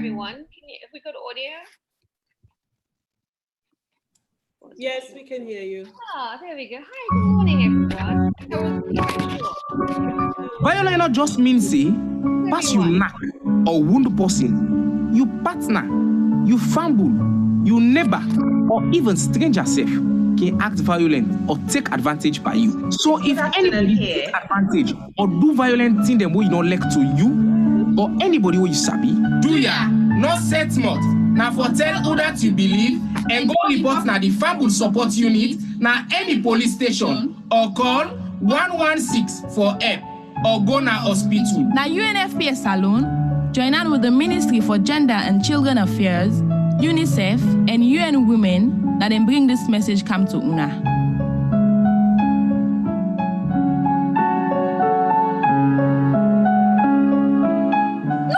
everyone. Have we got audio? Yes, we can hear you. Ah, there we go. Hi, good morning, everyone. Violence not just means say pass you knack or wound person, you partner, you famble, you neighbor, or even stranger self can act violent or take advantage by you. So if anybody take advantage or do violent thing them wey you not like to you or anybody who you sabi, do ya not set mouth. Now for tell who that you believe and go report na the family support unit na any police station or call 116 for help or go na hospital. Now UNFPA alone join on with the Ministry for Gender and Children Affairs, UNICEF and UN Women that then bring this message come to una.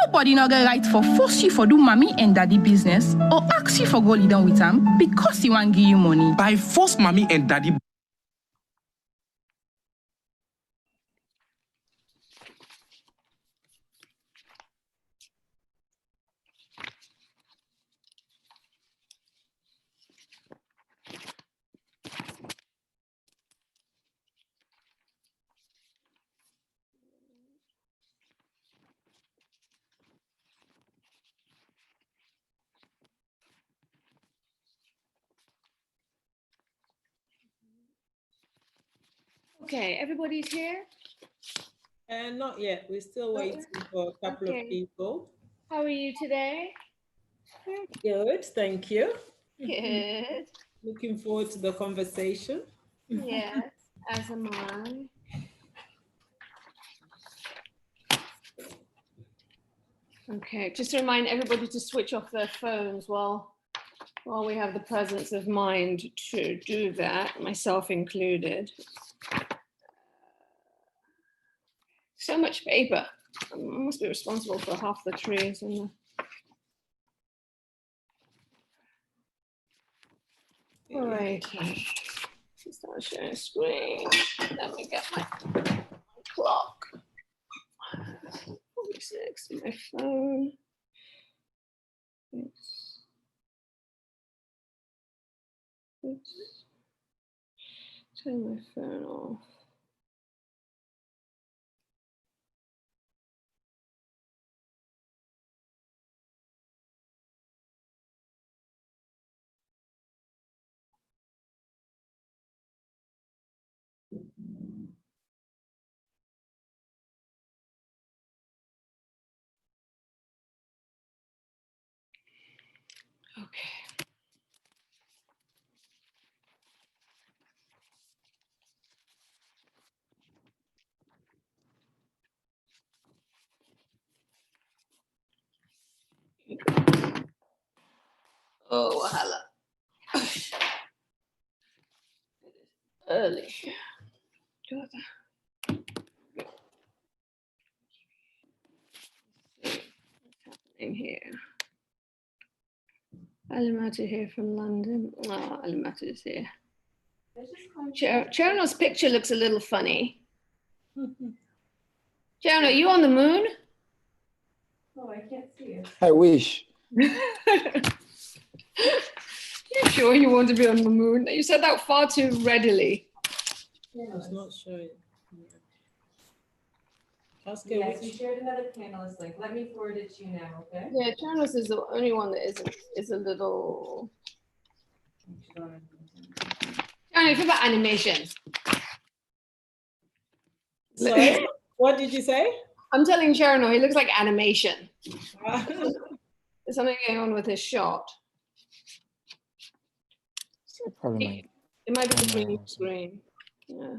Nobody not get right for force you for do mommy and daddy business or ask you for go lead on with them because he want give you money. By force mommy and daddy. Okay, everybody's here? And not yet. We're still waiting for a couple of people. How are you today? Good, thank you. Good. Looking forward to the conversation. Yes, as am I. Okay, just to remind everybody to switch off their phones while we have the presence of mind to do that, myself included. So much paper. I must be responsible for half the trees in the... All right. Start sharing screen. Let me get my clock. 46, my phone. Oops. Turn my phone off. Okay. Oh, wahala. It is early. What's happening here? Alimatu here from London. Oh, Alimatu is here. Cherno's picture looks a little funny. Cherno, are you on the moon? Oh, I can't see it. I wish. You sure you want to be on the moon? You said that far too readily. It's not showing. Yes, we shared another panelist link. Let me forward it to you now, okay? Yeah, Cherno's is the only one that is a little. Cherno, think about animation. Sorry, what did you say? I'm telling Cherno, he looks like animation. There's something going on with his shot. Probably It might be the green screen. Yeah.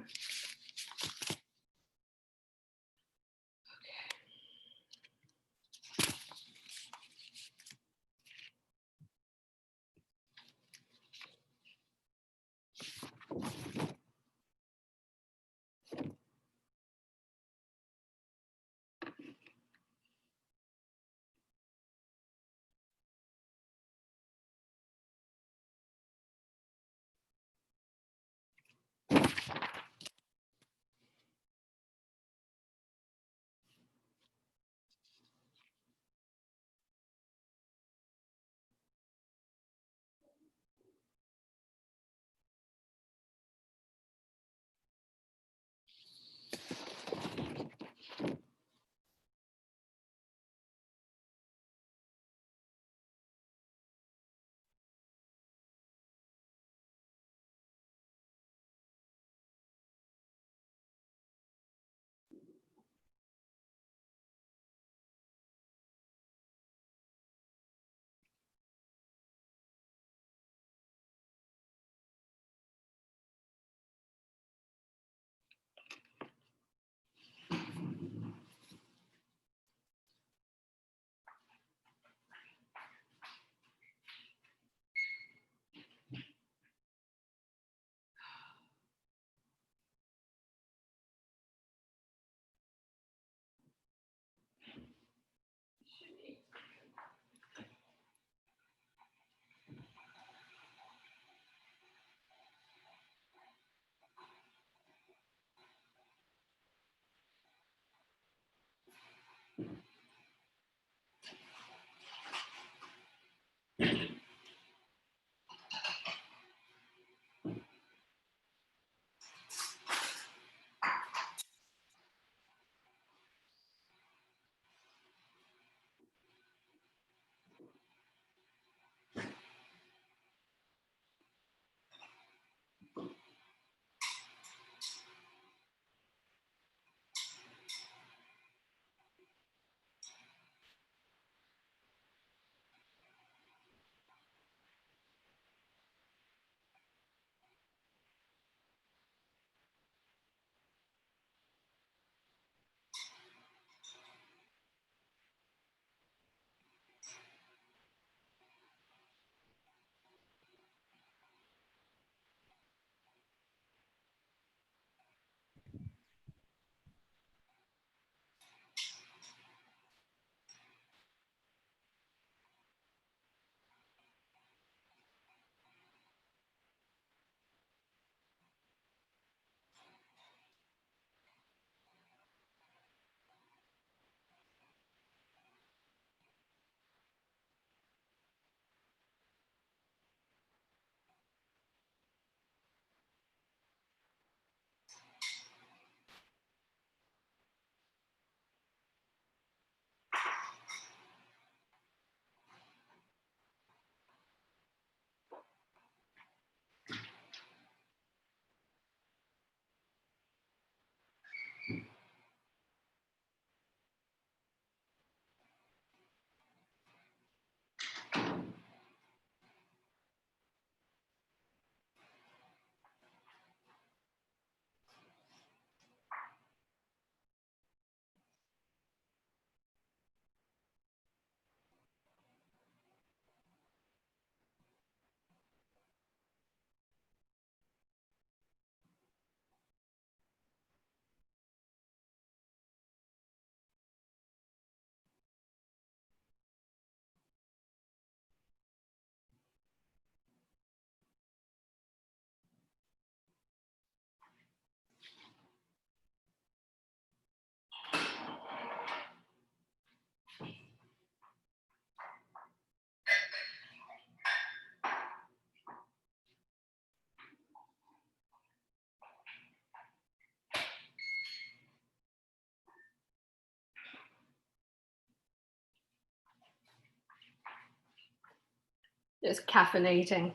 Just caffeinating.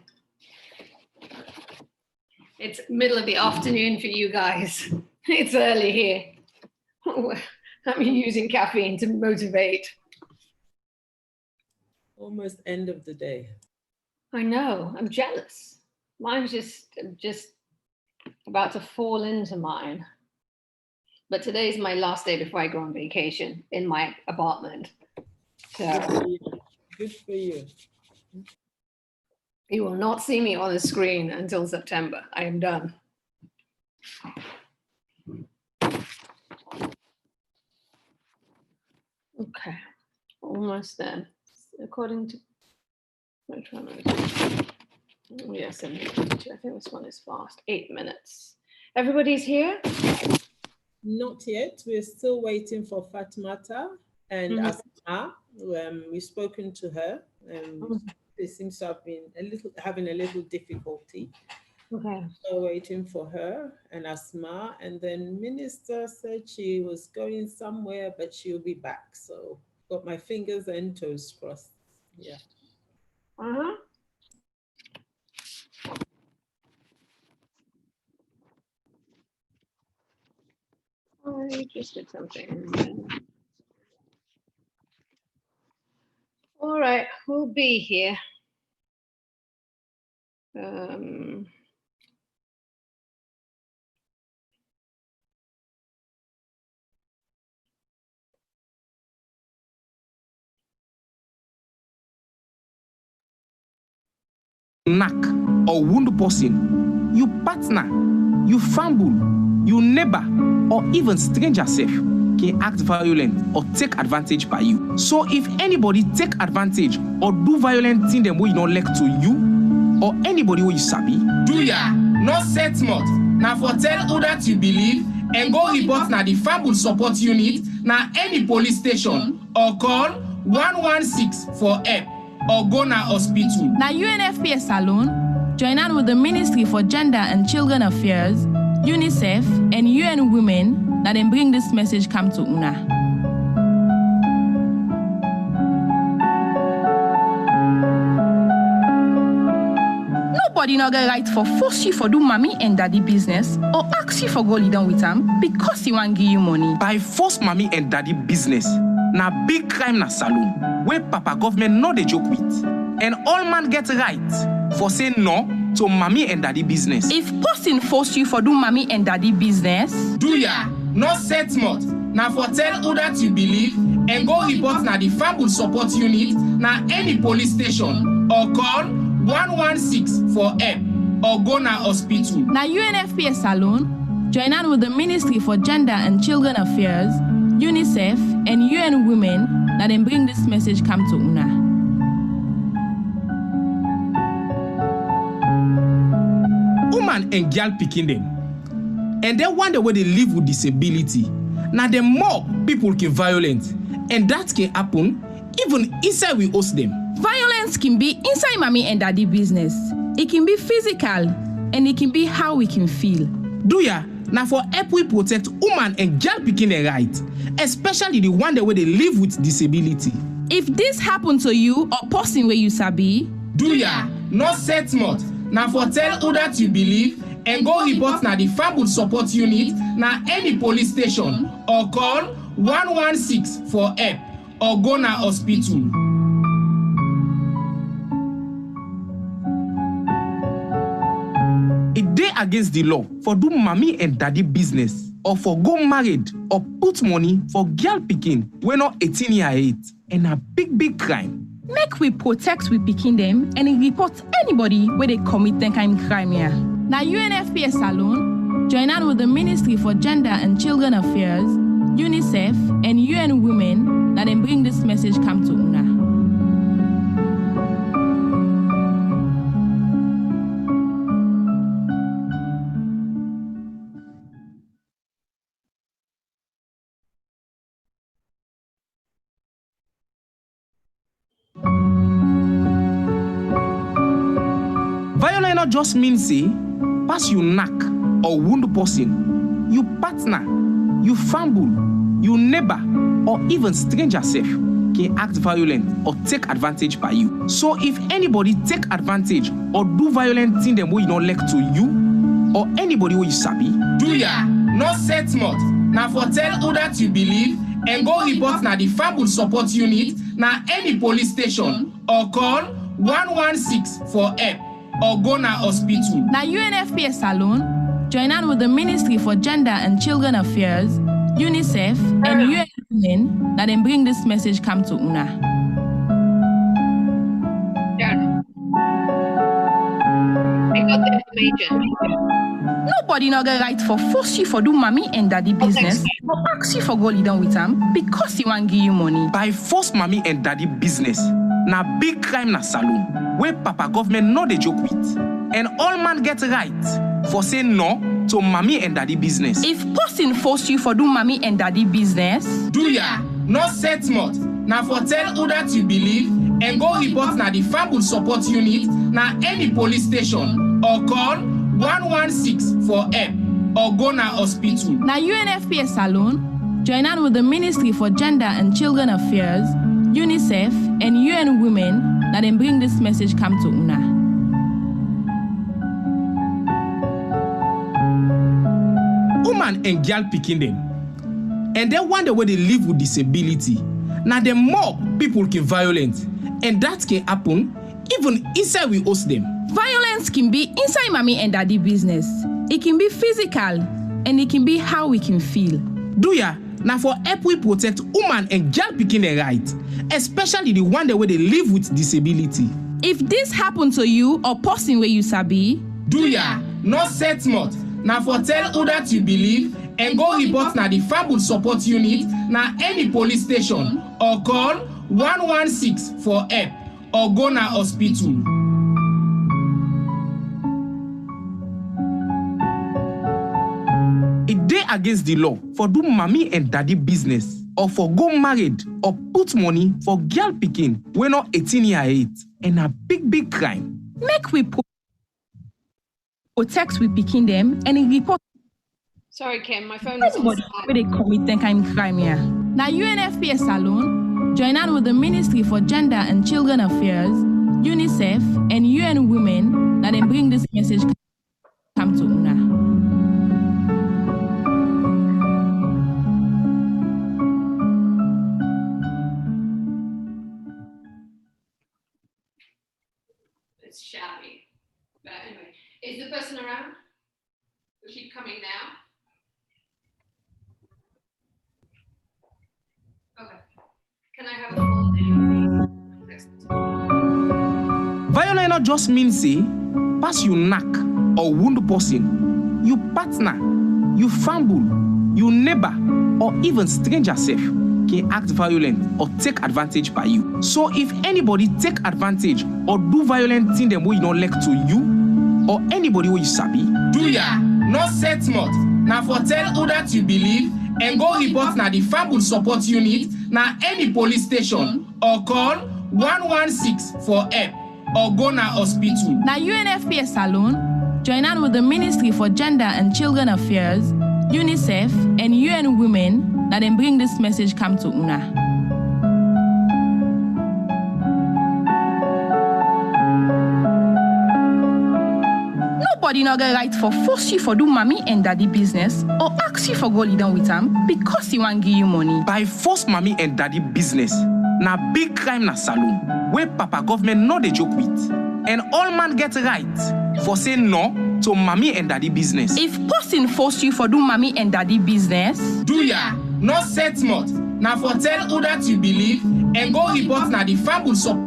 It's middle of the afternoon for you guys. It's early here. I'm using caffeine to motivate. Almost end of the day. I know, I'm jealous. Mine's just about to fall into mine. But today's my last day before I go on vacation in my apartment. So Good for you. you will not see me on the screen until September. I am done. Okay, almost there. According to which one is it? Yes, I think this one is fast. 8 minutes. Everybody's here? Not yet. We're still waiting for Fatma and Asma. We've spoken to her. It seems to have been having a little difficulty. Okay. So waiting for her and Asma, and then Minister said she was going somewhere, but she'll be back. So got my fingers and toes crossed. Yeah. I just did something. All right, we'll be here. Knock or wound person, you partner, you fumble, you neighbor, or even stranger self can act violent or take advantage by you. So if anybody take advantage or do violent thing them way you not like to you, or anybody who you sabi, do ya not set mouth. Now for tell who that you believe and go report na the fumble support unit na any police station or call 116 for help. Or go na hospital. Na UNFPA alone, join on with the Ministry for Gender and Children Affairs, UNICEF, and UN Women that then bring this message come to una. Nobody no get right for force you for do mommy and daddy business or ask you for go lead on with them because he want give you money. By force mommy and daddy business, na big crime na saloon, where papa government no dey joke with. And all man get right for saying no to mommy and daddy business. If person force you for do mommy and daddy business, do ya not set mouth. Now for tell who that you believe and go report na the fumble support unit na any police station or call 116 for help or go na hospital. Na UNFPA alone, join on with the Ministry for Gender and Children Affairs, UNICEF, and UN Women that then bring this message come to una. Woman and girl picking them. And they wonder where they live with disability. Now the more people can violent. And that can happen even inside we host them. Violence can be inside mommy and daddy business. It can be physical and it can be how we can feel. Do ya? Now for help we protect woman and girl picking a right, especially the one that where they live with disability. If this happen to you or person where you sabi, do ya not set mouth. Now for tell who that you believe and go report na the fumble support unit na any police station or call 116 for help or go na hospital. It dey against the law for do mommy and daddy business or for go married or put money for girl picking when not 18 years age and a big crime. Make we protect we picking them and report anybody where they commit that kind of crime here. Now UNFPA alone, join on with the Ministry for Gender and Children Affairs, UNICEF, and UN Women that then bring this message come to una. Violence just means say pass you knock or wound person, you partner, you fumble, you neighbor, or even stranger self can act violent or take advantage by you. So if anybody take advantage or do violent thing them wey you not like to you or anybody wey you sabi, do ya not set mouth. Now for tell who that you believe and go report na the Fambul Support Unit na any police station or call 116 for help or go na hospital. Na UNFPA alone, join on with the Ministry for Gender and Children Affairs, UNICEF, and UN Women that then bring this message come to una. Yeah. I got the information. Nobody no get right for force you for do mommy and daddy business or ask you for go lead on with them because he want give you money. By force mommy and daddy business, na big crime na saloon, where papa government no dey joke with. And all man get right for saying no to mommy and daddy business. If person force you for do mommy and daddy business, do ya not set mouth. Now for tell who that you believe and go report na the Fambul Support Unit na any police station or call 116 for help or go na hospital. Na UNFPA alone, join on with the Ministry for Gender and Children Affairs, UNICEF, and UN Women that then bring this message come to una. Woman and girl picking them. And they wonder where they live with disability. Now the more people can violent. And that can happen even inside we host them. Violence can be inside mommy and daddy business. It can be physical and it can be how we can feel. Do ya? Now for help we protect woman and girl picking their right, especially the one that where they live with disability. If this happen to you or person where you sabi, do ya not set mouth. Now for tell who that you believe and go report na the Fambul Support Unit na any police station or call 116 for help or go na hospital. It dey against the law for do mommy and daddy business or for go married or put money for girl picking when not 18 year age and a big crime. Make we protect we picking them and report. Sorry, Kim, my phone was on Anybody where they commit that kind of crime here. Now UNFPA alone, join on with the Ministry for Gender and Children Affairs, UNICEF, and UN Women that then bring this message come to una. It's shabby. But anyway, is the person around? Is she coming now? Okay. Can I have a full name? Violence not just means say pass you knack or wound person, you partner, you fumble, you neighbor, or even stranger self can act violent or take advantage by you. So if anybody take advantage or do violent thing them wey you not like to you or anybody wey you sabi, do ya not set mouth. Now for tell who that you believe and go report na the Fambul Support Unit na any police station or call 116 for help or go na hospital. Na UNFPA alone, join on with the Ministry for Gender and Children Affairs, UNICEF, and UN Women that then bring this message come to una. Nobody no get right for force you for do mommy and daddy business or ask you for go lead on with them because he want give you money. By force mommy and daddy business, na big crime na saloon, where papa government no dey joke with. And all man get right for saying no to mommy and daddy business. If person force you for do mommy and daddy business, do ya not set mouth. Now for tell who that you believe and go report na the Fambul Support.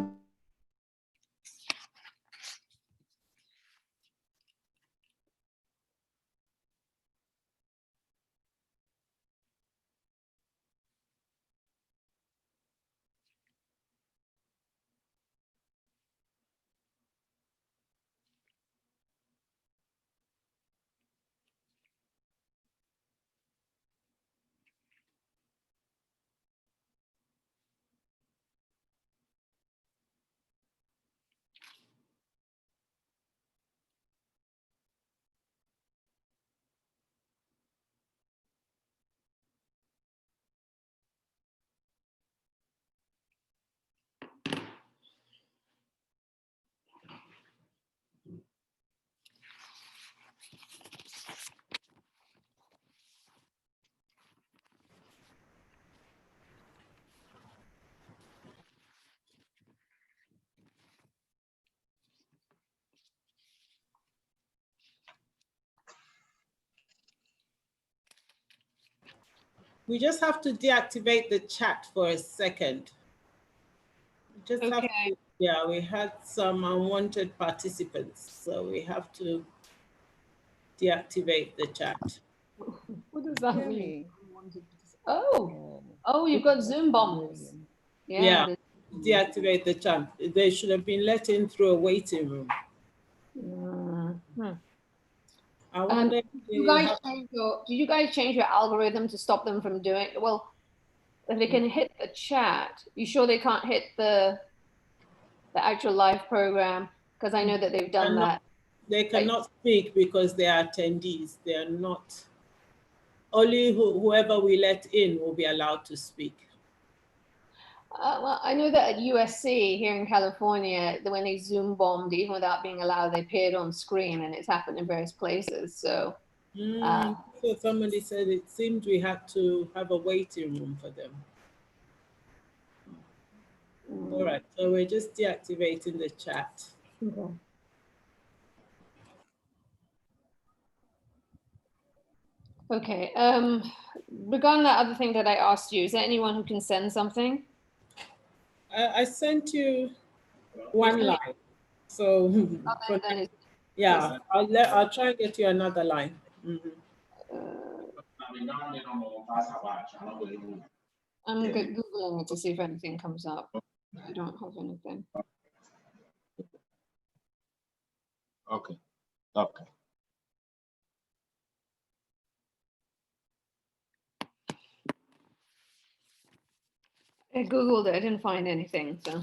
We just have to deactivate the chat for a second. Just have Okay. to, yeah, we had some unwanted participants, so we have to deactivate the chat. What does that mean? Oh, you've got Zoom bombers. Yeah, there's- deactivate the chat. They should have been let in through a waiting room. I wonder if did you guys change your algorithm to stop them from doing, well, if they can hit the chat, you sure they can't hit the actual live program? Because I know that they've done that. They cannot speak because they are attendees. They are not, only whoever we let in will be allowed to speak. Well, I know that at USC here in California, when they Zoom bombed, even without being allowed, they appeared on screen, and it's happened in various places. So, So somebody said it seemed we had to have a waiting room for them. All right, so we're just deactivating the chat. okay. Okay. Regarding that other thing that I asked you, is there anyone who can send something? I sent you one line, so yeah, I'll try and get you another line. I'm Googling it to see if anything comes up. I don't have anything. Okay. I Googled it, I didn't find anything, so.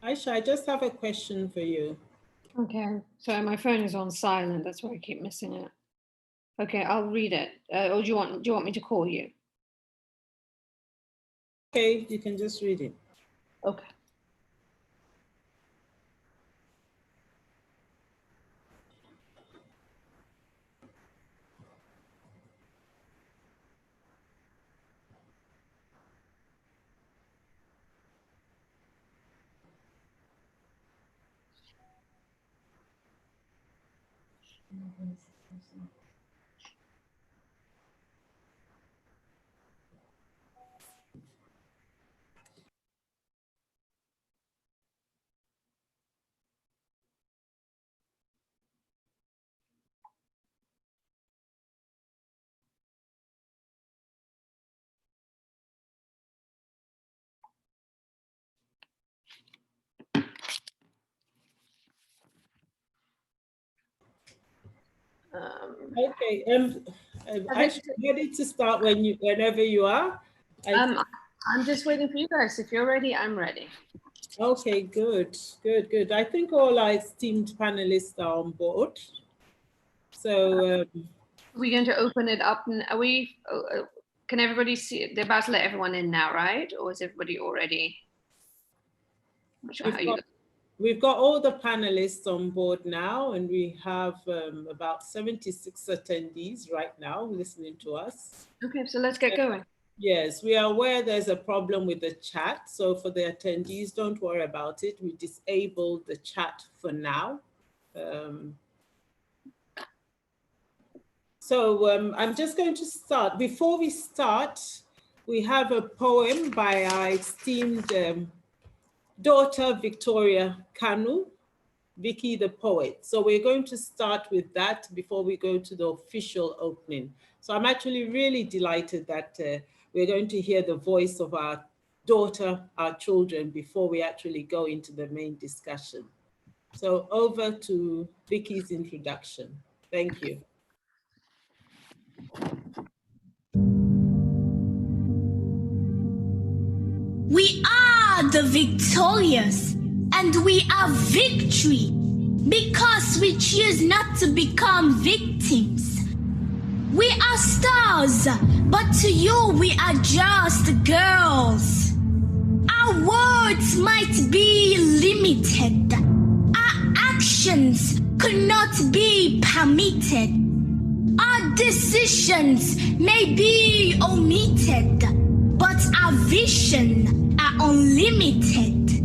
Aisha, I just have a question for you. Okay, so my phone is on silent, that's why I keep missing it. Okay, I'll read it. Or do you want me to call you? Okay, you can just read it. Okay. Okay, Aisha, ready to start whenever you are. I'm just waiting for you guys. If you're ready, I'm ready. Okay, good. I think all our esteemed panelists are on board. So We're going to open it up. Are we? Can everybody see? They're about to let everyone in now, right? Or is everybody already? I'm not sure how you. we've got all the panelists on board now, and we have about 76 attendees right now listening to us. Okay, so let's get going. Yes, we are aware there's a problem with the chat. So for the attendees, don't worry about it. We disabled the chat for now. I'm just going to start. Before we start, we have a poem by our esteemed daughter, Victoria Kanu, Vicky the poet. So we're going to start with that before we go to the official opening. So I'm actually really delighted that we're going to hear the voice of our daughter, our children, before we actually go into the main discussion. So over to Vicky's introduction. Thank you. We are the victorious, and we are victory, because we choose not to become victims. We are stars, but to you we are just girls. Our words might be limited. Our actions could not be permitted. Our decisions may be omitted, but our vision are unlimited.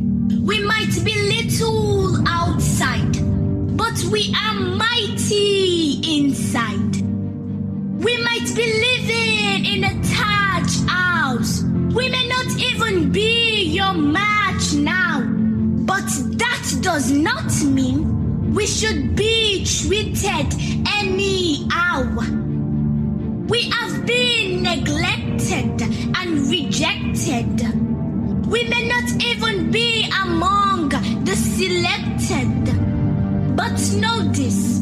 We might be little outside, but we are mighty inside. We might be living in a thatched house. We may not even be your match now, but that does not mean we should be treated anyhow. We have been neglected and rejected. We may not even be among the selected. But know this,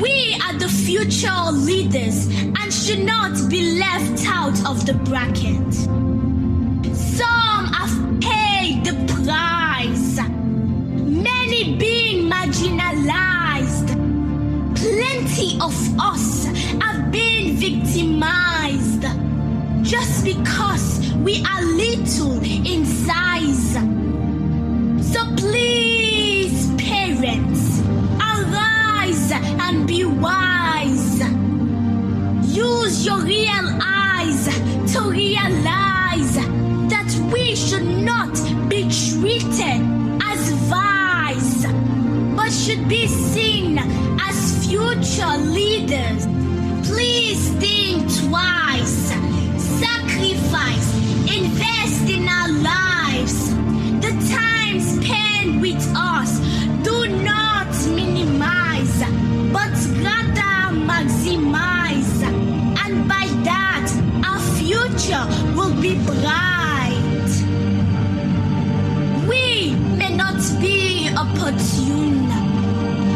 we are the future leaders and should not be left out of the bracket. Some have paid the price, many being marginalized. Plenty of us have been victimized just because we are little in size. So please, parents, arise and be wise. Use your real eyes to realize that we should not be treated as vice, but should be seen as future leaders. Please think twice. Sacrifice, invest in our lives. The time spent with us, do not minimize, but rather maximize. And by that, our future will be bright. We may not be opportune,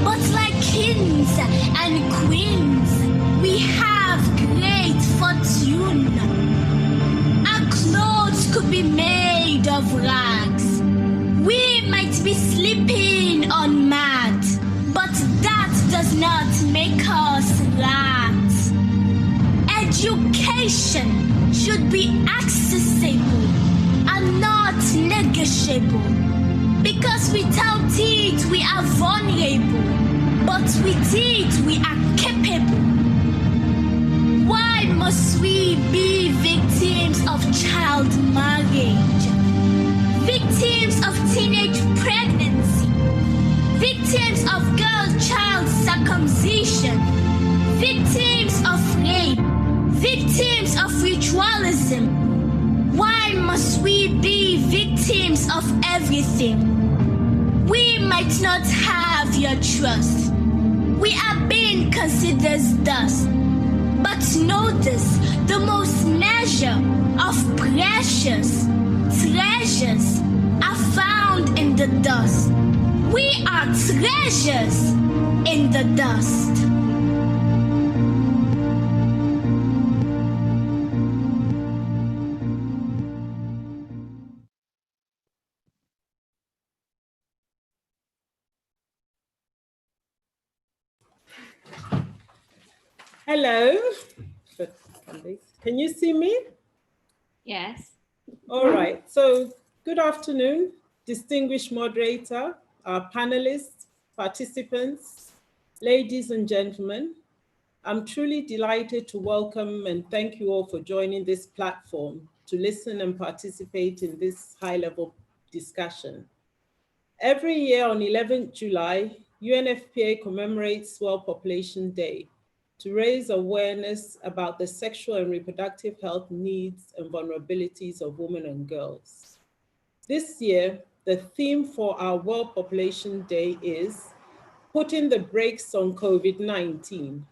but like kings and queens, we have great fortune. Our clothes could be made of rags. We might be sleeping on mats, but that does not make us rats. Education should be accessible and not negotiable, because without it we are vulnerable, but with it we are capable. Why must we be victims of child marriage, victims of teenage pregnancy, victims of girl-child circumcision, victims of rape, victims of ritualism? Why must we be victims of everything? We might not have your trust. We are being considered dust. But notice, the most measure of precious treasures are found in the dust. We are treasures in the dust. Hello. Can you see me? Yes. All right. So good afternoon, distinguished moderator, our panelists, participants, ladies and gentlemen. I'm truly delighted to welcome and thank you all for joining this platform to listen and participate in this high-level discussion. Every year on 11th July, UNFPA commemorates World Population Day to raise awareness about the sexual and reproductive health needs and vulnerabilities of women and girls. This year, the theme for our World Population Day is Putting the Brakes on COVID-19,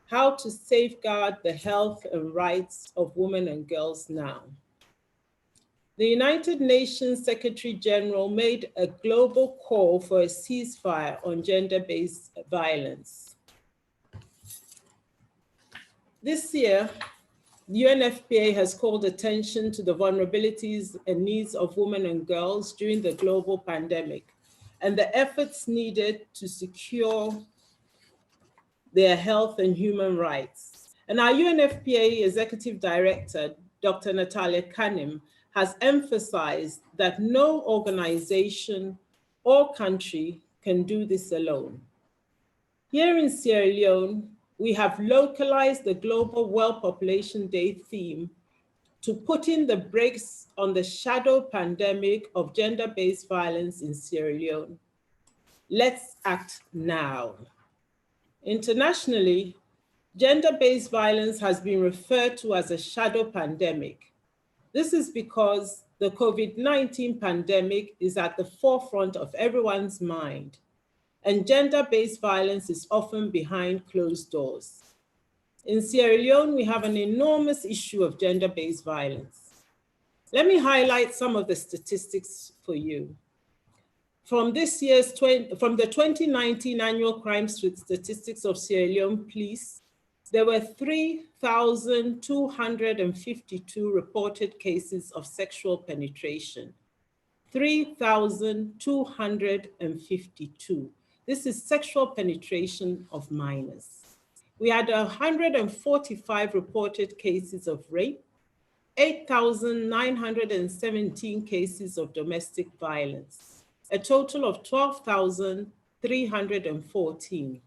How to Safeguard the Health and Rights of Women and Girls Now. The United Nations Secretary General made a global call for a ceasefire on gender-based violence. This year, the UNFPA has called attention to the vulnerabilities and needs of women and girls during the global pandemic and the efforts needed to secure their health and human rights. And our UNFPA Executive Director, Dr. Natalia Kanem, has emphasized that no organization or country can do this alone. Here in Sierra Leone, we have localized the Global World Population Day theme to putting the brakes on the shadow pandemic of gender-based violence in Sierra Leone. Let's act now. Internationally, gender-based violence has been referred to as a shadow pandemic. This is because the COVID-19 pandemic is at the forefront of everyone's mind, and gender-based violence is often behind closed doors. In Sierra Leone, we have an enormous issue of gender-based violence. Let me highlight some of the statistics for you. From the 2019 annual crime statistics of Sierra Leone Police, there were 3,252 reported cases of sexual penetration. 3,252. This is sexual penetration of minors. We had 145 reported cases of rape, 8,917 cases of domestic violence, a total of 12,314.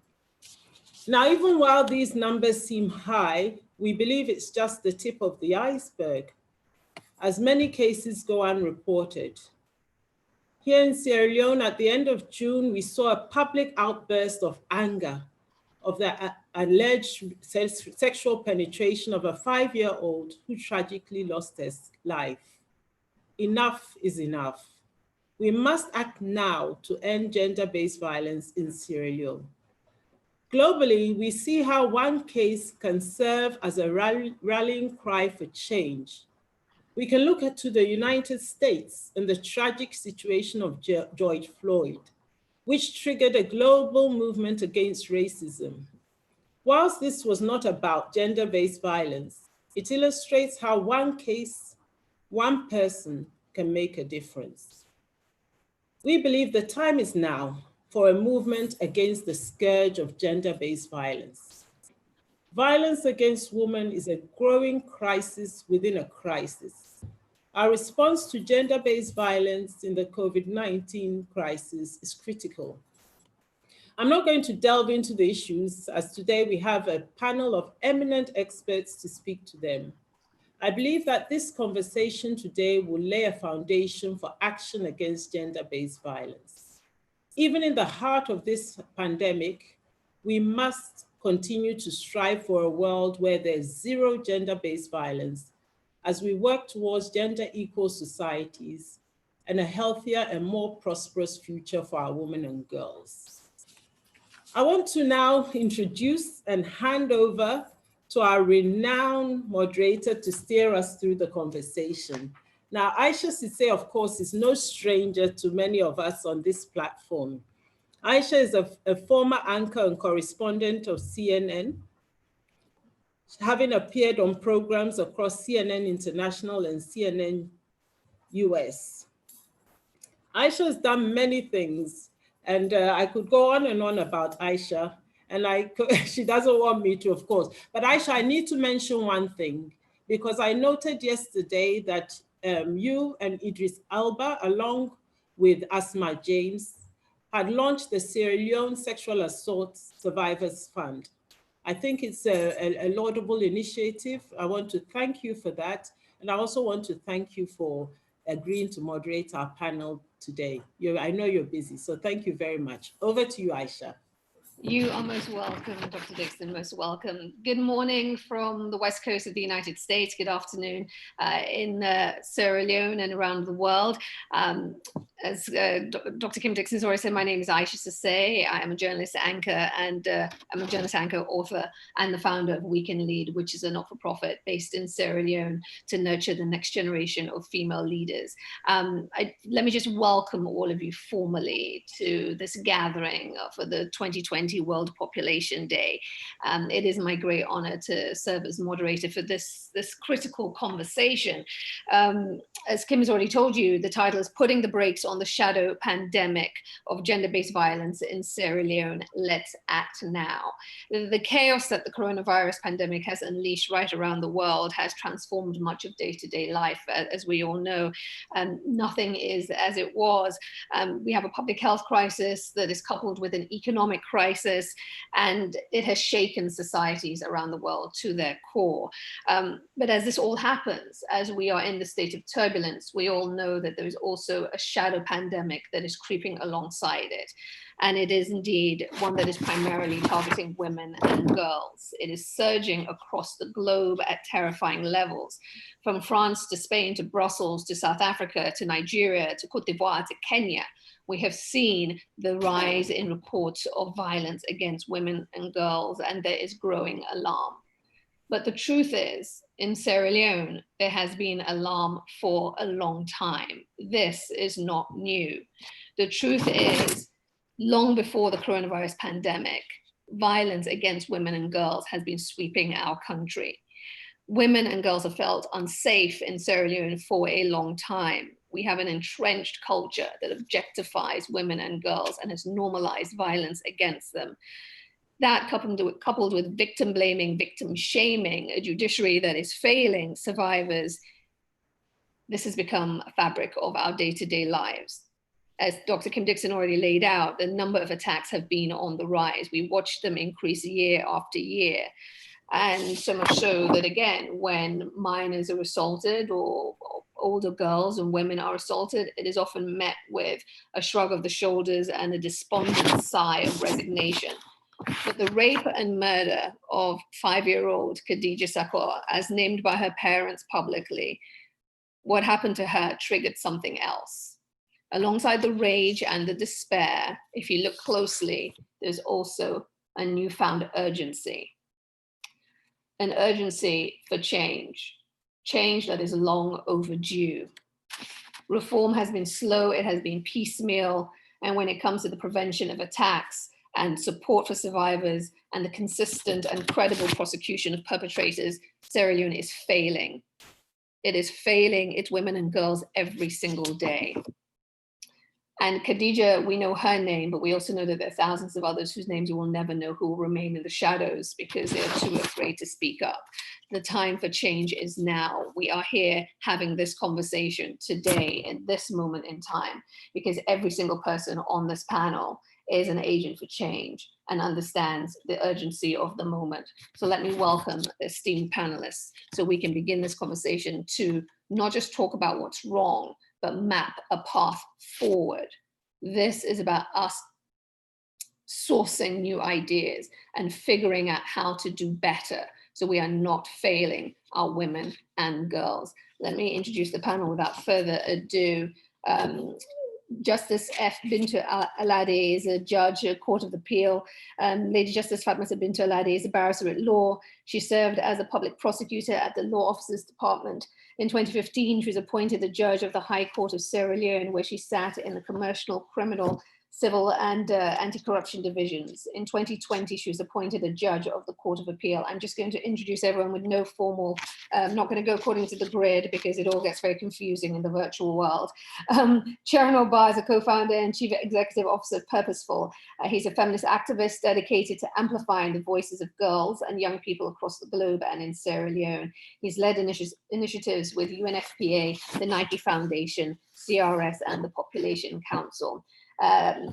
Now, even while these numbers seem high, we believe it's just the tip of the iceberg, as many cases go unreported. Here in Sierra Leone, at the end of June, we saw a public outburst of anger of the alleged sexual penetration of a 5-year-old who tragically lost his life. Enough is enough. We must act now to end gender-based violence in Sierra Leone. Globally, we see how one case can serve as a rallying cry for change. We can look to the United States and the tragic situation of George Floyd, which triggered a global movement against racism. Whilst this was not about gender-based violence, it illustrates how one case, one person can make a difference. We believe the time is now for a movement against the scourge of gender-based violence. Violence against women is a growing crisis within a crisis. Our response to gender-based violence in the COVID-19 crisis is critical. I'm not going to delve into the issues, as today we have a panel of eminent experts to speak to them. I believe that this conversation today will lay a foundation for action against gender-based violence. Even in the heart of this pandemic, we must continue to strive for a world where there's zero gender-based violence as we work towards gender-equal societies and a healthier and more prosperous future for our women and girls. I want to now introduce and hand over to our renowned moderator to steer us through the conversation. Now, Aisha Sise, of course, is no stranger to many of us on this platform. Aisha is a former anchor and correspondent of CNN, having appeared on programs across CNN International and CNN US. Aisha has done many things, and I could go on and on about Aisha, and she doesn't want me to, of course. But Aisha, I need to mention one thing, because I noted yesterday that you and Idris Alba, along with Asma James, had launched the Sierra Leone Sexual Assault Survivors Fund. I think it's a laudable initiative. I want to thank you for that. And I also want to thank you for agreeing to moderate our panel today. I know you're busy, so thank you very much. Over to you, Aisha. You are most welcome, Dr. Dixon, most welcome. Good morning from the west coast of the United States. Good afternoon in Sierra Leone and around the world. As Dr. Kim Dixon's already said, my name is Aisha Sasori. I am a journalist anchor and I'm a journalist anchor, author, and the founder of We Can Lead, which is a not-for-profit based in Sierra Leone to nurture the next generation of female leaders. Let me just welcome all of you formally to this gathering for the 2020 World Population Day. It is my great honor to serve as moderator for this critical conversation. As Kim has already told you, the title is Putting the Brakes on the Shadow Pandemic of Gender-Based Violence in Sierra Leone. Let's act now. The chaos that the coronavirus pandemic has unleashed right around the world has transformed much of day-to-day life, as we all know. Nothing is as it was. We have a public health crisis that is coupled with an economic crisis, and it has shaken societies around the world to their core. But as this all happens, as we are in the state of turbulence, we all know that there is also a shadow pandemic that is creeping alongside it. And it is indeed one that is primarily targeting women and girls. It is surging across the globe at terrifying levels, from France to Spain to Brussels to South Africa to Nigeria to Cote d'Ivoire to Kenya. We have seen the rise in reports of violence against women and girls, and there is growing alarm. But the truth is, in Sierra Leone, there has been alarm for a long time. This is not new. The truth is, long before the coronavirus pandemic, violence against women and girls has been sweeping our country. Women and girls have felt unsafe in Sierra Leone for a long time. We have an entrenched culture that objectifies women and girls and has normalized violence against them. That coupled with victim blaming, victim shaming, a judiciary that is failing survivors, this has become a fabric of our day-to-day lives. As Dr. Kim Dixon already laid out, the number of attacks have been on the rise. We watched them increase year after year. And so much so that, again, when minors are assaulted or older girls and women are assaulted, it is often met with a shrug of the shoulders and a despondent sigh of resignation. But the rape and murder of 5-year-old Khadija Sakor, as named by her parents publicly, what happened to her triggered something else. Alongside the rage and the despair, if you look closely, there's also a newfound urgency. An urgency for change that is long overdue. Reform has been slow, it has been piecemeal, and when it comes to the prevention of attacks and support for survivors and the consistent and credible prosecution of perpetrators, Sierra Leone is failing. It is failing its women and girls every single day. And Khadija, we know her name, but we also know that there are thousands of others whose names you will never know, who will remain in the shadows because they're too afraid to speak up. The time for change is now. We are here having this conversation today in this moment in time because every single person on this panel is an agent for change and understands the urgency of the moment. So let me welcome the esteemed panelists so we can begin this conversation to not just talk about what's wrong, but map a path forward. This is about us sourcing new ideas and figuring out how to do better so we are not failing our women and girls. Let me introduce the panel without further ado. Justice F. Bintu Alade is a judge at Court of Appeal. Lady Justice Fatma Bintu Alade is a barrister at law. She served as a public prosecutor at the Law Officers Department. In 2015, she was appointed a judge of the High Court of Sierra Leone, where she sat in the commercial, criminal, civil, and anti-corruption divisions. In 2020, she was appointed a judge of the Court of Appeal. I'm just going to introduce everyone with no formal, I'm not going to go according to the grid because it all gets very confusing in the virtual world. Sharon Obar is a co-founder and chief executive officer of Purposeful. He's a feminist activist dedicated to amplifying the voices of girls and young people across the globe and in Sierra Leone. He's led initiatives with UNFPA, the Nike Foundation, CRS, and the Population Council.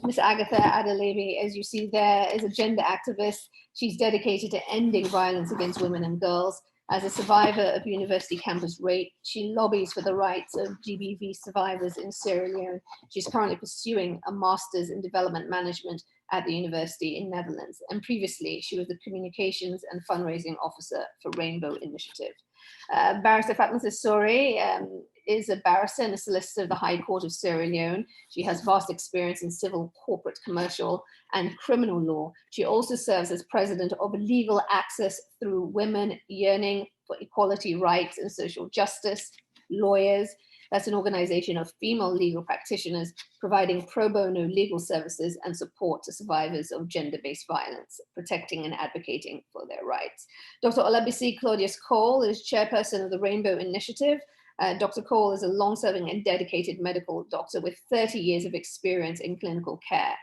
Miss Agatha Adelebi, as you see there, is a gender activist. She's dedicated to ending violence against women and girls. As a survivor of university campus rape, she lobbies for the rights of GBV survivors in Sierra Leone. She's currently pursuing a master's in development management at the university in Netherlands. And previously, she was the communications and fundraising officer for Rainbow Initiative. Barrister Fatma Sasori is a barrister and a solicitor of the High Court of Sierra Leone. She has vast experience in civil, corporate, commercial, and criminal law. She also serves as president of Legal Access Through Women Yearning for Equality, Rights, and Social Justice Lawyers. That's an organization of female legal practitioners providing pro bono legal services and support to survivors of gender-based violence, protecting and advocating for their rights. Dr. Olabisi Claudius Cole is chairperson of the Rainbow Initiative. Dr. Cole is a long-serving and dedicated medical doctor with 30 years of experience in clinical care.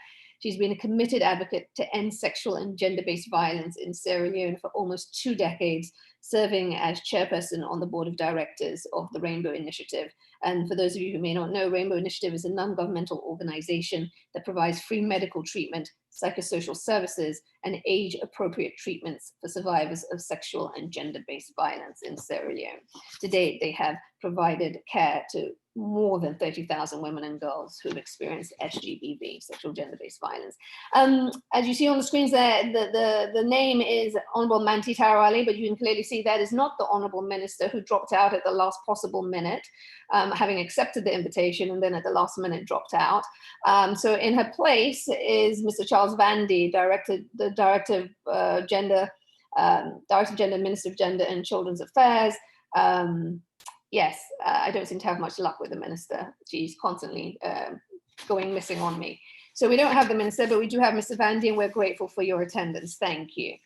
She's been a committed advocate to end sexual and gender-based violence in Sierra Leone for almost 2 decades, serving as chairperson on the board of directors of the Rainbow Initiative. And for those of you who may not know, Rainbow Initiative is a non-governmental organization that provides free medical treatment, psychosocial services, and age-appropriate treatments for survivors of sexual and gender-based violence in Sierra Leone. To date, they have provided care to more than 30,000 women and girls who have experienced SGBV, sexual gender-based violence. As you see on the screens there, the name is Honorable Manti Tarawali, but you can clearly see that is not the Honorable Minister who dropped out at the last possible minute, having accepted the invitation and then at the last minute dropped out. So in her place is Mr. Charles Vandy, Director of Gender, Minister of Gender and Children's Affairs. Yes, I don't seem to have much luck with the minister. She's constantly going missing on me. So we don't have the minister, but we do have Mr. Vandy, and we're grateful for your attendance. Thank you.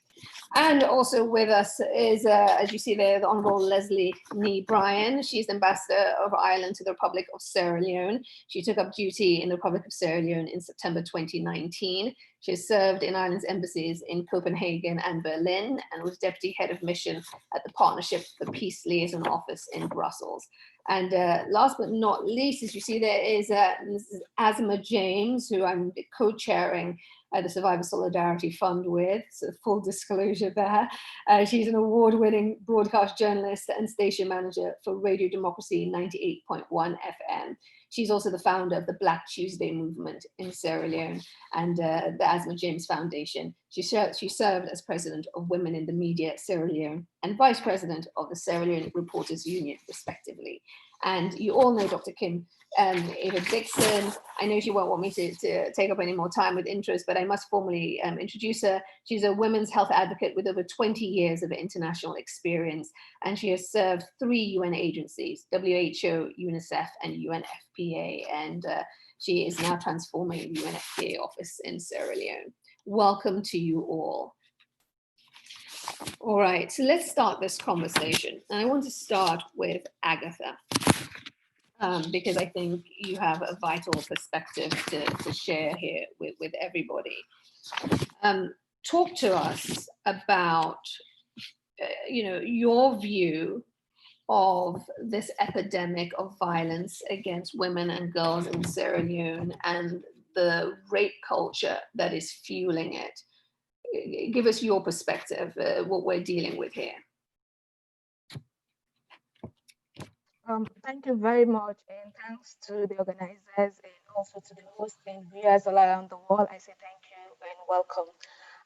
And also with us is, as you see there, the Honourable Leslie Nee Bryan. She's Ambassador of Ireland to the Republic of Sierra Leone. She took up duty in the Republic of Sierra Leone in September 2019. She has served in Ireland's embassies in Copenhagen and Berlin and was Deputy Head of Mission at the Partnership for Peace Liaison Office in Brussels. And last but not least, as you see there is Mrs. Asma James, who I'm co-chairing the Survivor Solidarity Fund with, so full disclosure there. She's an award-winning broadcast journalist and station manager for Radio Democracy 98.1 FM. She's also the founder of the Black Tuesday movement in Sierra Leone and the Asma James Foundation. She served as president of Women in the Media Sierra Leone and vice president of the Sierra Leone Reporters Union, respectively. And you all know Dr. Kim Ava Dixon. I know she won't want me to take up any more time with intros, but I must formally introduce her. She's a women's health advocate with over 20 years of international experience, and she has served 3 UN agencies, WHO, UNICEF, and UNFPA, and she is now transforming the UNFPA office in Sierra Leone. Welcome to you all. All right, so let's start this conversation. And I want to start with Agatha. Because I think you have a vital perspective to share here with everybody. Talk to us about, your view of this epidemic of violence against women and girls in Sierra Leone and the rape culture that is fueling it. Give us your perspective, what we're dealing with here. Thank you very much, and thanks to the organizers and also to the hosts and viewers all around the world. I say thank you and welcome.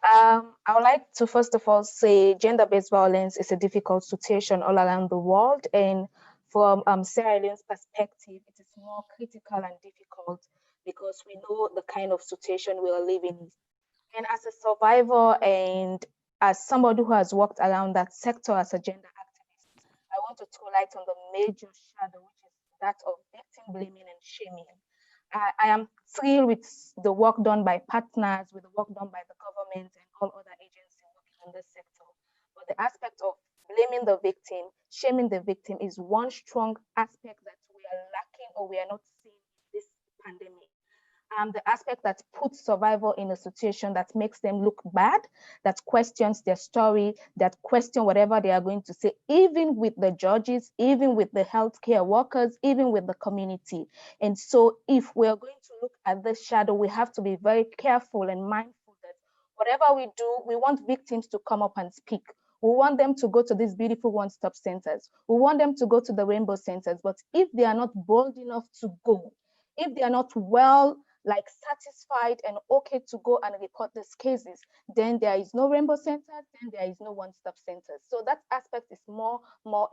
I would like to first of all say gender-based violence is a difficult situation all around the world, and from Sierra Leone's perspective, it is more critical and difficult because we know the kind of situation we are living in. And as a survivor and as somebody who has worked around that sector as a gender activist, I want to throw light on the major shadow, which is that of victim blaming and shaming. I am thrilled with the work done by partners, with the work done by the government and all other agencies working in this sector. But the aspect of blaming the victim, shaming the victim is one strong aspect that we are lacking or we are not seeing in this pandemic. the aspect that puts survivor in a situation that makes them look bad, that questions their story, that question whatever they are going to say, even with the judges, even with the healthcare workers, even with the community. And so if we're going to look at this shadow, we have to be very careful and mindful that whatever we do, we want victims to come up and speak. We want them to go to these beautiful one-stop centers. We want them to go to the rainbow centers. But if they are not bold enough to go, if they are not satisfied and okay to go and report these cases, then there is no rainbow centers, then there is no one-stop centers. So that aspect is more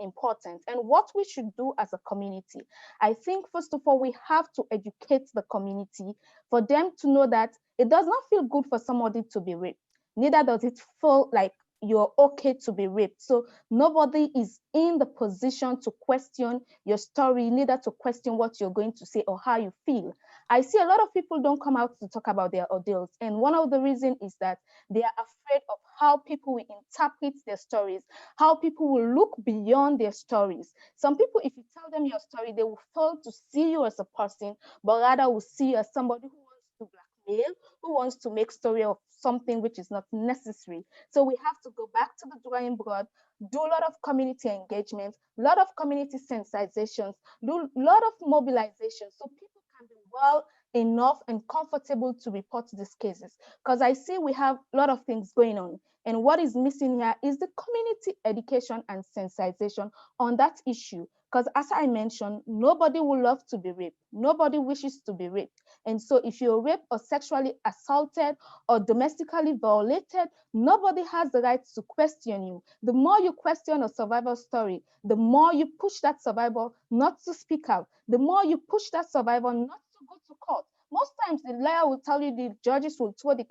important. And what we should do as a community, I think first of all, we have to educate the community for them to know that it does not feel good for somebody to be raped. Neither does it feel like you're okay to be raped. So nobody is in the position to question your story, neither to question what you're going to say or how you feel. I see a lot of people don't come out to talk about their ordeals. And one of the reasons is that they are afraid of how people will interpret their stories, how people will look beyond their stories. Some people, if you tell them your story, they will fail to see you as a person, but rather will see you as somebody who wants to blackmail, who wants to make story of something which is not necessary. So we have to go back to the drawing board, do a lot of community engagement, a lot of community sensitizations, do a lot of mobilization so people can be well enough and comfortable to report these cases. Because I see we have a lot of things going on. And what is missing here is the community education and sensitization on that issue. Because as I mentioned, nobody would love to be raped. Nobody wishes to be raped. And so if you're raped or sexually assaulted or domestically violated, nobody has the right to question you. The more you question a survivor's story, the more you push that survivor not to speak out, the more you push that survivor not to go to court. Most times the lawyer will tell you the judges will throw the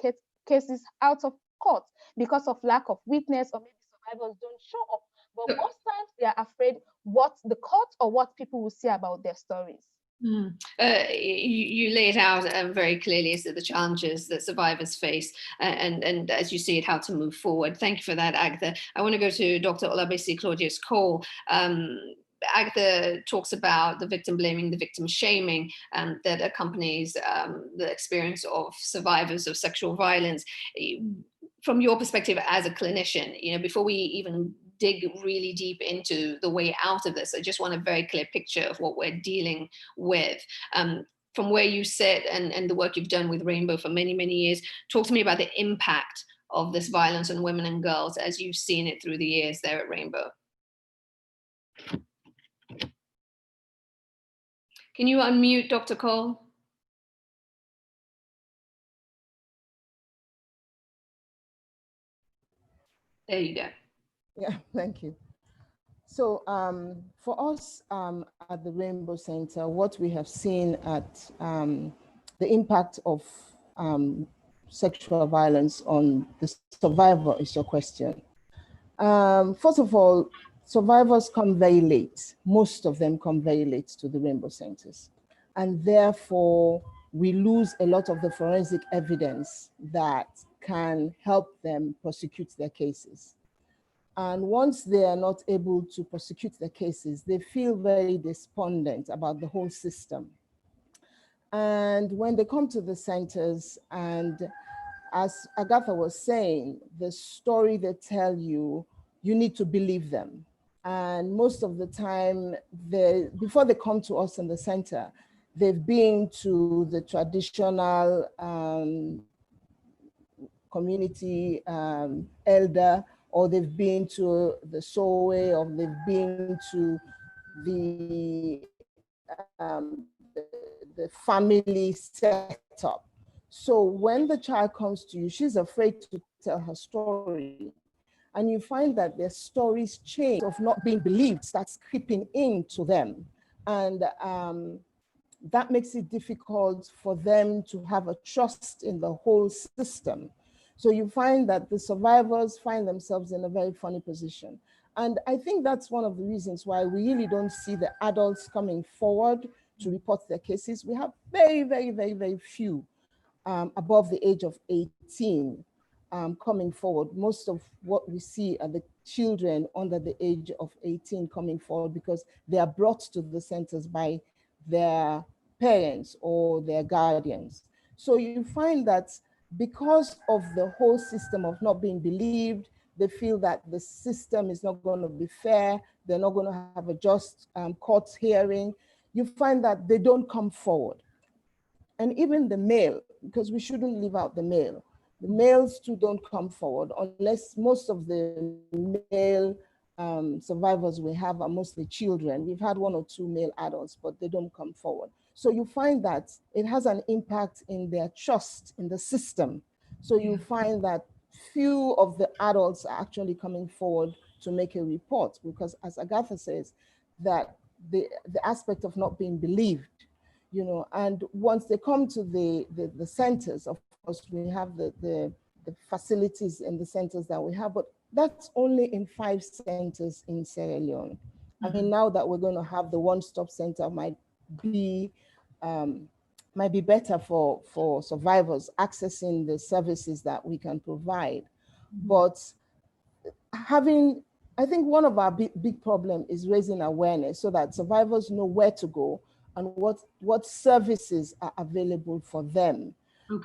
cases out of court because of lack of witness, or maybe survivors don't show up. But most times they are afraid what the court or what people will say about their stories. You lay it out very clearly as to the challenges that survivors face and as you see it, how to move forward. Thank you for that, Agatha. I want to go to Dr. Olabisi Claudius Cole. Agatha talks about the victim blaming, the victim shaming that accompanies the experience of survivors of sexual violence. From your perspective as a clinician, before we even dig really deep into the way out of this, I just want a very clear picture of what we're dealing with. From where you sit and the work you've done with Rainbow for many, many years, talk to me about the impact of this violence on women and girls as you've seen it through the years there at Rainbow. Can you unmute Dr. Cole? There you go. Yeah, thank you. So for us at the Rainbow Center, what we have seen at the impact of sexual violence on the survivor is your question. First of all, survivors come very late. Most of them come very late to the Rainbow Centers. And therefore, we lose a lot of the forensic evidence that can help them prosecute their cases. And once they are not able to prosecute their cases, they feel very despondent about the whole system. And when they come to the centers, and as Agatha was saying, the story they tell you, you need to believe them. And most of the time, before they come to us in the center, they've been to the traditional community elder, or they've been to the Sowe, or they've been to the family setup. So when the child comes to you, she's afraid to tell her story. And you find that their stories change of not being believed starts creeping into them. And that makes it difficult for them to have a trust in the whole system. So you find that the survivors find themselves in a very funny position. And I think that's one of the reasons why we really don't see the adults coming forward to report their cases. We have very, very, very, very few above the age of 18 coming forward. Most of what we see are the children under the age of 18 coming forward because they are brought to the centers by their parents or their guardians. So you find that because of the whole system of not being believed, they feel that the system is not going to be fair, they're not going to have a just court hearing. You find that they don't come forward. And even the male, because we shouldn't leave out the male. The males too don't come forward unless most of the male survivors we have are mostly children. We've had 1 or 2 male adults, but they don't come forward. So you find that it has an impact in their trust in the system. So you find that few of the adults are actually coming forward to make a report, because as Agatha says, that the aspect of not being believed, and once they come to the centers, of course, we have the facilities in the centers that we have, but that's only in 5 centers in Sierra Leone. I mean, now that we're going to have the one-stop center might be better for survivors accessing the services that we can provide. But I think one of our big problem is raising awareness so that survivors know where to go and what services are available for them,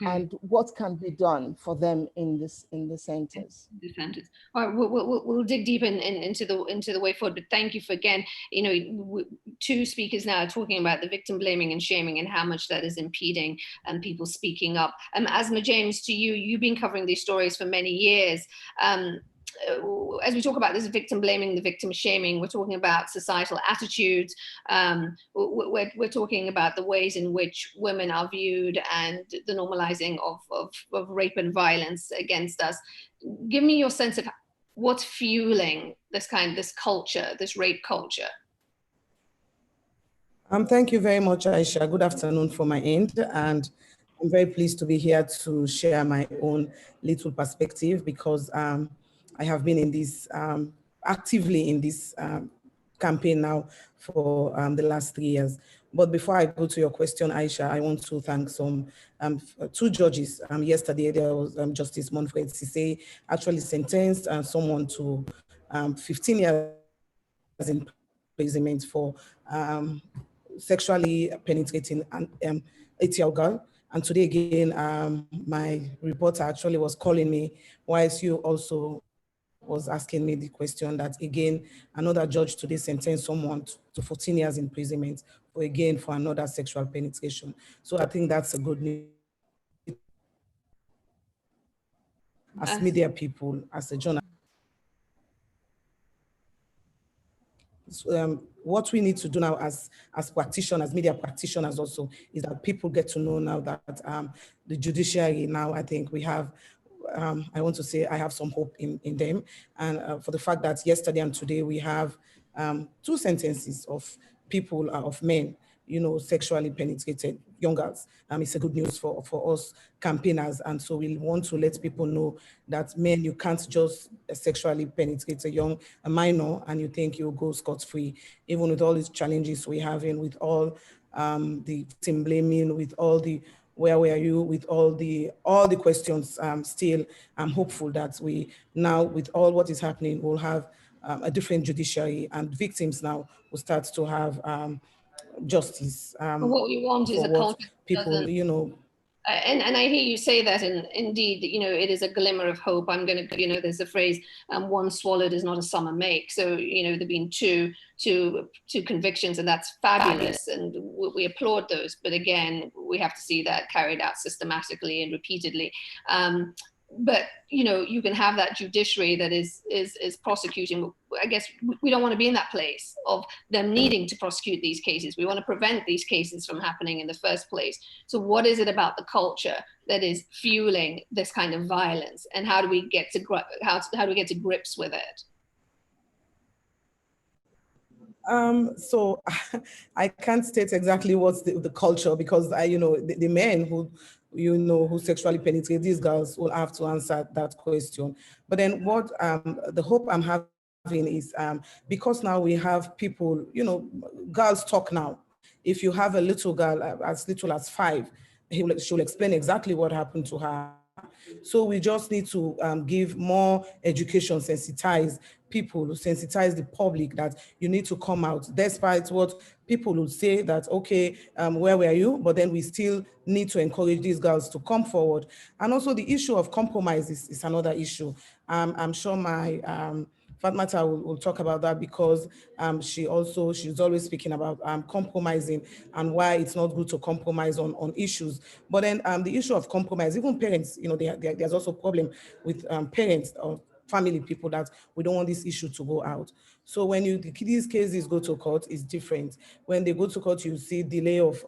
and what can be done for them in the centers. All right, we'll dig deep into the way forward. But thank you for, again, 2 speakers now talking about the victim blaming and shaming and how much that is impeding people speaking up. Asma James, to you, you've been covering these stories for many years. As we talk about this victim blaming, the victim shaming, we're talking about societal attitudes. We're talking about the ways in which women are viewed and the normalizing of rape and violence against us. Give me your sense of what's fueling this culture, this rape culture. Thank you very much, Aisha. Good afternoon from my end. And I'm very pleased to be here to share my own little perspective, because I have been in this, actively in this campaign now for the last 3 years. But before I go to your question, Aisha, I want to thank 2 judges. Yesterday, there was Justice Monfred Sise actually sentenced someone to 15 years imprisonment for sexually penetrating an 8-year-old girl. And today again, my reporter actually was calling me, whilst you also was asking me the question that, again, another judge today sentenced someone to 14 years imprisonment for, again, for another sexual penetration. So I think that's a good news. As media people, as a journalist, what we need to do now as practitioners, media practitioners also, is that people get to know now that the judiciary now, I think we have, I want to say I have some hope in them. And for the fact that yesterday and today we have 2 sentences of people, of men, sexually penetrated young girls. It's a good news for us campaigners. And so we want to let people know that men, you can't just sexually penetrate a minor and you think you'll go scot-free, even with all these challenges we have in, with all the victim blaming, with all the where were you, with all the questions. Still, I'm hopeful that we now, with all what is happening, will have a different judiciary, and victims now will start to have justice. What we want is a culture people, and I hear you say that, and indeed, it is a glimmer of hope. I'm going to, there's a phrase, one swallowed is not a summer make. So, there've been two convictions, and that's fabulous. And we applaud those. But again, we have to see that carried out systematically and repeatedly. But you can have that judiciary that is prosecuting. I guess we don't want to be in that place of them needing to prosecute these cases. We want to prevent these cases from happening in the first place. So what is it about the culture that is fueling this kind of violence, and how do we get to grips with it? So I can't state exactly what's the culture, because the men who sexually penetrate these girls will have to answer that question. But then what the hope I'm having is because now we have people, girls talk now. If you have a little girl as little as 5, she'll explain exactly what happened to her. So we just need to give more education, sensitize people, sensitize the public that you need to come out, despite what people will say that, okay, where were you? But then we still need to encourage these girls to come forward. And also the issue of compromise is another issue. I'm sure my Fatma will talk about that, because she's always speaking about compromising and why it's not good to compromise on issues. But then the issue of compromise, even parents, there's also a problem with parents or family people that we don't want this issue to go out. So when these cases go to court, it's different. When they go to court, you see delay of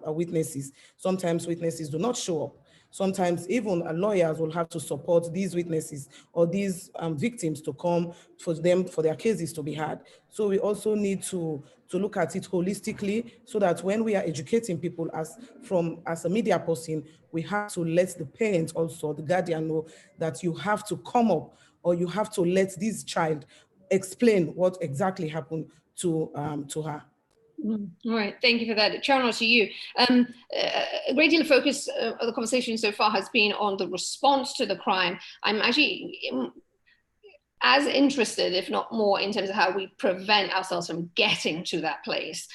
witnesses. Sometimes witnesses do not show up. Sometimes even lawyers will have to support these witnesses or these victims to come for their cases to be heard. So we also need to look at it holistically, so that when we are educating people as a media person, we have to let the parents also, the guardian, know that you have to come up, or you have to let this child explain what exactly happened to her. All right, thank you for that. Charles, to you. A great deal of focus of the conversation so far has been on the response to the crime. I'm actually as interested, if not more, in terms of how we prevent ourselves from getting to that place.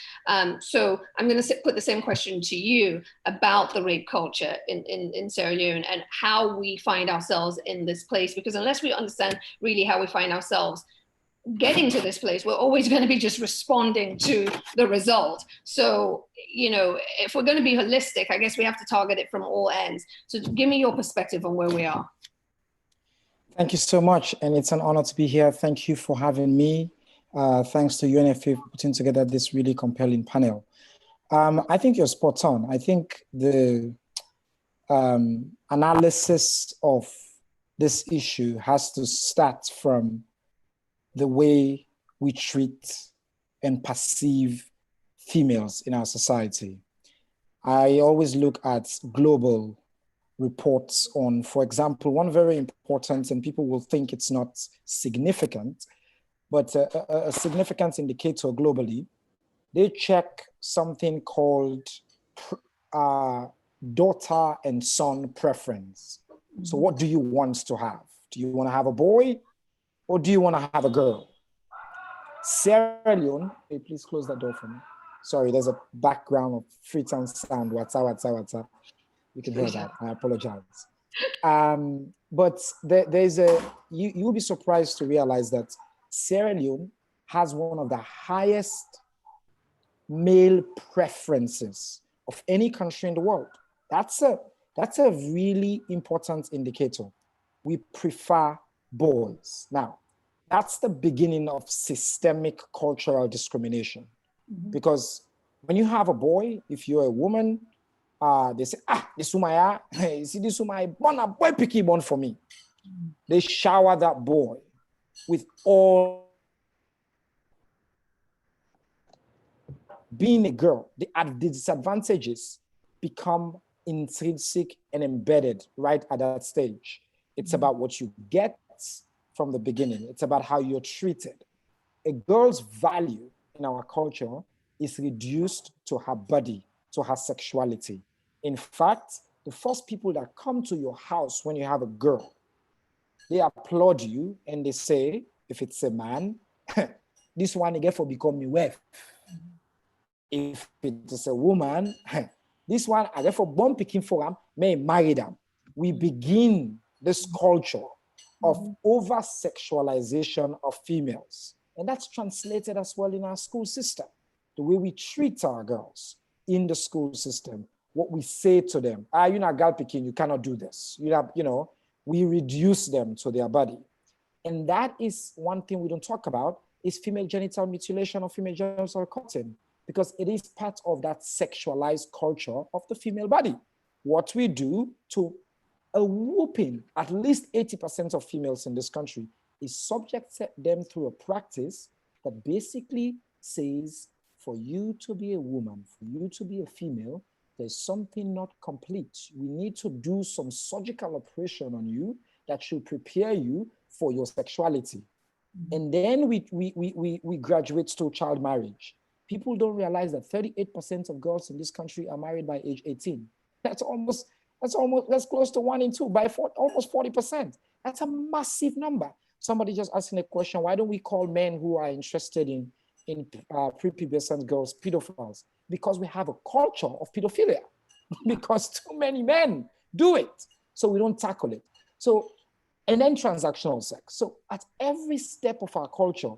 So I'm going to put the same question to you about the rape culture in Sierra Leone and how we find ourselves in this place, because unless we understand really how we find ourselves getting to this place, we're always going to be just responding to the result. So, if we're going to be holistic, I guess we have to target it from all ends. So give me your perspective on where we are. Thank you so much. And it's an honor to be here. Thank you for having me. Thanks to UNFA for putting together this really compelling panel. I think you're spot on. I think the analysis of this issue has to start from the way we treat and perceive females in our society. I always look at global reports on, for example, one very important, and people will think it's not significant, but a significant indicator globally. They check something called daughter and son preference. So what do you want to have? Do you want to have a boy, or do you want to have a girl? Sierra Leone, hey, please close that door for me. Sorry, there's a background of Freetown sound. What's up? You can hear that. I apologize. But you will be surprised to realize that Sierra Leone has one of the highest male preferences of any country in the world. That's a really important indicator. We prefer boys. Now, that's the beginning of systemic cultural discrimination. Because when you have a boy, if you're a woman, they say, this woman, you see this woman, born a boy picky born for me. They shower that boy with all. Being a girl, the disadvantages become intrinsic and embedded right at that stage. It's about what you get from the beginning. It's about how you're treated. A girl's value in our culture is reduced to her body, to her sexuality. In fact, the first people that come to your house when you have a girl, they applaud you and they say, if it's a man, this one again for become your wife. If it is a woman, this one I get for born picking for them, may marry them. We begin this culture of over-sexualization of females. And that's translated as well in our school system. The way we treat our girls in the school system, what we say to them, you're not girl picking, you cannot do this. We reduce them to their body. And that is one thing we don't talk about, is female genital mutilation or female genital cutting, because it is part of that sexualized culture of the female body. What we do to a whooping, at least 80% of females in this country, is subject them through a practice that basically says, for you to be a woman, for you to be a female, there's something not complete. We need to do some surgical operation on you that should prepare you for your sexuality. And then we graduate to child marriage. People don't realize that 38% of girls in this country are married by age 18. That's almost That's close to 1 in 2 by almost 40%. That's a massive number. Somebody just asking a question, why don't we call men who are interested in prepubescent girls pedophiles? Because we have a culture of pedophilia, because too many men do it. So we don't tackle it. So, and then transactional sex. So at every step of our culture,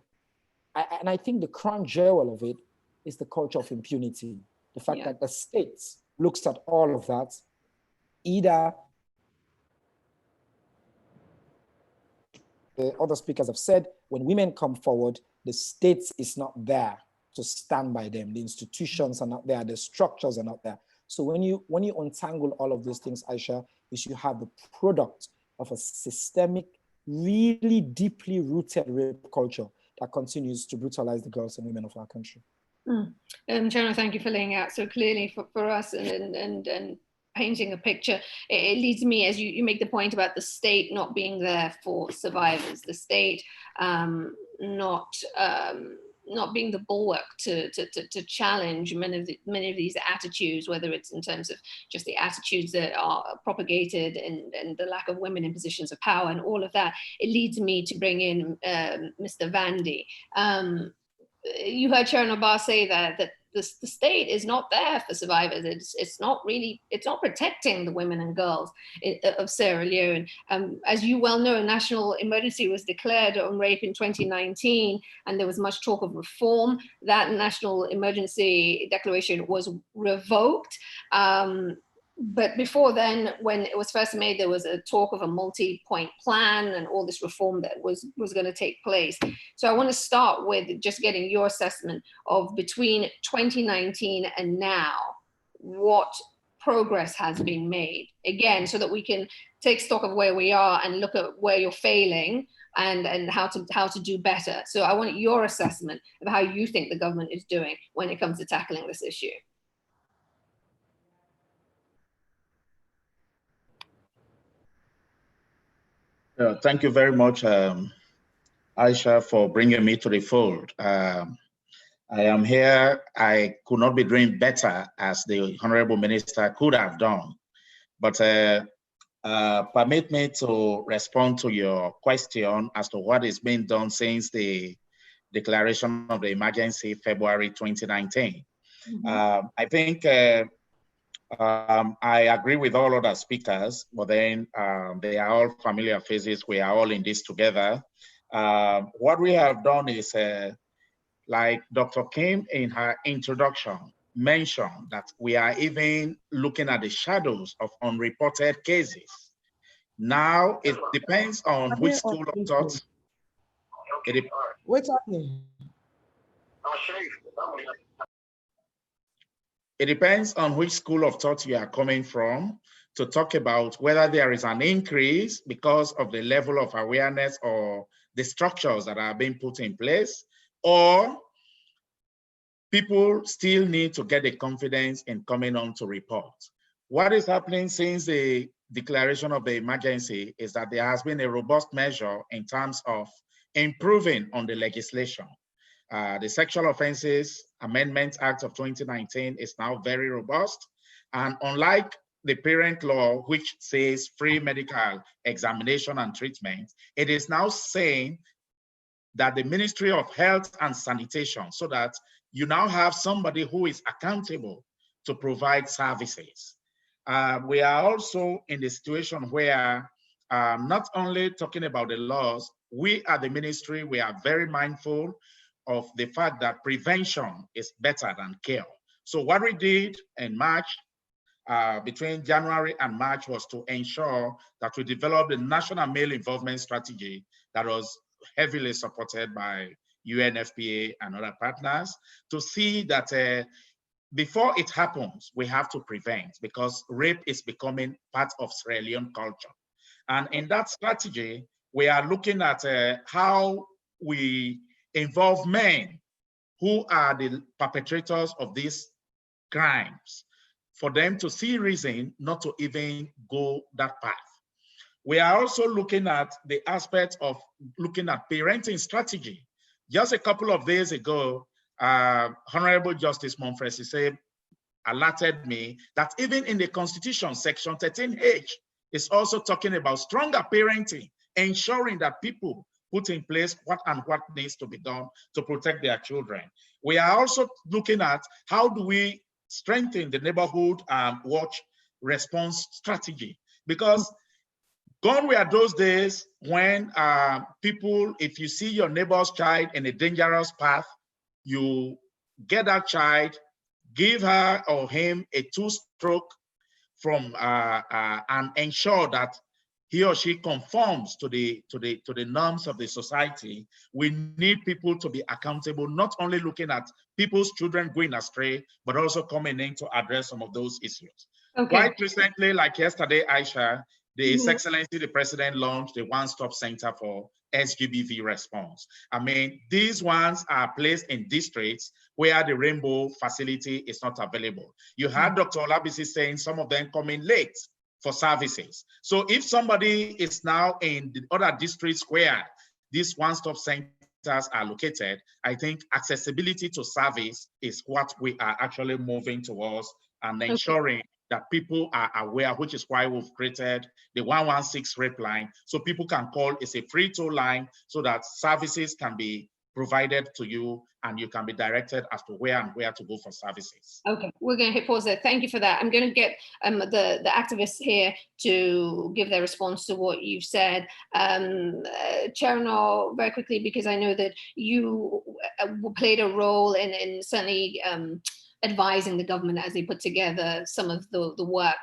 and I think the crown jewel of it is the culture of impunity. The fact that the state looks at all of that, either the other speakers have said, when women come forward, the state is not there to stand by them. The institutions are not there. The structures are not there. So when you untangle all of those things, Aisha, is you have the product of a systemic, really deeply rooted rape culture that continues to brutalize the girls and women of our country. Chairman, thank you for laying out so clearly for us and painting a picture. It leads me, as you make the point about the state not being there for survivors, the state not being the bulwark to challenge many of these attitudes, whether it's in terms of just the attitudes that are propagated and the lack of women in positions of power and all of that. It leads me to bring in Mr. Vandy. You heard Sharon Obar say that the state is not there for survivors. It's not protecting the women and girls of Sierra Leone. As you well know, a national emergency was declared on rape in 2019, and there was much talk of reform. That national emergency declaration was revoked. But before then, when it was first made, there was a talk of a multi-point plan and all this reform that was going to take place. So I want to start with just getting your assessment of between 2019 and now, what progress has been made, again, so that we can take stock of where we are and look at where you're failing and how to do better. So I want your assessment of how you think the government is doing when it comes to tackling this issue. Thank you very much, Aisha, for bringing me to the fold. I am here. I could not be doing better as the Honorable Minister could have done. But permit me to respond to your question as to what is being done since the declaration of the emergency February 2019. I think I agree with all other speakers, but then they are all familiar faces. We are all in this together. What we have done is, like Dr. Kim in her introduction mentioned, that we are even looking at the shadows of unreported cases. Now, it depends on which school of thought. What's happening? It depends on which school of thought you are coming from to talk about whether there is an increase because of the level of awareness or the structures that are being put in place, or people still need to get the confidence in coming on to report. What is happening since the declaration of the emergency is that there has been a robust measure in terms of improving on the legislation. The Sexual Offences Amendment Act of 2019 is now very robust. And unlike the parent law, which says free medical examination and treatment, it is now saying that the Ministry of Health and Sanitation, so that you now have somebody who is accountable to provide services. We are also in the situation where not only talking about the laws, we at the ministry, we are very mindful of the fact that prevention is better than cure. So what we did in March, between January and March, was to ensure that we developed a national male involvement strategy that was heavily supported by UNFPA and other partners, to see that before it happens, we have to prevent, because rape is becoming part of Sierra Leone culture. And in that strategy, we are looking at how we involve men who are the perpetrators of these crimes, for them to see reason not to even go that path. We are also looking at the aspect of looking at parenting strategy. Just a couple of days ago, Honorable Justice Monfresi said, alerted me that even in the Constitution, Section 13H is also talking about stronger parenting, ensuring that people put in place what needs to be done to protect their children. We are also looking at how do we strengthen the neighborhood watch response strategy, because gone were those days when people, if you see your neighbor's child in a dangerous path, you get that child, give her or him a two-stroke from and ensure that he or she conforms to the norms of the society. We need people to be accountable, not only looking at people's children going astray, but also coming in to address some of those issues. Okay. Quite recently, like yesterday, Aisha, His Excellency the President launched the one-stop center for SGBV response. I mean, these ones are placed in districts where the rainbow facility is not available. You had Dr. Olabisi saying some of them come in late for services. So if somebody is now in the other districts where these one-stop centers are located, I think accessibility to service is what we are actually moving towards and ensuring that people are aware, which is why we've created the 116 rape line, so people can call. It's a free toll line so that services can be provided to you and you can be directed as to where to go for services. Okay, we're going to hit pause there. Thank you for that. I'm going to get the activists here to give their response to what you've said. Cherno, very quickly, because I know that you played a role in certainly advising the government as they put together some of the work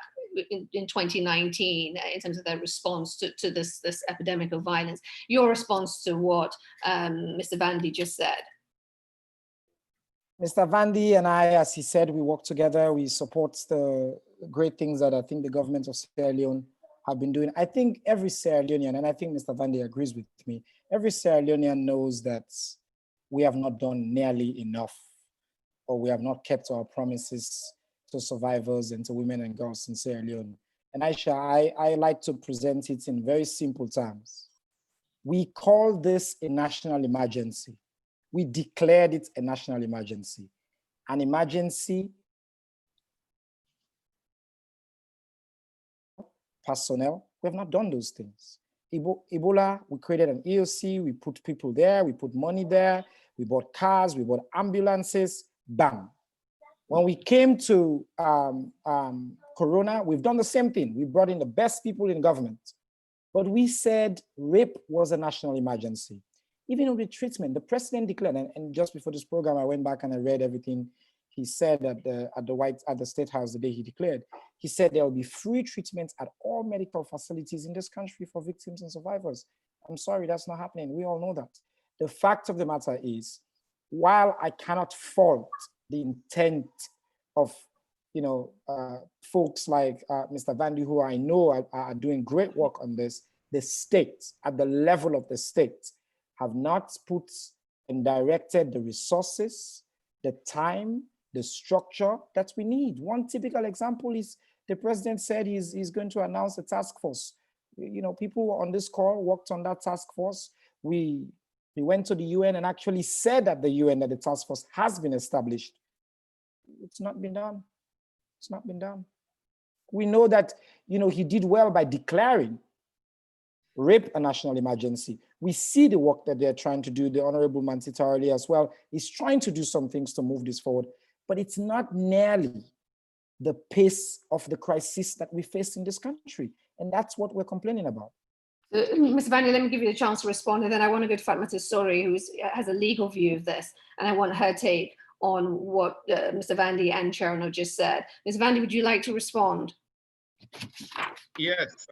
in 2019 in terms of their response to this epidemic of violence. Your response to what Mr. Vandi just said. Mr. Vandi and I, as he said, we work together. We support the great things that I think the government of Sierra Leone have been doing. I think every Sierra Leonean, and I think Mr. Vandi agrees with me, every Sierra Leonean knows that we have not done nearly enough, or we have not kept our promises to survivors and to women and girls in Sierra Leone. And Aisha, I like to present it in very simple terms. We call this a national emergency. We declared it a national emergency. An emergency, personnel, we have not done those things. Ebola, we created an EOC, we put people there, we put money there, we bought cars, we bought ambulances, bam. When we came to Corona, we've done the same thing. We brought in the best people in government, but we said rape was a national emergency. Even with treatment, the president declared, and just before this program, I went back and I read everything he said at the State House the day he declared. He said there will be free treatment at all medical facilities in this country for victims and survivors. I'm sorry, that's not happening. We all know that. The fact of the matter is, while I cannot fault the intent of folks like Mr. Vandi, who I know are doing great work on this, the state, at the level of the state, have not put and directed the resources, the time, the structure that we need. One typical example is the president said he's going to announce a task force. People on this call worked on that task force. We went to the UN and actually said at the UN that the task force has been established. It's not been done. It's not been done. We know that, he did well by declaring rape a national emergency. We see the work that they're trying to do. The Honorable Mantitarali as well is trying to do some things to move this forward, but it's not nearly the pace of the crisis that we face in this country. And that's what we're complaining about. Mr. Vandi, let me give you a chance to respond, and then I want to go to Fatma Sasori, who has a legal view of this, and I want her take on what Mr. Vandi and Cherno just said. Ms. Vandi, would you like to respond? Yes,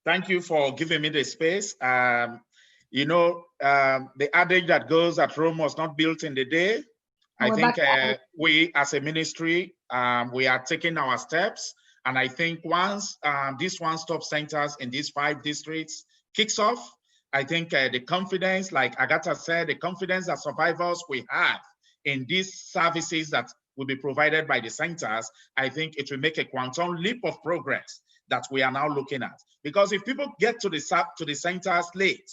thank you for giving me the space. The adage that goes that Rome was not built in the day. I think we as a ministry, we are taking our steps. And I think once these one-stop centers in these 5 districts kicks off, I think the confidence, like Agatha said, the confidence that survivors we have in these services that will be provided by the centers, I think it will make a quantum leap of progress that we are now looking at. Because if people get to the centers late,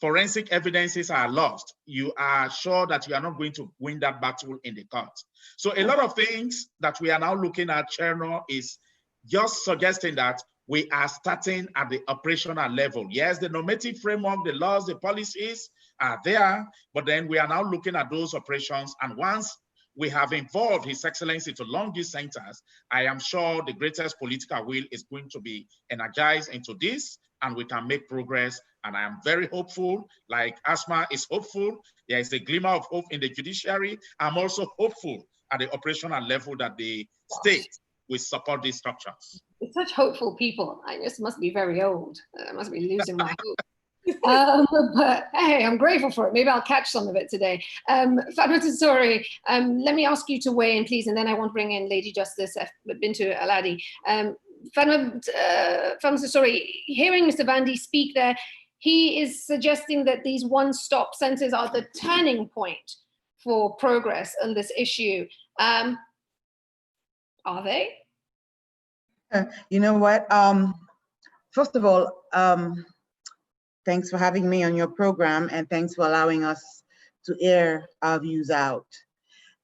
forensic evidences are lost, you are sure that you are not going to win that battle in the court. So a lot of things that we are now looking at, Chairman, is just suggesting that we are starting at the operational level. Yes, the normative framework, the laws, the policies are there, but then we are now looking at those operations. And once we have involved His Excellency to launch these centers, I am sure the greatest political will is going to be energized into this, and we can make progress. And I am very hopeful, like Asma is hopeful. There is a glimmer of hope in the judiciary. I'm also hopeful at the operational level that the state will support these structures. It's such hopeful people. I just must be very old. I must be losing my hope. But hey, I'm grateful for it. Maybe I'll catch some of it today. Fatma Sasori, let me ask you to weigh in, please, and then I want to bring in Lady Justice Bintu Aladi. Fatma Sasori, hearing Mr. Vandi speak there, he is suggesting that these one-stop centers are the turning point for progress on this issue. Are they? You know what? First of all, thanks for having me on your program, and thanks for allowing us to air our views out.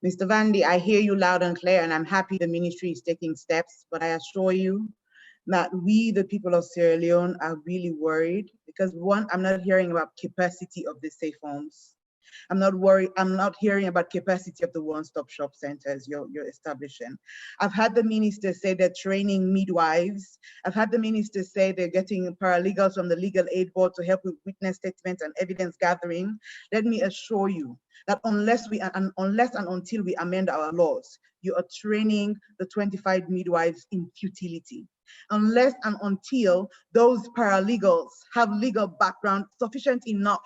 Mr. Vandi, I hear you loud and clear, and I'm happy the ministry is taking steps, but I assure you that we, the people of Sierra Leone, are really worried because one, I'm not hearing about capacity of the safe homes. I'm not hearing about capacity of the one-stop shop centers you're establishing. I've had the minister say they're training midwives. I've had the minister say they're getting paralegals from the Legal Aid Board to help with witness statements and evidence gathering. Let me assure you that unless and until we amend our laws, you are training the 25 midwives in futility. Unless and until those paralegals have legal background sufficient enough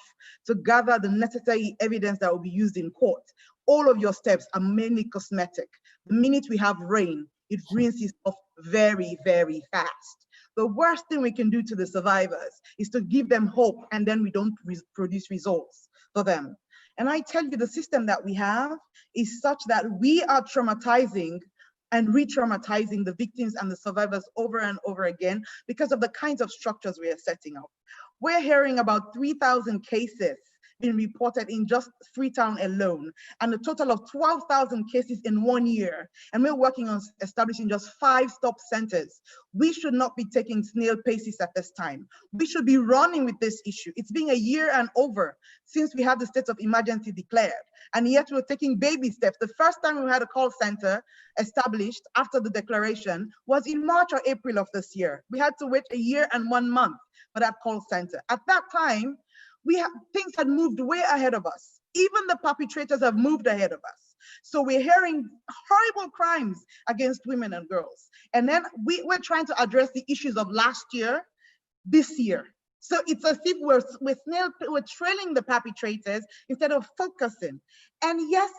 to gather the necessary evidence that will be used in court, all of your steps are mainly cosmetic. The minute we have rain, it rinses off very, very fast. The worst thing we can do to the survivors is to give them hope and then we don't produce results for them. And I tell you, the system that we have is such that we are traumatizing and re-traumatizing the victims and the survivors over and over again because of the kinds of structures we are setting up. We're hearing about 3,000 cases being reported in just Freetown alone, and a total of 12,000 cases in 1 year. And we're working on establishing just 5 stop centers. We should not be taking snail paces at this time. We should be running with this issue. It's been a year and over since we had the state of emergency declared, and yet we're taking baby steps. The first time we had a call center established after the declaration was in March or April of this year. We had to wait a year and 1 month for that call center. At that time, things had moved way ahead of us. Even the perpetrators have moved ahead of us. So we're hearing horrible crimes against women and girls. And then we're trying to address the issues of last year, this year. So it's as if we're trailing the perpetrators instead of focusing. And yes,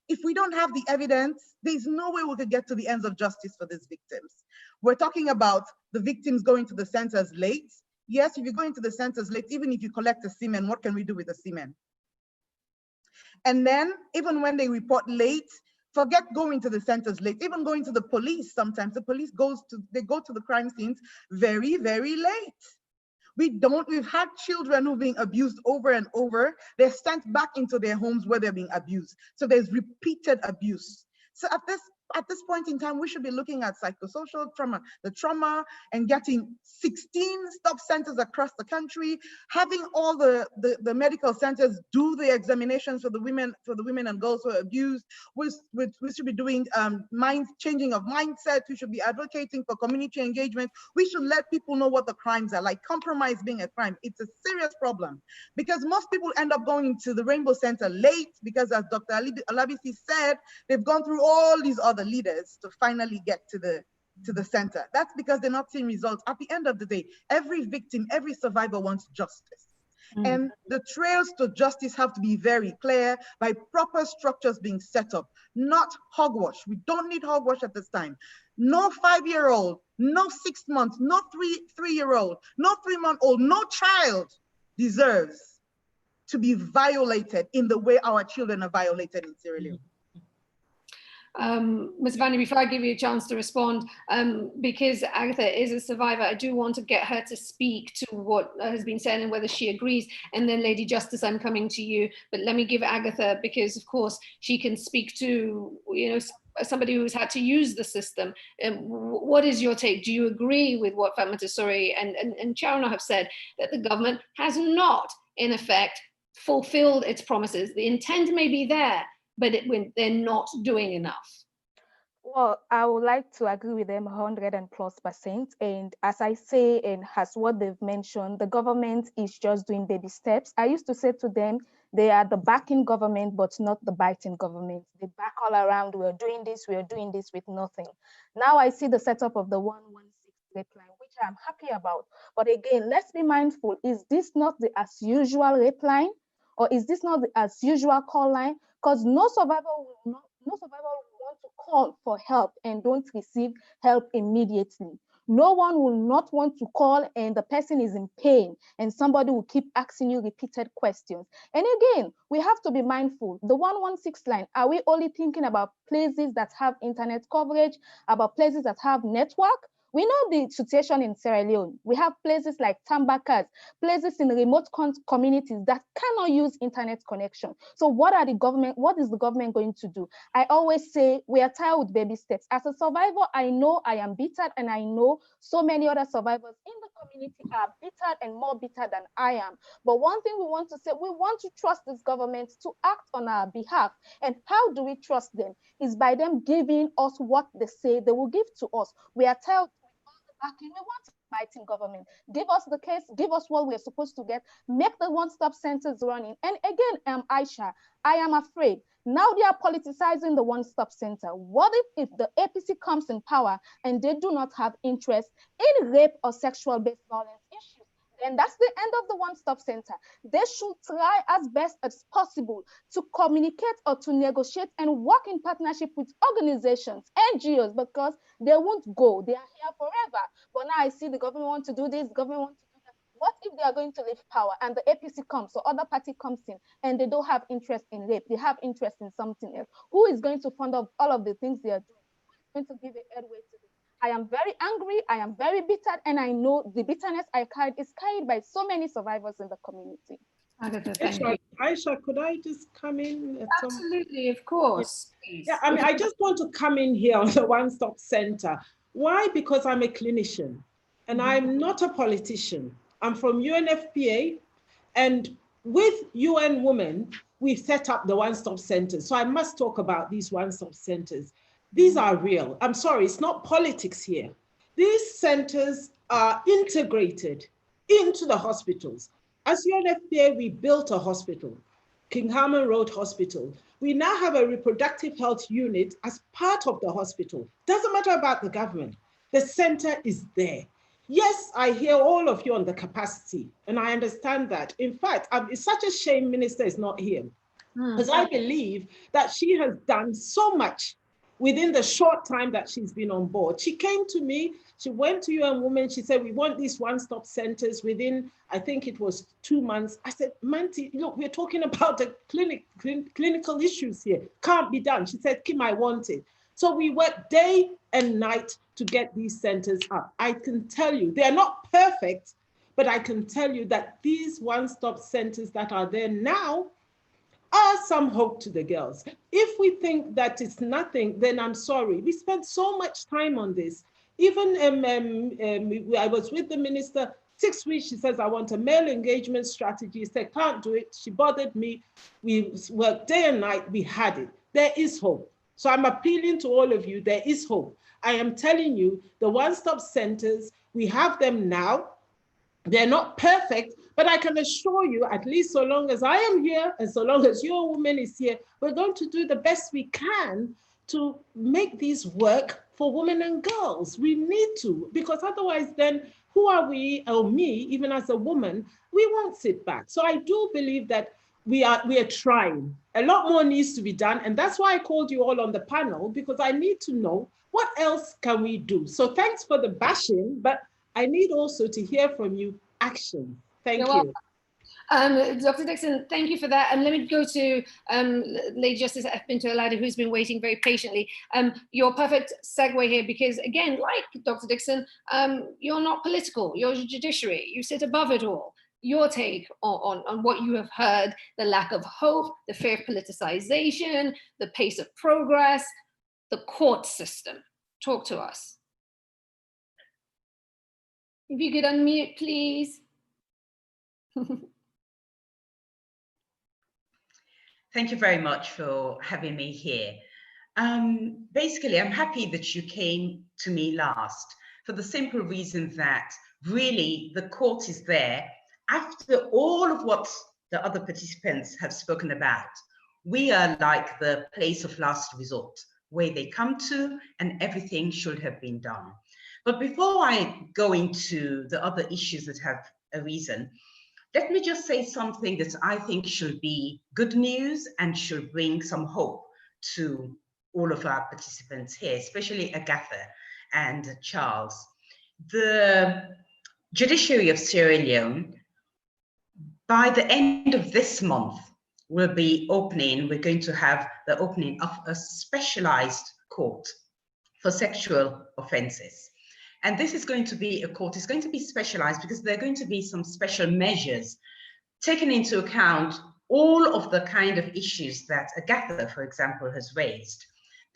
if we don't have the evidence, there's no way we could get to the ends of justice for these victims. We're talking about the victims going to the centers late. Yes, if you're going to the centers late, even if you collect a semen, what can we do with the semen? And then even when they report late, forget going to the centers late, even going to the police sometimes, the police go to the crime scenes very, very late. We've had children who are being abused over and over. They're sent back into their homes where they're being abused. So there's repeated abuse. So at this point in time, we should be looking at psychosocial trauma, the trauma, and getting 16 stop centers across the country, having all the medical centers do the examinations for the women and girls who are abused. We should be doing changing of mindset. We should be advocating for community engagement. We should let people know what the crimes are like. Compromise being a crime, it's a serious problem because most people end up going to the Rainbow Center late because, as Dr. Alabisi said, they've gone through all these other leaders to finally get to the center. That's because they're not seeing results. At the end of the day, every victim, every survivor wants justice. And the trails to justice have to be very clear by proper structures being set up, not hogwash. We don't need hogwash at this time. No 5-year-old, no 6 months, no 3-year-old, no 3-month-old, no child deserves to be violated in the way our children are violated in Sierra Leone. Ms. Vanny, before I give you a chance to respond, because Agatha is a survivor, I do want to get her to speak to what has been said and whether she agrees. And then Lady Justice, I'm coming to you, but let me give Agatha, because of course she can speak to, you know, somebody who's had to use the system. What is your take? Do you agree with what Fatma Sasori and Charna have said, that the government has not, in effect, fulfilled its promises? The intent may be there, but they're not doing enough. Well, I would like to agree with them 100+%. And as I say, and as what they've mentioned, the government is just doing baby steps. I used to say to them, they are the backing government, but not the biting government. They back all around. We are doing this with nothing. Now I see the setup of the 116 rape line, which I'm happy about. But again, let's be mindful. Is this not the as usual rape line? Or is this not the as usual call line? Because no survivor will want to call for help and don't receive help immediately. No one will not want to call and the person is in pain and somebody will keep asking you repeated questions. And again, we have to be mindful. The 116 line, are we only thinking about places that have internet coverage, about places that have network? We know the situation in Sierra Leone. We have places like Tambakas, places in remote communities that cannot use internet connection. So what is the government going to do? I always say we are tired with baby steps. As a survivor, I know I am bitter, and I know so many other survivors in the community are bitter and more bitter than I am. But one thing we want to say, we want to trust this government to act on our behalf. And how do we trust them? Is by them giving us what they say they will give to us. We are tired. We want to fight in government. Give us the case, give us what we're supposed to get, make the one-stop centers running. And again, Aisha, I am afraid. Now they are politicizing the one-stop center. What if the APC comes in power and they do not have interest in rape or sexual-based violence issues? Then that's the end of the one-stop center. They should try as best as possible to communicate or to negotiate and work in partnership with organizations, NGOs, because they won't go. They are here forever. But now I see the government want to do this, government want to do that. What if they are going to leave power and the APC comes or other party comes in and they don't have interest in rape, they have interest in something else? Who is going to fund all of the things they are doing? Who is going to give a headway to this? I am very angry, I am very bitter, and I know the bitterness I carried is carried by so many survivors in the community. Aisha, could I just come in? Absolutely, of course. Yeah, I mean, I just want to come in here on the one-stop center. Why? Because I'm a clinician and I'm not a politician. I'm from UNFPA, and with UN Women, we've set up the one-stop centers. So I must talk about these one-stop centers. These are real. I'm sorry, it's not politics here. These centers are integrated into the hospitals. As UNFPA, we built a hospital, King Harman Road Hospital. We now have a reproductive health unit as part of the hospital. Doesn't matter about the government. The center is there. Yes, I hear all of you on the capacity, and I understand that. In fact, it's such a shame Minister is not here, because I believe that she has done so much within the short time that she's been on board. She came to me, she went to UN Women, she said, we want these one-stop centers within, I think it was 2 months. I said, Manti, look, we're talking about the clinical issues here. Can't be done. She said, Kim, I want it. So we work day and night to get these centers up. I can tell you, they're not perfect, but I can tell you that these one-stop centers that are there now are some hope to the girls. If we think that it's nothing, then I'm sorry. We spent so much time on this. Even I was with the minister 6 weeks. She says, I want a male engagement strategy. She said, can't do it. She bothered me. We worked day and night. We had it. There is hope. So I'm appealing to all of you. There is hope. I am telling you, the one-stop centers, we have them now. They're not perfect, but I can assure you, at least so long as I am here and so long as your woman is here, we're going to do the best we can to make these work for women and girls. We need to, because otherwise then who are we, or me, even as a woman, we won't sit back. So I do believe that we are trying. A lot more needs to be done. And that's why I called you all on the panel, because I need to know what else can we do. So thanks for the bashing, but I need also to hear from you action. Thank you. Dr. Dixon, thank you for that. And let me go to Lady Justice Pinto Olade, who's been waiting very patiently. You're a perfect segue here because, again, like Dr. Dixon, you're not political, you're the judiciary, you sit above it all. Your take on what you have heard, the lack of hope, the fear of politicization, the pace of progress, the court system. Talk to us. If you could unmute, please. Thank you very much for having me here. Basically, I'm happy that you came to me last for the simple reason that really the court is there after all of what the other participants have spoken about. We are like the place of last resort where they come to and everything should have been done. But before I go into the other issues that have arisen, let me just say something that I think should be good news and should bring some hope to all of our participants here, especially Agatha and Charles. The judiciary of Sierra Leone, by the end of this month, will be opening, we're going to have the opening of a specialized court for sexual offenses. And this is going to be a court, it's going to be specialized because there are going to be some special measures taking into account all of the kind of issues that Agatha, for example, has raised.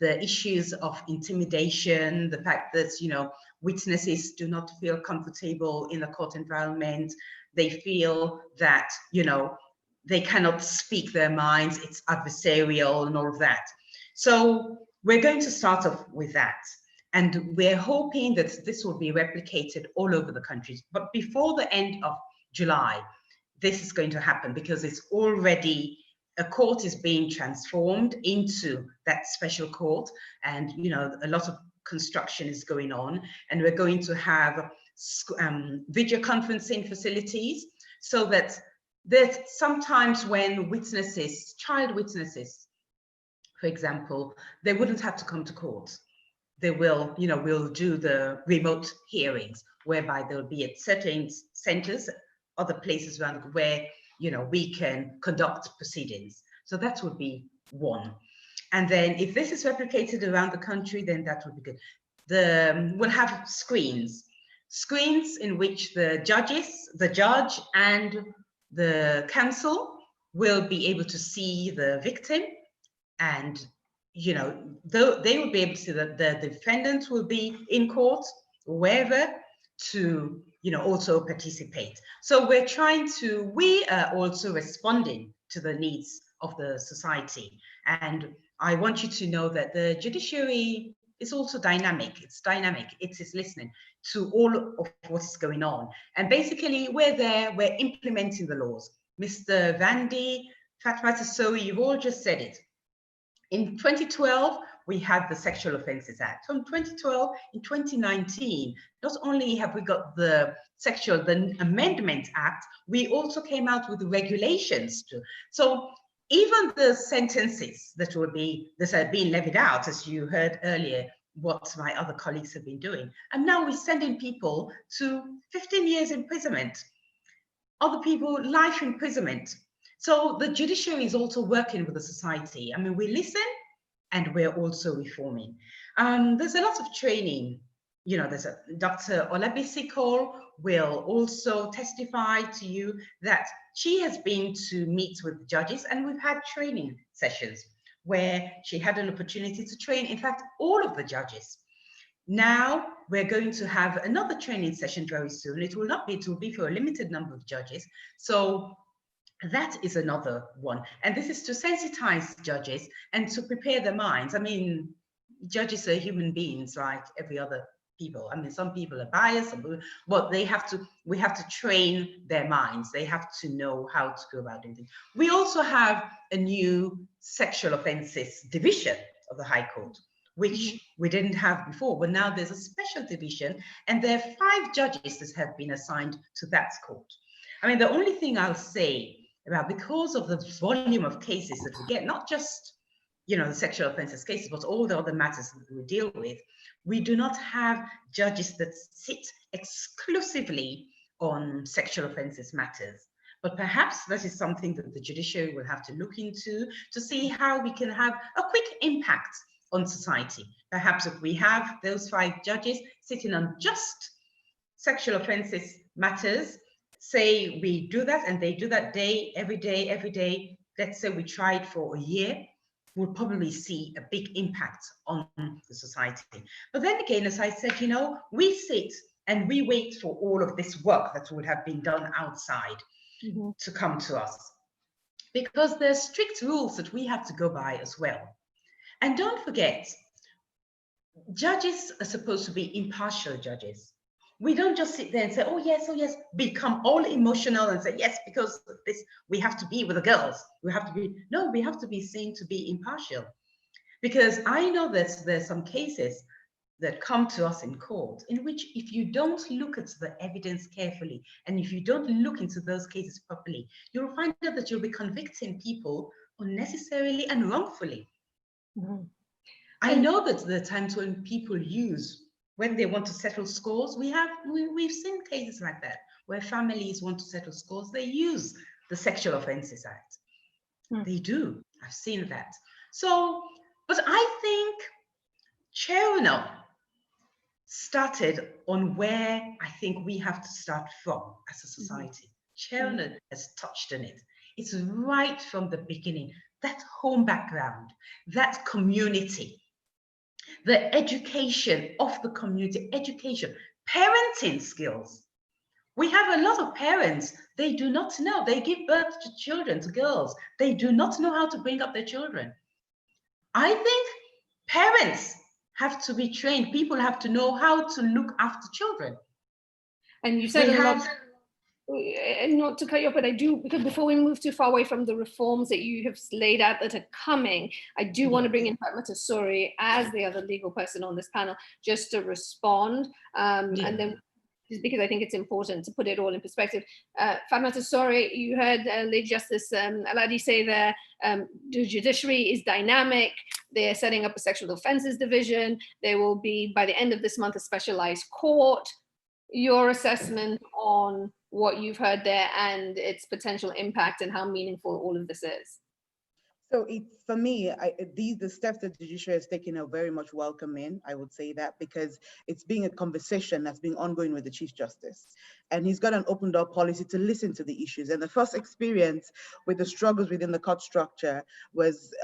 The issues of intimidation, the fact that, you know, witnesses do not feel comfortable in a court environment. They feel that, you know, they cannot speak their minds, it's adversarial and all of that. So we're going to start off with that. And we're hoping that this will be replicated all over the country. But before the end of July, this is going to happen because it's already, a court is being transformed into that special court. And, you know, a lot of construction is going on. And we're going to have video conferencing facilities so that there's sometimes when witnesses, child witnesses, for example, they wouldn't have to come to court. They will, you know, we'll do the remote hearings whereby they'll be at certain centers, other places around where, you know, we can conduct proceedings. So that would be one. And then if this is replicated around the country, then that would be good. We'll have screens in which the judge and the counsel will be able to see the victim, and you know, they will be able to see that the defendant will be in court, wherever, to, you know, also participate. So we are also responding to the needs of the society. And I want you to know that the judiciary is also dynamic. It's dynamic. It is listening to all of what's going on. And basically, we're there, we're implementing the laws. Mr. Vandy, Fatma, Sasori, you've all just said it. In 2012, we had the Sexual Offences Act. From 2012, in 2019, not only have we got the Amendment Act, we also came out with regulations too. So even the sentences that are being levied out, as you heard earlier, what my other colleagues have been doing, and now we're sending people to 15 years imprisonment, other people life imprisonment. So the judiciary is also working with the society. I mean, we listen and we're also reforming. There's a lot of training. You know, there's Dr. Olabisi Cole will also testify to you that she has been to meet with judges, and we've had training sessions where she had an opportunity to train, in fact, all of the judges. Now we're going to have another training session very soon. It will be for a limited number of judges. So that is another one. And this is to sensitize judges and to prepare their minds. I mean, judges are human beings like every other people. I mean, some people are biased, but we have to train their minds. They have to know how to go about doing things. We also have a new sexual offences division of the High Court, which we didn't have before, but now there's a special division, and there are 5 judges that have been assigned to that court. I mean, the only thing I'll say about, because of the volume of cases that we get, not just, you know, the sexual offences cases, but all the other matters that we deal with, we do not have judges that sit exclusively on sexual offences matters. But perhaps that is something that the judiciary will have to look into to see how we can have a quick impact on society. Perhaps if we have those 5 judges sitting on just sexual offences matters, say we do that and they do that every day, let's say we try it for a year, we'll probably see a big impact on the society. But then again, as I said, we sit and we wait for all of this work that would have been done outside to come to us, because there's strict rules that we have to go by as well. And don't forget, judges are supposed to be impartial judges. We don't just sit there and say, oh yes, become all emotional and say, yes, because of this, we have to be with the girls. We have to be seen to be impartial. Because I know that there's some cases that come to us in court in which, if you don't look at the evidence carefully, and if you don't look into those cases properly, you'll find out that you'll be convicting people unnecessarily and wrongfully. I know that there are times when people when they want to settle scores, we've seen cases like that, where families want to settle scores, they use the Sexual Offences Act. They do, I've seen that. So, but I think Chairperson started on where I think we have to start from as a society. Chairperson has touched on it. It's right from the beginning, that home background, that community, the education of the community, parenting skills. We have a lot of parents, they do not know, they give birth to children, to girls. They do not know how to bring up their children. I think parents have to be trained. People have to know how to look after children. And you said not to cut you off, but I do, because before we move too far away from the reforms that you have laid out that are coming, I do want to bring in Fatma Sasori as the other legal person on this panel, just to respond. And then, just because I think it's important to put it all in perspective. Fatma Sasori, you heard Lady Justice Aladi say there, the judiciary is dynamic. They're setting up a sexual offences division. There will be, by the end of this month, a specialized court. Your assessment on what you've heard there and its potential impact and how meaningful all of this is? So for me, the steps that the judiciary has taken are very much welcome in, I would say that, because it's being a conversation that's been ongoing with the Chief Justice. And he's got an open door policy to listen to the issues. And the first experience with the struggles within the court structure was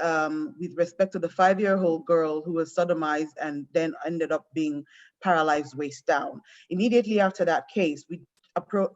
with respect to the 5-year-old girl who was sodomized and then ended up being paralyzed waist down. Immediately after that case,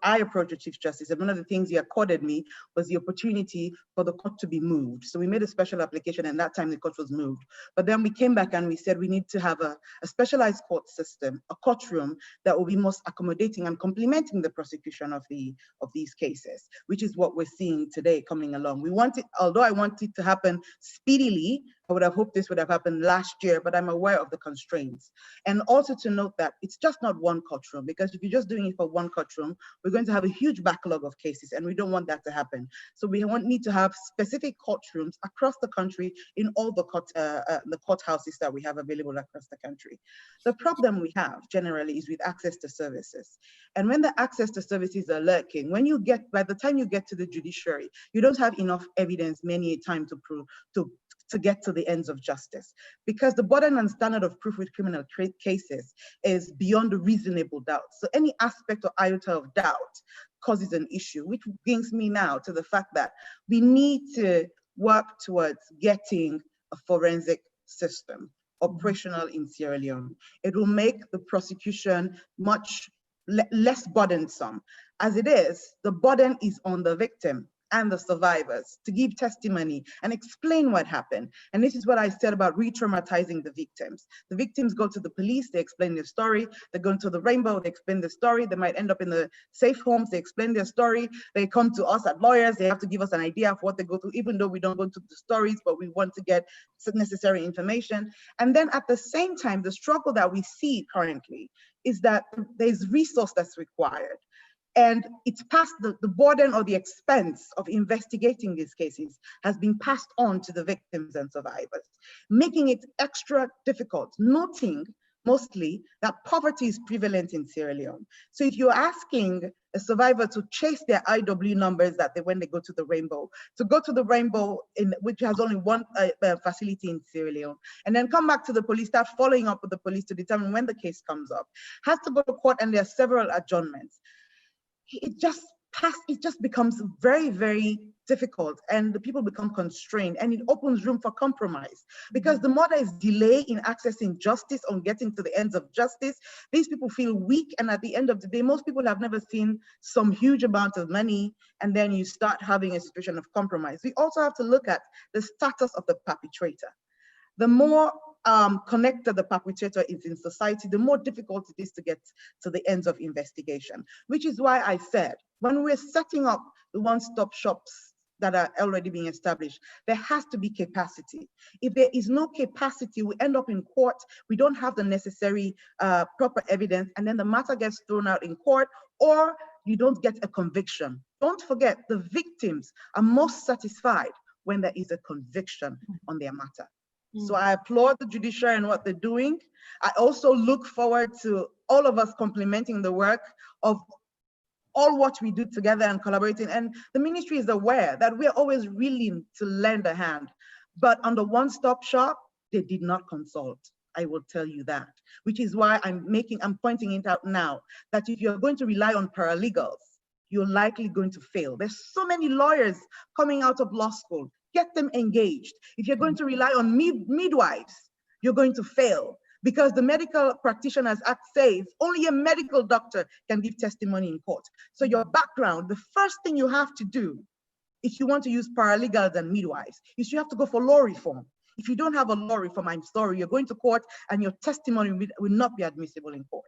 I approached the Chief Justice, and one of the things he accorded me was the opportunity for the court to be moved. So we made a special application, and that time the court was moved. But then we came back and we said we need to have a specialized court system, a courtroom that will be most accommodating and complementing the prosecution of these cases, which is what we're seeing today coming along. We want it, although I want it to happen speedily, I would have hoped this would have happened last year, but I'm aware of the constraints. And also to note that it's just not one courtroom, because if you're just doing it for one courtroom, we're going to have a huge backlog of cases, and we don't want that to happen. So we need to have specific courtrooms across the country in all the courthouses that we have available across the country. The problem we have generally is with access to services. And when the access to services are lacking, by the time you get to the judiciary, you don't have enough evidence many a time to get to the ends of justice, because the burden and standard of proof with criminal cases is beyond a reasonable doubt. So any aspect or iota of doubt causes an issue, which brings me now to the fact that we need to work towards getting a forensic system operational in Sierra Leone. It will make the prosecution much less burdensome. As it is, the burden is on the victim and the survivors to give testimony and explain what happened. And this is what I said about re-traumatizing the victims. The victims go to the police, they explain their story. They go into the Rainbow, they explain their story. They might end up in the safe homes, they explain their story. They come to us as lawyers, they have to give us an idea of what they go through, even though we don't go into the stories, but we want to get necessary information. And then at the same time, the struggle that we see currently is that there's resource that's required. And it's passed, the burden or the expense of investigating these cases has been passed on to the victims and survivors, making it extra difficult, noting mostly, that poverty is prevalent in Sierra Leone. So if you're asking a survivor to chase their IW numbers when they go to the Rainbow, which has only one facility in Sierra Leone, and then come back to the police, start following up with the police to determine when the case comes up, has to go to court, and there are several adjournments. It just becomes very, very difficult, and the people become constrained, and it opens room for compromise, because the more there is delay in accessing justice, on getting to the ends of justice, these people feel weak, and at the end of the day, most people have never seen some huge amount of money, and then you start having a situation of compromise. We also have to look at the status of the perpetrator. The more connected the perpetrator is in society, the more difficult it is to get to the ends of investigation, which is why I said, when we're setting up the one-stop shops that are already being established, there has to be capacity. If there is no capacity, we end up in court, we don't have the necessary proper evidence, and then the matter gets thrown out in court, or you don't get a conviction. Don't forget, the victims are most satisfied when there is a conviction on their matter. So I applaud the judiciary and what they're doing. I also look forward to all of us complementing the work of all what we do together and collaborating. And the ministry is aware that we're always willing to lend a hand. But on the one-stop shop, they did not consult. I will tell you that, which is why I'm pointing it out now, that if you're going to rely on paralegals, you're likely going to fail. There's so many lawyers coming out of law school. Get them engaged. If you're going to rely on midwives, you're going to fail, because the Medical Practitioners Act says only a medical doctor can give testimony in court. So your background, the first thing you have to do, if you want to use paralegals and midwives, is you have to go for law reform. If you don't have a law reform, I'm sorry, you're going to court and your testimony will not be admissible in court.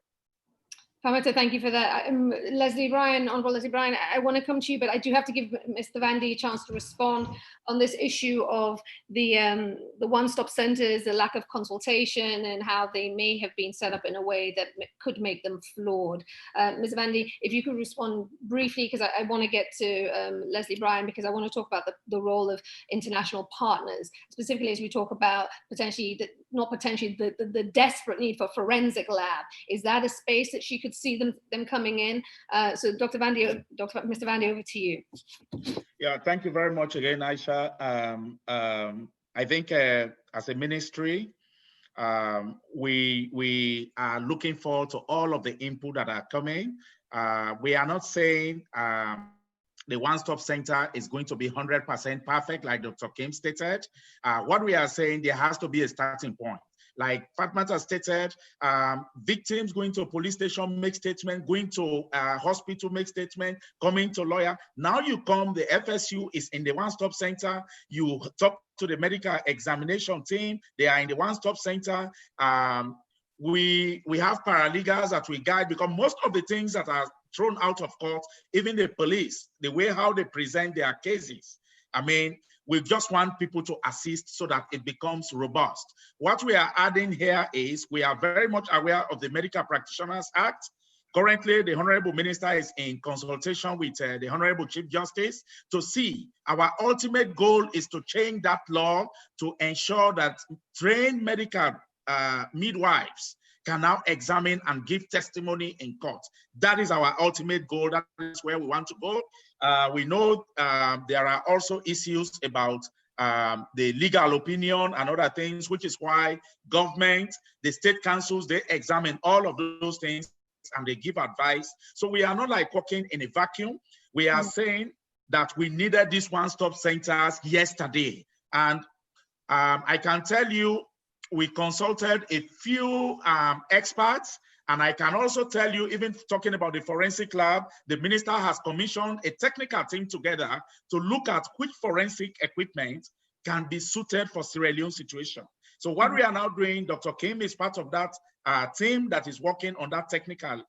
Fatma, thank you for that. Leslie Bryan, Honourable Leslie Bryan, I want to come to you, but I do have to give Mr. Vandy a chance to respond on this issue of the one-stop centres, the lack of consultation, and how they may have been set up in a way that could make them flawed. Ms. Vandy, if you could respond briefly, because I want to get to Leslie Bryan, because I want to talk about the role of international partners, specifically as we talk about potentially, the desperate need for forensic lab. Is that a space that she could see them coming in? So Mr. Vandy, over to you. Yeah, thank you very much again, Aisha. I think as a ministry, we are looking forward to all of the input that are coming. We are not saying the one-stop center is going to be 100% perfect, like Dr. Kim stated. What we are saying, there has to be a starting point. Like Fatma stated, victims going to a police station make statement, going to a hospital make statement, coming to lawyer. Now you come, the FSU is in the one-stop center. You talk to the medical examination team. They are in the one-stop center. We have paralegals that we guide, because most of the things that are thrown out of court, even the police, the way how they present their cases, I mean, we just want people to assist so that it becomes robust. What we are adding here is we are very much aware of the Medical Practitioners Act. Currently, the Honorable Minister is in consultation with the Honorable Chief Justice to see. Our ultimate goal is to change that law to ensure that trained medical midwives can now examine and give testimony in court. That is our ultimate goal. That is where we want to go. We know there are also issues about the legal opinion and other things, which is why government, the state councils, they examine all of those things and they give advice. So we are not like working in a vacuum. We are saying that we needed these one-stop centers yesterday. And I can tell you, we consulted a few experts, and I can also tell you, even talking about the forensic lab, the minister has commissioned a technical team together to look at which forensic equipment can be suited for Sierra Leone situation. So what we are now doing, Dr. Kim is part of that team that is working on that technical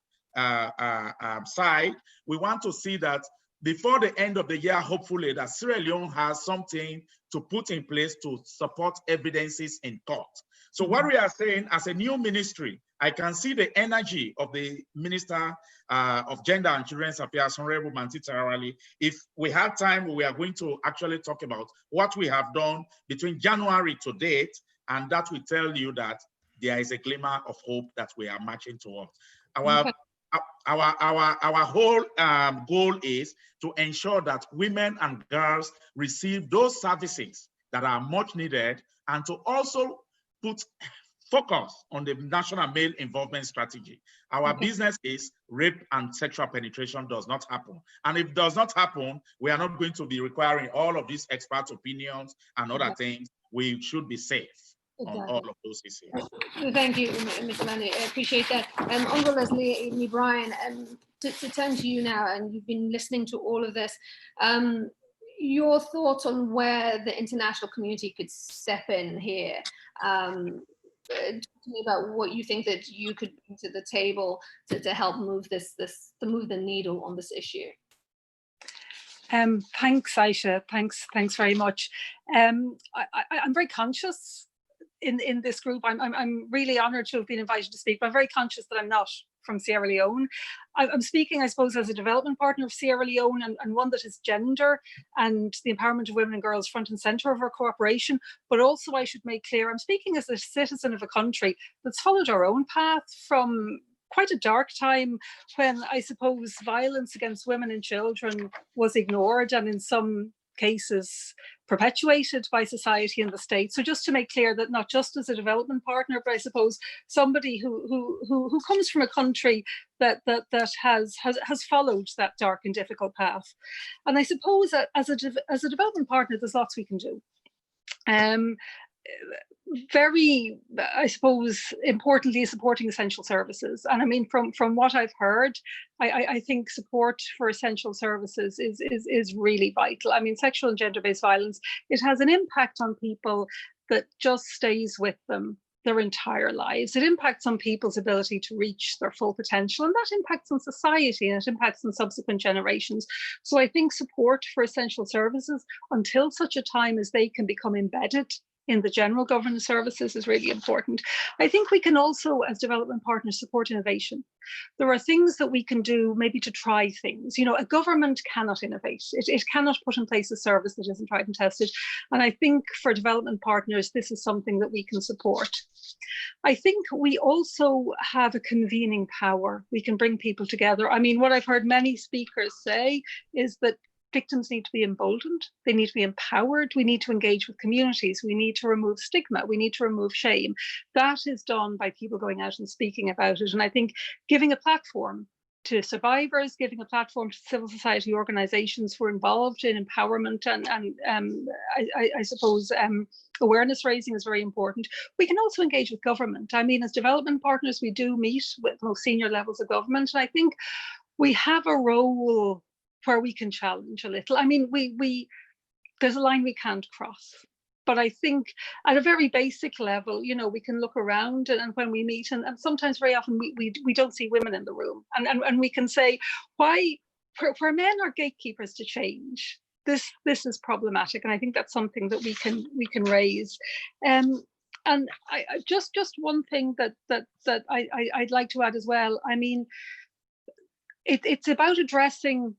side. We want to see that before the end of the year, hopefully, that Sierra Leone has something to put in place to support evidences in court. So what we are saying, as a new ministry, I can see the energy of the Minister of Gender and Children's Affairs, Honorable Manti Tarawali. If we have time, we are going to actually talk about what we have done between January to date, and that will tell you that there is a glimmer of hope that we are marching towards. Our whole goal is to ensure that women and girls receive those services that are much needed, and to also put focus on the national male involvement strategy. Our business is rape and sexual penetration does not happen. And if it does not happen, we are not going to be requiring all of these expert opinions and other things. We should be safe on all of those issues. Thank you, Mr. Manu. I appreciate that. Honourable Leslie Bryan, to turn to you now, and you've been listening to all of this. Your thoughts on where the international community could step in here? Talk to me about what you think that you could bring to the table to help move move the needle on this issue. Thanks, Aisha. Thanks very much. I'm very conscious in this group. I'm really honoured to have been invited to speak, but I'm very conscious that I'm not from Sierra Leone. I'm speaking, I suppose, as a development partner of Sierra Leone, and one that is gender and the empowerment of women and girls front and centre of our cooperation. But also, I should make clear, I'm speaking as a citizen of a country that's followed our own path from quite a dark time when, I suppose, violence against women and children was ignored and in some cases perpetuated by society and the state. So just to make clear that not just as a development partner, but I suppose somebody who comes from a country that has followed that dark and difficult path. And I suppose that as a development partner, there's lots we can do. Very, I suppose, importantly, supporting essential services. And I mean, from what I've heard, I think support for essential services is really vital. I mean, sexual and gender-based violence, it has an impact on people that just stays with them their entire lives. It impacts on people's ability to reach their full potential, and that impacts on society, and it impacts on subsequent generations. So I think support for essential services until such a time as they can become embedded in the general government services is really important. I think we can also, as development partners, support innovation. There are things that we can do maybe to try things. You know, a government cannot innovate. It cannot put in place a service that isn't tried and tested. And I think for development partners, this is something that we can support. I think we also have a convening power. We can bring people together. I mean, what I've heard many speakers say is that victims need to be emboldened, they need to be empowered, we need to engage with communities, we need to remove stigma, we need to remove shame. That is done by people going out and speaking about it. And I think giving a platform to survivors, giving a platform to civil society organisations who are involved in empowerment and I suppose awareness raising is very important. We can also engage with government. I mean, as development partners, we do meet with the most senior levels of government, and I think we have a role where we can challenge a little. I mean, there's a line we can't cross. But I think at a very basic level, you know, we can look around and when we meet, and sometimes very often we don't see women in the room. And we can say, why, where men are gatekeepers to change, this is problematic. And I think that's something that we can raise. And I just one thing that I'd like to add as well. I mean, it's about addressing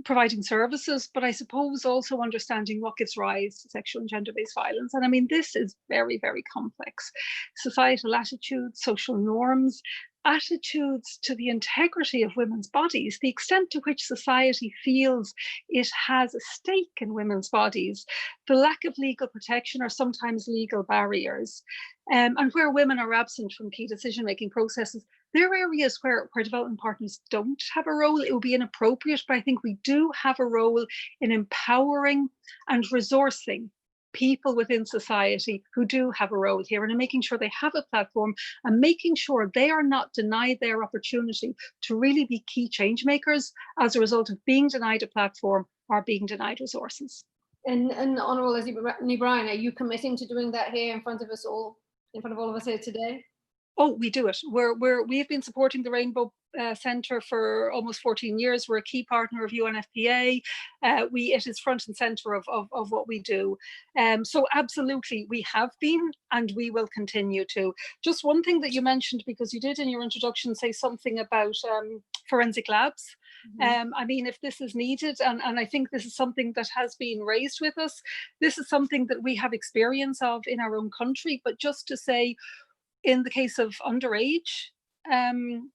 providing services, but I suppose also understanding what gives rise to sexual and gender-based violence. And I mean, this is very, very complex. Societal attitudes, social norms, attitudes to the integrity of women's bodies, the extent to which society feels it has a stake in women's bodies, the lack of legal protection or sometimes legal barriers, and where women are absent from key decision-making processes. There are areas where development partners don't have a role. It would be inappropriate, but I think we do have a role in empowering and resourcing people within society who do have a role here, and in making sure they have a platform and making sure they are not denied their opportunity to really be key change makers as a result of being denied a platform or being denied resources. And Honourable Leslie Bryan, are you committing to doing that here in front of us all, in front of all of us here today? Oh, we do it. We've been supporting the Rainbow Centre for almost 14 years. We're a key partner of UNFPA. It is front and centre of what we do. So absolutely, we have been and we will continue to. Just one thing that you mentioned, because you did in your introduction say something about forensic labs. I mean, if this is needed, and I think this is something that has been raised with us, this is something that we have experience of in our own country. But just to say, in the case of underage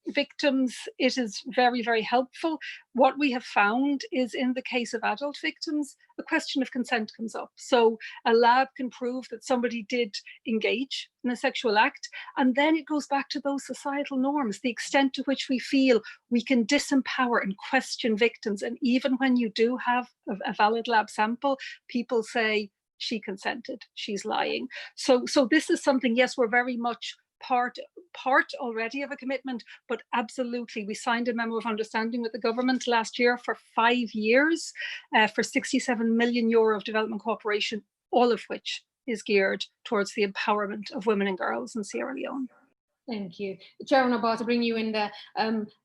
victims, it is very, very helpful. What we have found is in the case of adult victims, the question of consent comes up. So a lab can prove that somebody did engage in a sexual act, and then it goes back to those societal norms, the extent to which we feel we can disempower and question victims. And even when you do have a valid lab sample, people say, she consented, she's lying. So this is something, yes, we're very much part already of a commitment, but absolutely, we signed a memo of understanding with the government last year for 5 years for 67 million euro of development cooperation, all of which is geared towards the empowerment of women and girls in Sierra Leone. Thank you. Chairman Obama, to bring you in there,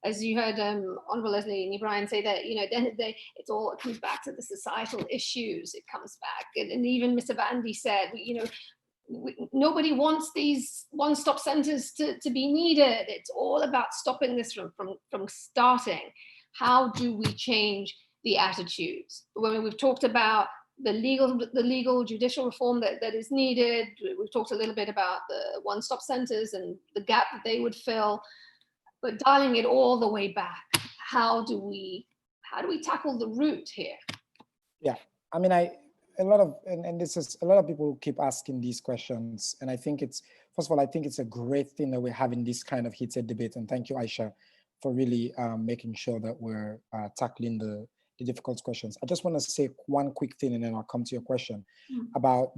as you heard Honourable Leslie O'Brien say that, you know, at the end of the day, it comes back to the societal issues. It comes back, and even Mr. Vandy said, you know, nobody wants these one-stop centres to be needed. It's all about stopping this from starting. How do we change the attitudes? When we've talked about the legal judicial reform that is needed, we've talked a little bit about the one-stop centres and the gap that they would fill, but dialing it all the way back, how do we tackle the root here? Yeah, I mean, a lot of people keep asking these questions, and I think it's, first of all, I think it's a great thing that we're having this kind of heated debate, and thank you, Aisha, for really making sure that we're tackling the difficult questions. I just want to say one quick thing, and then I'll come to your question about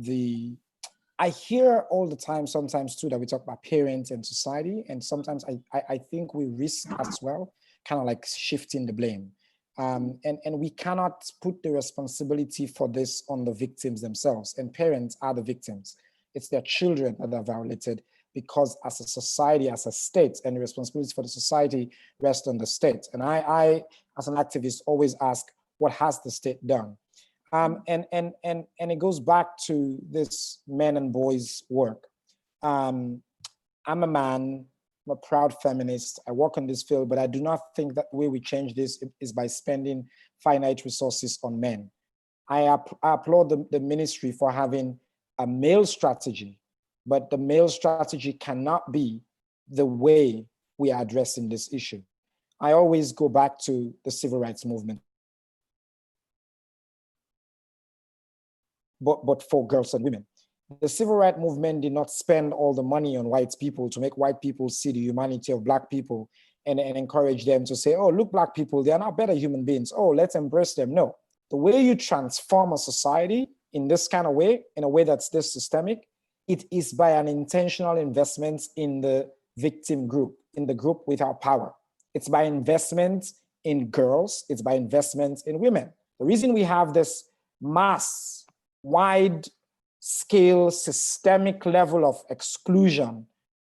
I hear all the time, sometimes too, that we talk about parents and society, and sometimes I think we risk as well, kind of like shifting the blame. And we cannot put the responsibility for this on the victims themselves, and parents are the victims. It's their children that are violated, because as a society, as a state, and the responsibility for the society rests on the state. And I as an activist, always ask, what has the state done? And it goes back to this men and boys work. I'm a man, I'm a proud feminist. I work in this field, but I do not think that the way we change this is by spending finite resources on men. I applaud the ministry for having a male strategy, but the male strategy cannot be the way we are addressing this issue. I always go back to the civil rights movement, but for girls and women. The civil rights movement did not spend all the money on white people to make white people see the humanity of Black people and encourage them to say, oh, look, Black people, they are not better human beings. Oh, let's embrace them. No, the way you transform a society in this kind of way, in a way that's this systemic, it is by an intentional investment in the victim group, in the group without power. It's by investment in girls, it's by investment in women. The reason we have this mass, wide scale, systemic level of exclusion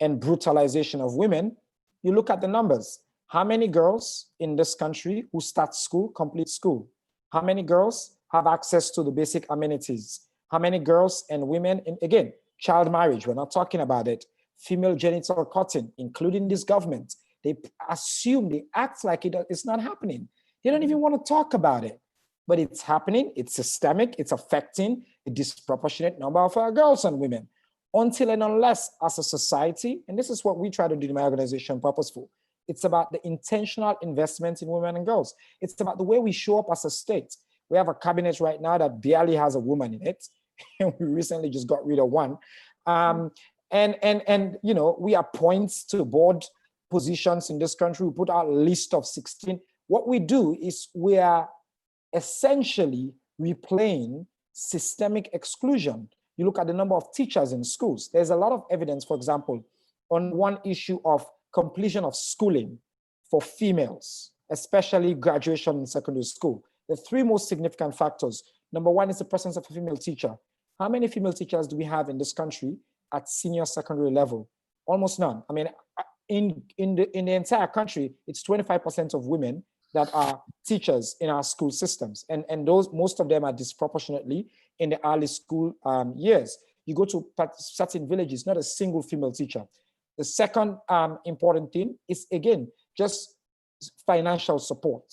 and brutalization of women, you look at the numbers. How many girls in this country who start school, complete school? How many girls have access to the basic amenities? How many girls and women, again, child marriage, we're not talking about it, female genital cutting, including this government, they assume, they act like it's not happening. They don't even want to talk about it, but it's happening, it's systemic, it's affecting a disproportionate number of our girls and women. Until and unless, as a society, and this is what we try to do in my organization, Purposeful, it's about the intentional investment in women and girls. It's about the way we show up as a state. We have a cabinet right now that barely has a woman in it, and we recently just got rid of one. And you know, we appoint to board positions in this country. We put out a list of 16. What we do is we are essentially replaying systemic exclusion. You look at the number of teachers in schools. There's a lot of evidence, for example, on one issue of completion of schooling for females, especially graduation in secondary school. The three most significant factors. Number one is the presence of a female teacher. How many female teachers do we have in this country at senior secondary level? Almost none. I mean, in the entire country, it's 25% of women that are teachers in our school systems. And those, most of them are disproportionately in the early school years. You go to certain villages, not a single female teacher. The second important thing is, again, just financial support.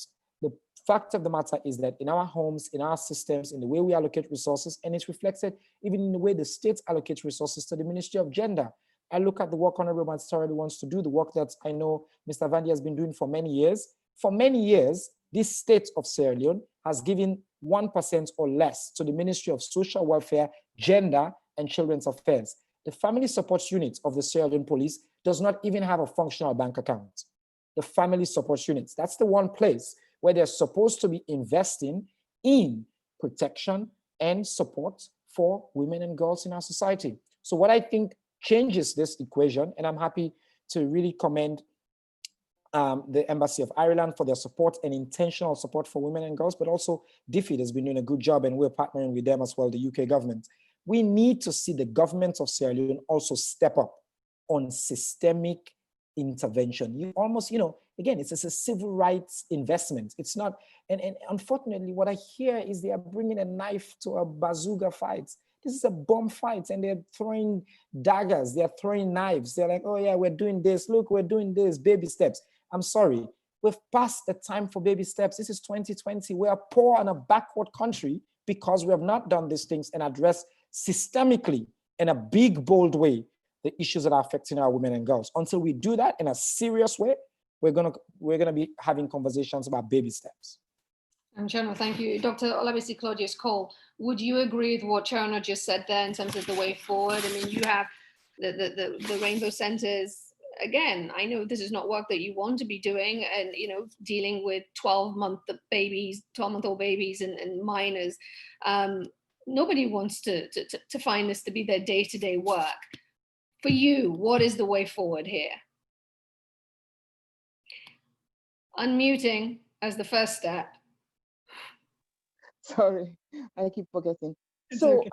fact of the matter is that in our homes, in our systems, in the way we allocate resources, and it's reflected even in the way the state allocates resources to the Ministry of Gender. I look at the work Honorable Sasori wants to do, the work that I know Mr. Vandi has been doing for many years. For many years, this state of Sierra Leone has given 1% or less to the Ministry of Social Welfare, Gender, and Children's Affairs. The Family Support Unit of the Sierra Leone Police does not even have a functional bank account. The Family Support Units, that's the one place where they're supposed to be investing in protection and support for women and girls in our society. So what I think changes this equation, and I'm happy to really commend the Embassy of Ireland for their support and intentional support for women and girls, but also DFID has been doing a good job, and we're partnering with them as well, the UK government. We need to see the government of Sierra Leone also step up on systemic intervention. You almost, again, it's a civil rights investment. It's not, and unfortunately, what I hear is they are bringing a knife to a bazooka fight. This is a bomb fight, and they're throwing daggers, they're throwing knives. They're like, oh yeah, we're doing this. Look, we're doing this, baby steps. I'm sorry, we've passed the time for baby steps. This is 2020. We are poor and a backward country because we have not done these things and addressed systemically in a big, bold way the issues that are affecting our women and girls. Until we do that in a serious way, we're gonna be having conversations about baby steps. General, thank you. Dr. Olabisi Claudius Cole, would you agree with what Chairman just said there in terms of the way forward? I mean, you have the Rainbow Centers. Again, I know this is not work that you want to be doing, and dealing with 12-month-old babies and minors. Nobody wants to find this to be their day-to-day work. For you, what is the way forward here? Unmuting as the first step. Sorry, I keep forgetting. It's so okay.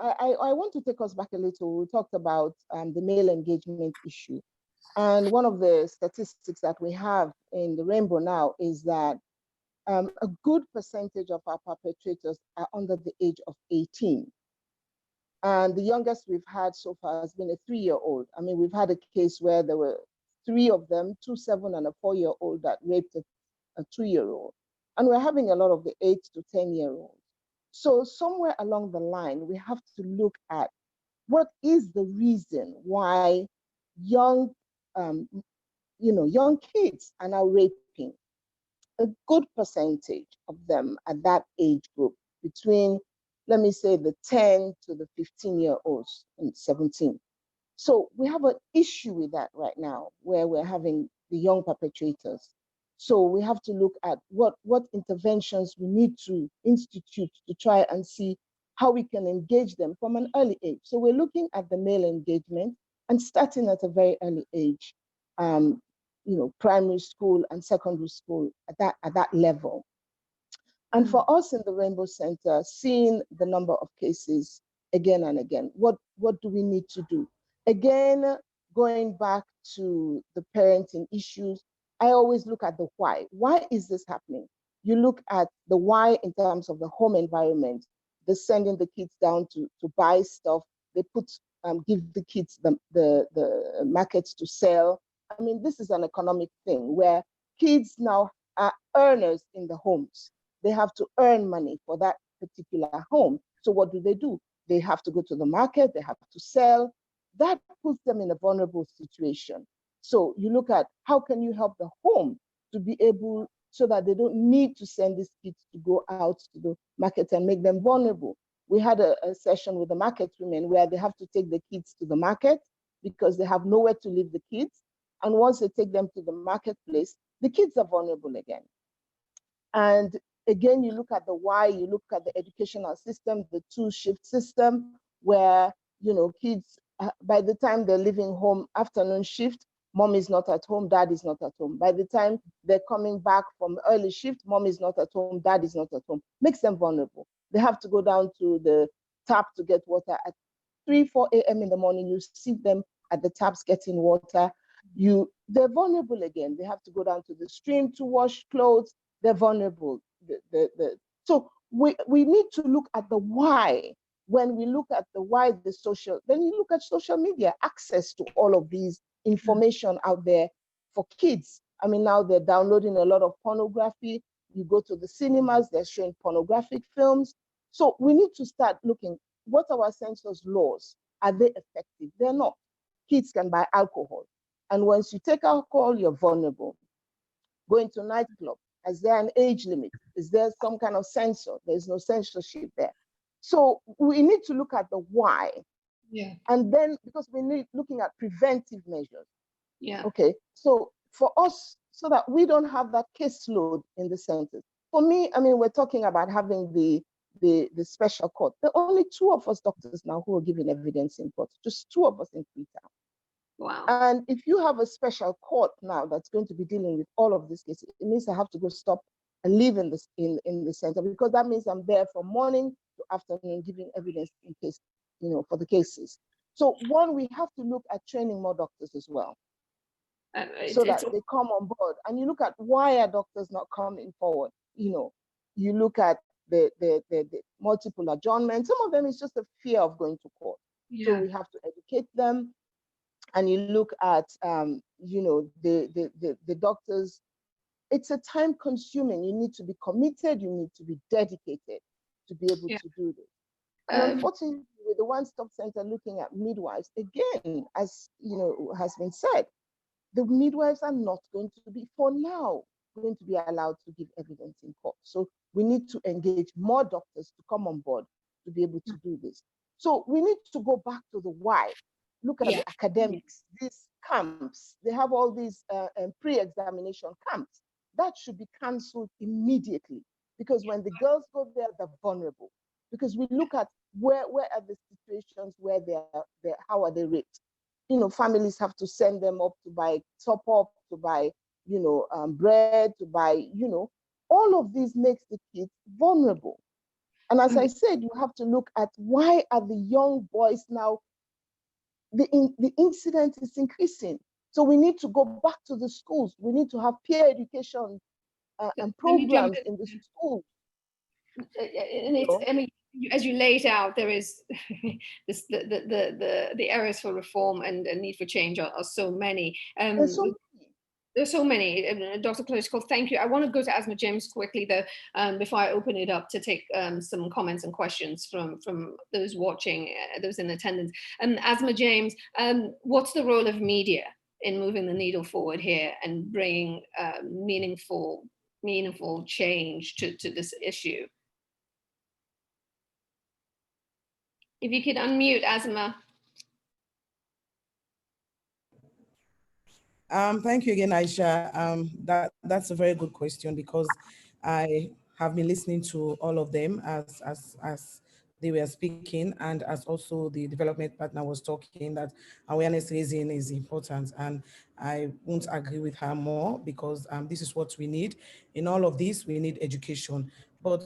I want to take us back a little. We talked about the male engagement issue. And one of the statistics that we have in the Rainbow now is that a good percentage of our perpetrators are under the age of 18. And the youngest we've had so far has been a 3-year-old. I mean, we've had a case where there were 3 of them, 2 7 and a 4-year-old that raped a 2-year-old. And we're having a lot of the 8 to 10-year-olds. So somewhere along the line, we have to look at what is the reason why young kids are now raping. A good percentage of them at that age group, between, let me say, the 10 to the 15-year-olds and 17. So we have an issue with that right now, where we're having the young perpetrators. So we have to look at what interventions we need to institute to try and see how we can engage them from an early age. So we're looking at the male engagement and starting at a very early age, primary school and secondary school at that level. And for us in the Rainbow Center, seeing the number of cases again and again, what do we need to do? Again, going back to the parenting issues, I always look at the why. Why is this happening? You look at the why in terms of the home environment. They're sending the kids down to buy stuff. They give the kids the markets to sell. I mean, this is an economic thing where kids now are earners in the homes. They have to earn money for that particular home. So what do? They have to go to the market, they have to sell. That puts them in a vulnerable situation. So you look at how can you help the home to be able, so that they don't need to send these kids to go out to the market and make them vulnerable. We had a session with the market women where they have to take the kids to the market because they have nowhere to leave the kids. And once they take them to the marketplace, the kids are vulnerable again. And again, you look at the why, you look at the educational system, the 2-shift system, where, kids, by the time they're leaving home, afternoon shift, mom is not at home, dad is not at home. By the time they're coming back from early shift, mom is not at home, dad is not at home. Makes them vulnerable. They have to go down to the tap to get water at 3, 4 a.m. in the morning. You see them at the taps getting water. They're vulnerable again. They have to go down to the stream to wash clothes. They're vulnerable. So we need to look at the why. When we look at the why, then you look at social media, access to all of these information out there for kids. I mean, now they're downloading a lot of pornography. You go to the cinemas, they're showing pornographic films. So we need to start looking, what are our census laws? Are they effective? They're not. Kids can buy alcohol. And once you take alcohol, you're vulnerable. Going to nightclub, is there an age limit? Is there some kind of censor? There's no censorship there. So we need to look at the why. Yeah. And then, because we need looking at preventive measures. Yeah. Okay, so for us, so that we don't have that caseload in the centers. For me, I mean, we're talking about having the special court. There are only 2 of us doctors now who are giving evidence in court, just 2 of us in Freetown. Wow. And if you have a special court now that's going to be dealing with all of these cases, it means I have to go stop and live in the center, because that means I'm there from morning to afternoon giving evidence in case, for the cases. So one, we have to look at training more doctors as well, so that they come on board. And you look at why are doctors not coming forward? You look at the multiple adjournments. Some of them is just a fear of going to court. Yeah. So we have to educate them. And you look at, the doctors, it's a time consuming. You need to be committed, you need to be dedicated to be able to do this. And unfortunately, with the one-stop center looking at midwives, again, as has been said, the midwives are not going to be, for now, going to be allowed to give evidence in court. So we need to engage more doctors to come on board to be able to do this. So we need to go back to the why. Look at the academics, these camps, they have all these pre-examination camps. That should be canceled immediately, because when the girls go there, they're vulnerable. Because we look at where are the situations where how are they raped? Families have to send them up to buy top up, to buy, bread, to buy, all of these makes the kids vulnerable. And as I said, you have to look at why are the young boys now, the incident is increasing. So we need to go back to the schools. We need to have peer education and programs in the schools. And it's, I mean, as you laid out, there is this, the areas for reform and need for change are so many. There's so many. Dr. Close, thank you. I want to go to Asma James quickly, though, before I open it up to take some comments and questions from those watching, those in attendance. Asma James, what's the role of media in moving the needle forward here and bringing meaningful change to this issue? If you could unmute, Asma. Thank you again, Aisha. That's a very good question, because I have been listening to all of them as they were speaking, and as also the development partner was talking, that awareness raising is important. And I won't agree with her more, because this is what we need. In all of this, we need education. But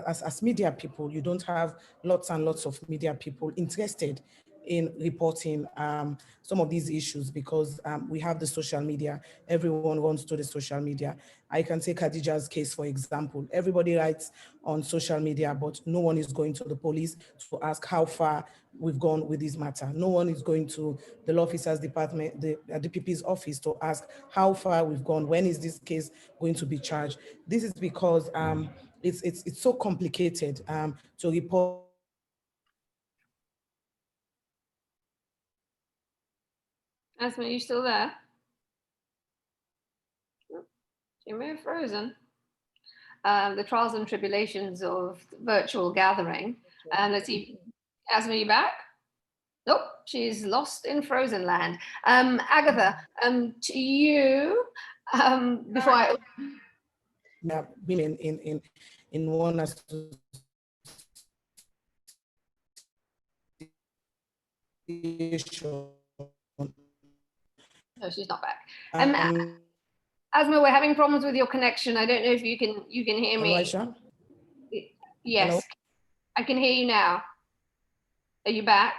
as media people, you don't have lots and lots of media people interested in reporting some of these issues, because we have the social media. Everyone runs to the social media. I can take Khadija's case, for example. Everybody writes on social media, but no one is going to the police to ask how far we've gone with this matter. No one is going to the law officers department, the DPP's office, to ask how far we've gone. When is this case going to be charged? This is because it's so complicated to report. Asma, are you still there? You may have frozen. The trials and tribulations of virtual gathering. Let's see, Asma, you back? Nope, she's lost in frozen land. Agatha, to you, before I... Yeah, women in one association. No, she's not back. Asma, we're having problems with your connection. I don't know if you can hear me. Aisha? Yes, hello? I can hear you now. Are you back?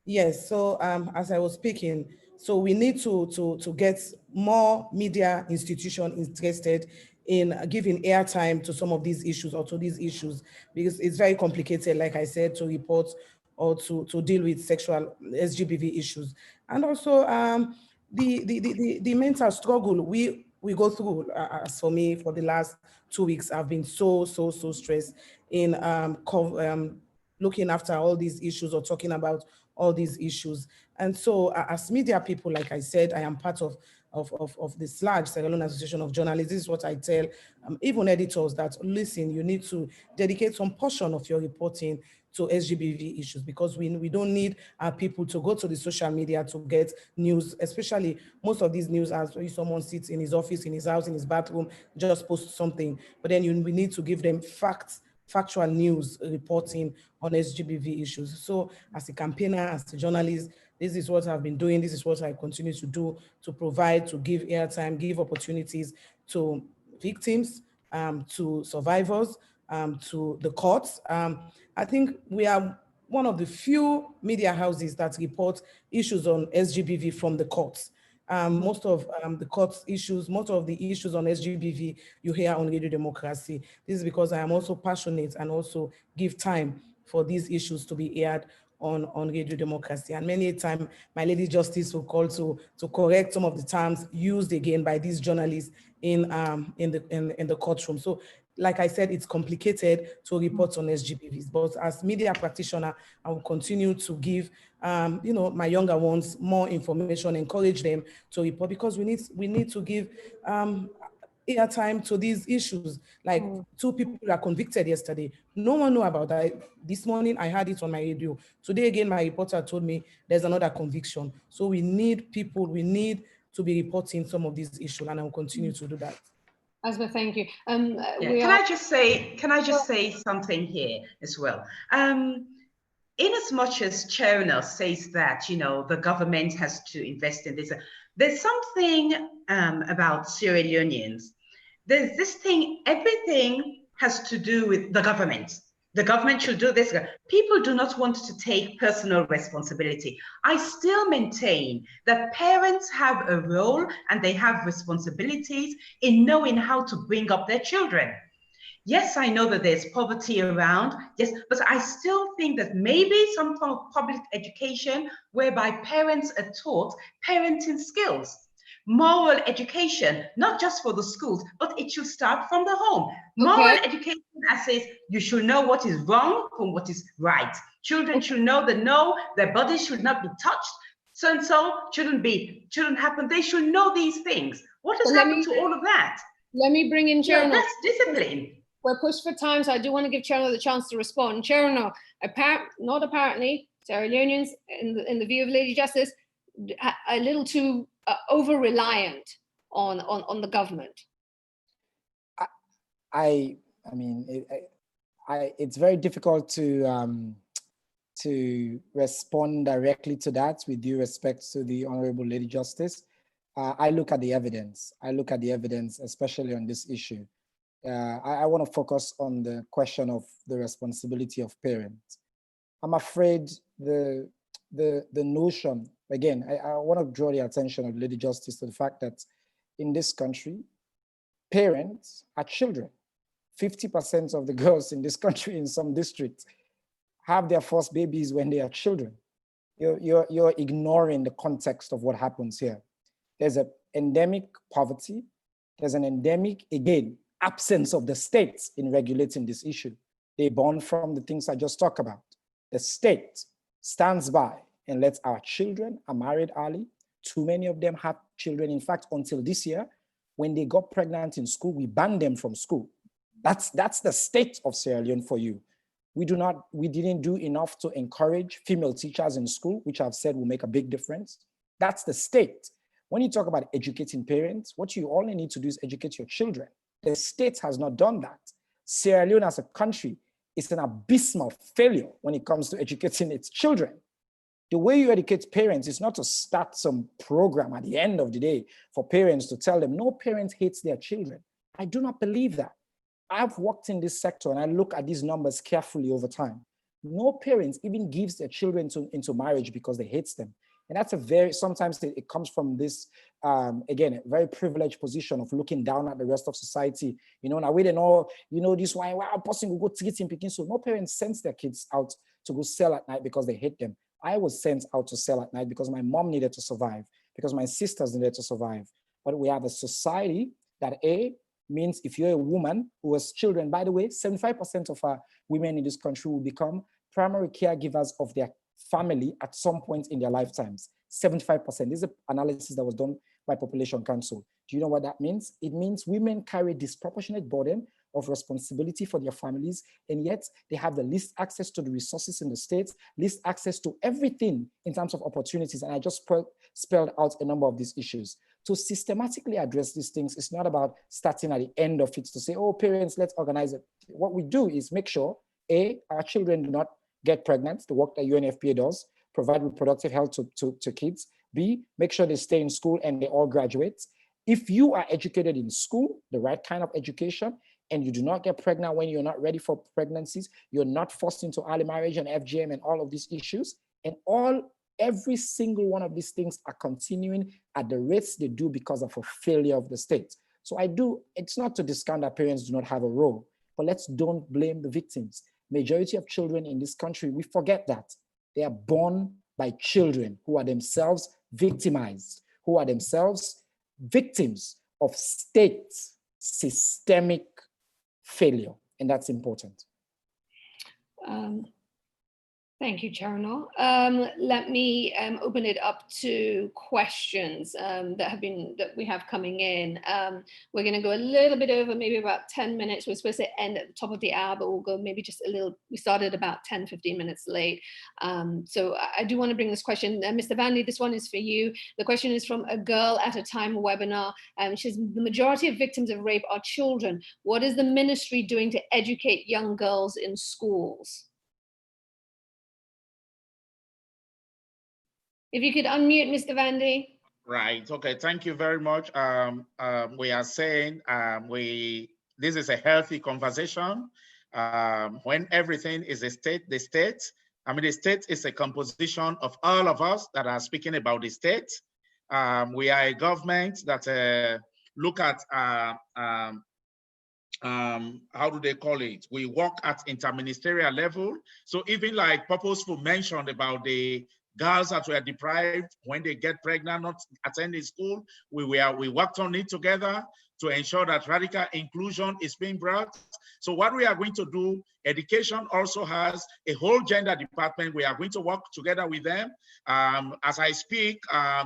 Yes. So as I was speaking, so we need to get more media institutions interested in giving airtime to some of these issues, or to these issues, because it's very complicated, like I said, to report or to deal with sexual SGBV issues. And also the mental struggle. we go through. As for me, for the last 2 weeks, I've been so stressed in looking after all these issues or talking about all these issues. And so as media people, like I said, I am part of this large Sierra Leone Association of Journalists. This is what I tell even editors, that listen, you need to dedicate some portion of your reporting to SGBV issues, because we don't need our people to go to the social media to get news, especially most of these news as someone sits in his office, in his house, in his bathroom, just post something. But then we need to give them factual news reporting on SGBV issues. So as a campaigner, as a journalist, this is what I've been doing. This is what I continue to do, to provide, to give airtime, give opportunities to victims, to survivors, to the courts. I think we are one of the few media houses that report issues on SGBV from the courts. Most of the court's issues, most of the issues on SGBV you hear on Radio Democracy. This is because I am also passionate and also give time for these issues to be aired on Radio Democracy. And many a time, my Lady Justice will call to correct some of the terms used again by these journalists in the courtroom. So, like I said, it's complicated to report on SGBVs, but as media practitioner, I will continue to give my younger ones more information, encourage them to report, because we need to give airtime to these issues. Like 2 people are convicted yesterday. No one knew about that. This morning I heard it on my radio. Today again, my reporter told me there's another conviction. So we need people, we need to be reporting some of these issues, and I will continue to do that. Asma, thank you. Can I just say something here as well? In as much as Chairperson says that, the government has to invest in this, there's something about Sierra Leoneans. There's this thing, everything has to do with the government. The government should do this. People do not want to take personal responsibility. I still maintain that parents have a role and they have responsibilities in knowing how to bring up their children. Yes, I know that there's poverty around, yes, but I still think that maybe some form of public education whereby parents are taught parenting skills, moral education, not just for the schools, but it should start from the home. Moral education, as says, you should know what is wrong from what is right. Children should know that no, their bodies should not be touched, so and so shouldn't happen. They should know these things. What has happened to all of that? Let me bring in Chairperson. That's discipline. We're pushed for time, so I do want to give Chairperson the chance to respond. Chairperson, not apparently, Sierra Leoneans, in the view of Lady Justice, a little too over-reliant on the government. I mean, it's very difficult to respond directly to that with due respect to the Honorable Lady Justice. I look at the evidence. Especially on this issue. I want to focus on the question of the responsibility of parents. I'm afraid the notion, again, I want to draw the attention of Lady Justice to the fact that in this country, parents are children. 50% of the girls in this country, in some districts, have their first babies when they are children. You're ignoring the context of what happens here. There's an endemic poverty. There's an endemic, again, absence of the states in regulating this issue. They born from the things I just talked about. The state stands by and lets our children are married early. Too many of them have children. In fact, until this year, when they got pregnant in school, we banned them from school. That's the state of Sierra Leone for you. We didn't do enough to encourage female teachers in school, which I've said will make a big difference. That's the state. When you talk about educating parents, what you only need to do is educate your children. The state has not done that. Sierra Leone as a country is an abysmal failure when it comes to educating its children. The way you educate parents is not to start some program at the end of the day for parents to tell them, no parent hates their children. I do not believe that. I've worked in this sector and I look at these numbers carefully over time. No parent even gives their children into marriage because they hate them. And that's sometimes it comes from this, again, a very privileged position of looking down at the rest of society. Now we don't know, this why a person will go treat him picking. So no parents sends their kids out to go sell at night because they hate them. I was sent out to sell at night because my mom needed to survive, because my sisters needed to survive. but we have a society that means if you're a woman who has children, by the way, 75% of our women in this country will become primary caregivers of their family at some point in their lifetimes. 75%. This is an analysis that was done by Population Council. Do you know what that means? It means women carry disproportionate burden of responsibility for their families, and yet they have the least access to the resources in the states, least access to everything in terms of opportunities. And I just spelled out a number of these issues. To systematically address these things, it's not about starting at the end of it to say, oh, parents, let's organize it. What we do is make sure, our children do not get pregnant, the work that UNFPA does, provide reproductive health to kids. B, make sure they stay in school and they all graduate. If you are educated in school, the right kind of education, and you do not get pregnant when you're not ready for pregnancies, you're not forced into early marriage and FGM and all of these issues, and every single one of these things are continuing at the rates they do because of a failure of the state. So it's not to discount that parents do not have a role, but let's don't blame the victims. Majority of children in this country, we forget that. They are born by children who are themselves victimized, who are themselves victims of state systemic failure, and that's important. Thank you, Chairno. Let me open it up to questions that we have coming in. We're going to go a little bit over, maybe about 10 minutes. We're supposed to end at the top of the hour, but we'll go maybe just a little. We started about 10, 15 minutes late. So I do want to bring this question. Mr. Vanley, this one is for you. The question is from a Girl at a Time webinar. She says, the majority of victims of rape are children. What is the ministry doing to educate young girls in schools? If you could unmute, Mr. Vandy. Right. Okay. Thank you very much. We are saying this is a healthy conversation. When everything is the state. I mean, the state is a composition of all of us that are speaking about the state. We are a government that look at how do they call it? We work at interministerial level. So even like Purposeful mentioned about the girls that were deprived when they get pregnant, not attending school, we worked on it together to ensure that radical inclusion is being brought. So what we are going to do, education also has a whole gender department. We are going to work together with them. As I speak,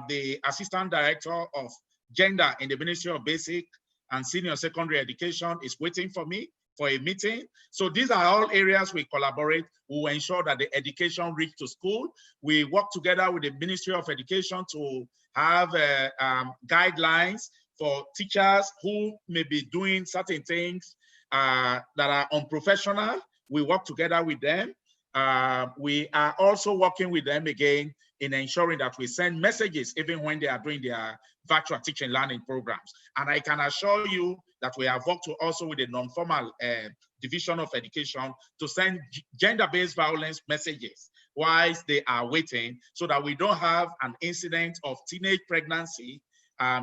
the Assistant Director of Gender in the Ministry of Basic and Senior Secondary Education is waiting for me for a meeting. So these are all areas we collaborate. We will ensure that the education reach to school. We work together with the Ministry of Education to have guidelines for teachers who may be doing certain things that are unprofessional. We work together with them. We are also working with them again in ensuring that we send messages even when they are doing their virtual teaching learning programs. And I can assure you that we have worked also with the non-formal division of education to send gender-based violence messages whilst they are waiting, so that we don't have an incident of teenage pregnancy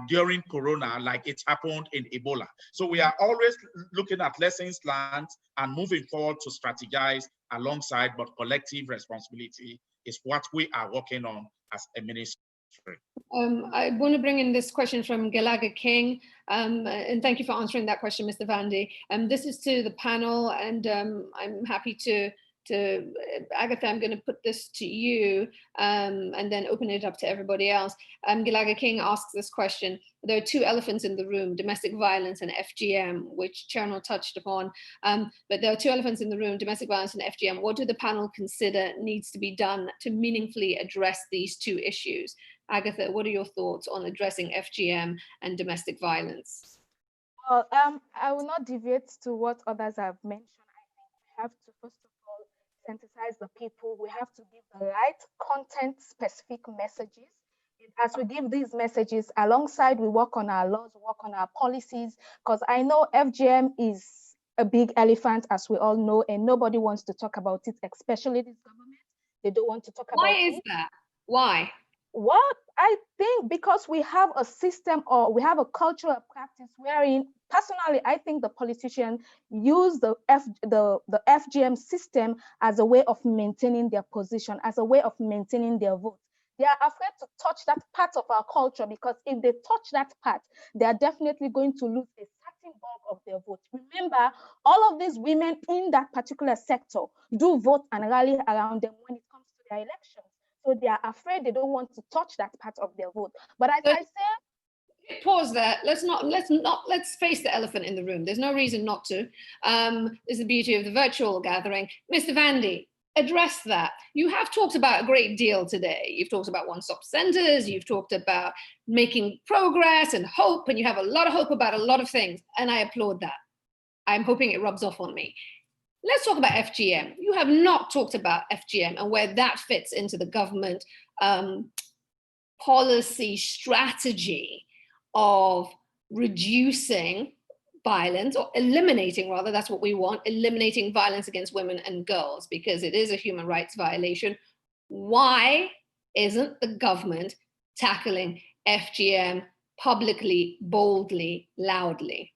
during Corona like it happened in Ebola. So we are always looking at lessons learned and moving forward to strategize alongside, but collective responsibility is what we are working on as a ministry. I want to bring in this question from Galaga King, and thank you for answering that question, Mr. Vandy. This is to the panel, and I'm happy to Agatha, I'm going to put this to you and then open it up to everybody else. Galaga King asks this question. There are two elephants in the room, domestic violence and FGM, which Chairno touched upon. But there are two elephants in the room, domestic violence and FGM. What do the panel consider needs to be done to meaningfully address these two issues? Agatha, what are your thoughts on addressing FGM and domestic violence? Well, I will not deviate to what others have mentioned. I think we have to, first of all, sensitize the people. We have to give the right content-specific messages. And as we give these messages, alongside we work on our laws, we work on our policies, because I know FGM is a big elephant, as we all know, and nobody wants to talk about it, especially this government. They don't want to talk about it. Why is that? Why? What I think, because we have a system or we have a cultural practice wherein, personally, I think the politicians use the FGM system as a way of maintaining their position, as a way of maintaining their vote. They are afraid to touch that part of our culture, because if they touch that part, they are definitely going to lose a certain bulk of their vote. Remember, all of these women in that particular sector do vote and rally around them when it comes to their elections. So they are afraid, they don't want to touch that part of their vote. But as I say, pause there. Let's face the elephant in the room. There's no reason not to. This is the beauty of the virtual gathering. Mr. Vandy, address that. You have talked about a great deal today. You've talked about one-stop centers, you've talked about making progress and hope, and you have a lot of hope about a lot of things, and I applaud that. I'm hoping it rubs off on me. Let's talk about FGM. You have not talked about FGM and where that fits into the government policy strategy of reducing violence, or eliminating, rather, that's what we want, eliminating violence against women and girls, because it is a human rights violation. Why isn't the government tackling FGM publicly, boldly, loudly?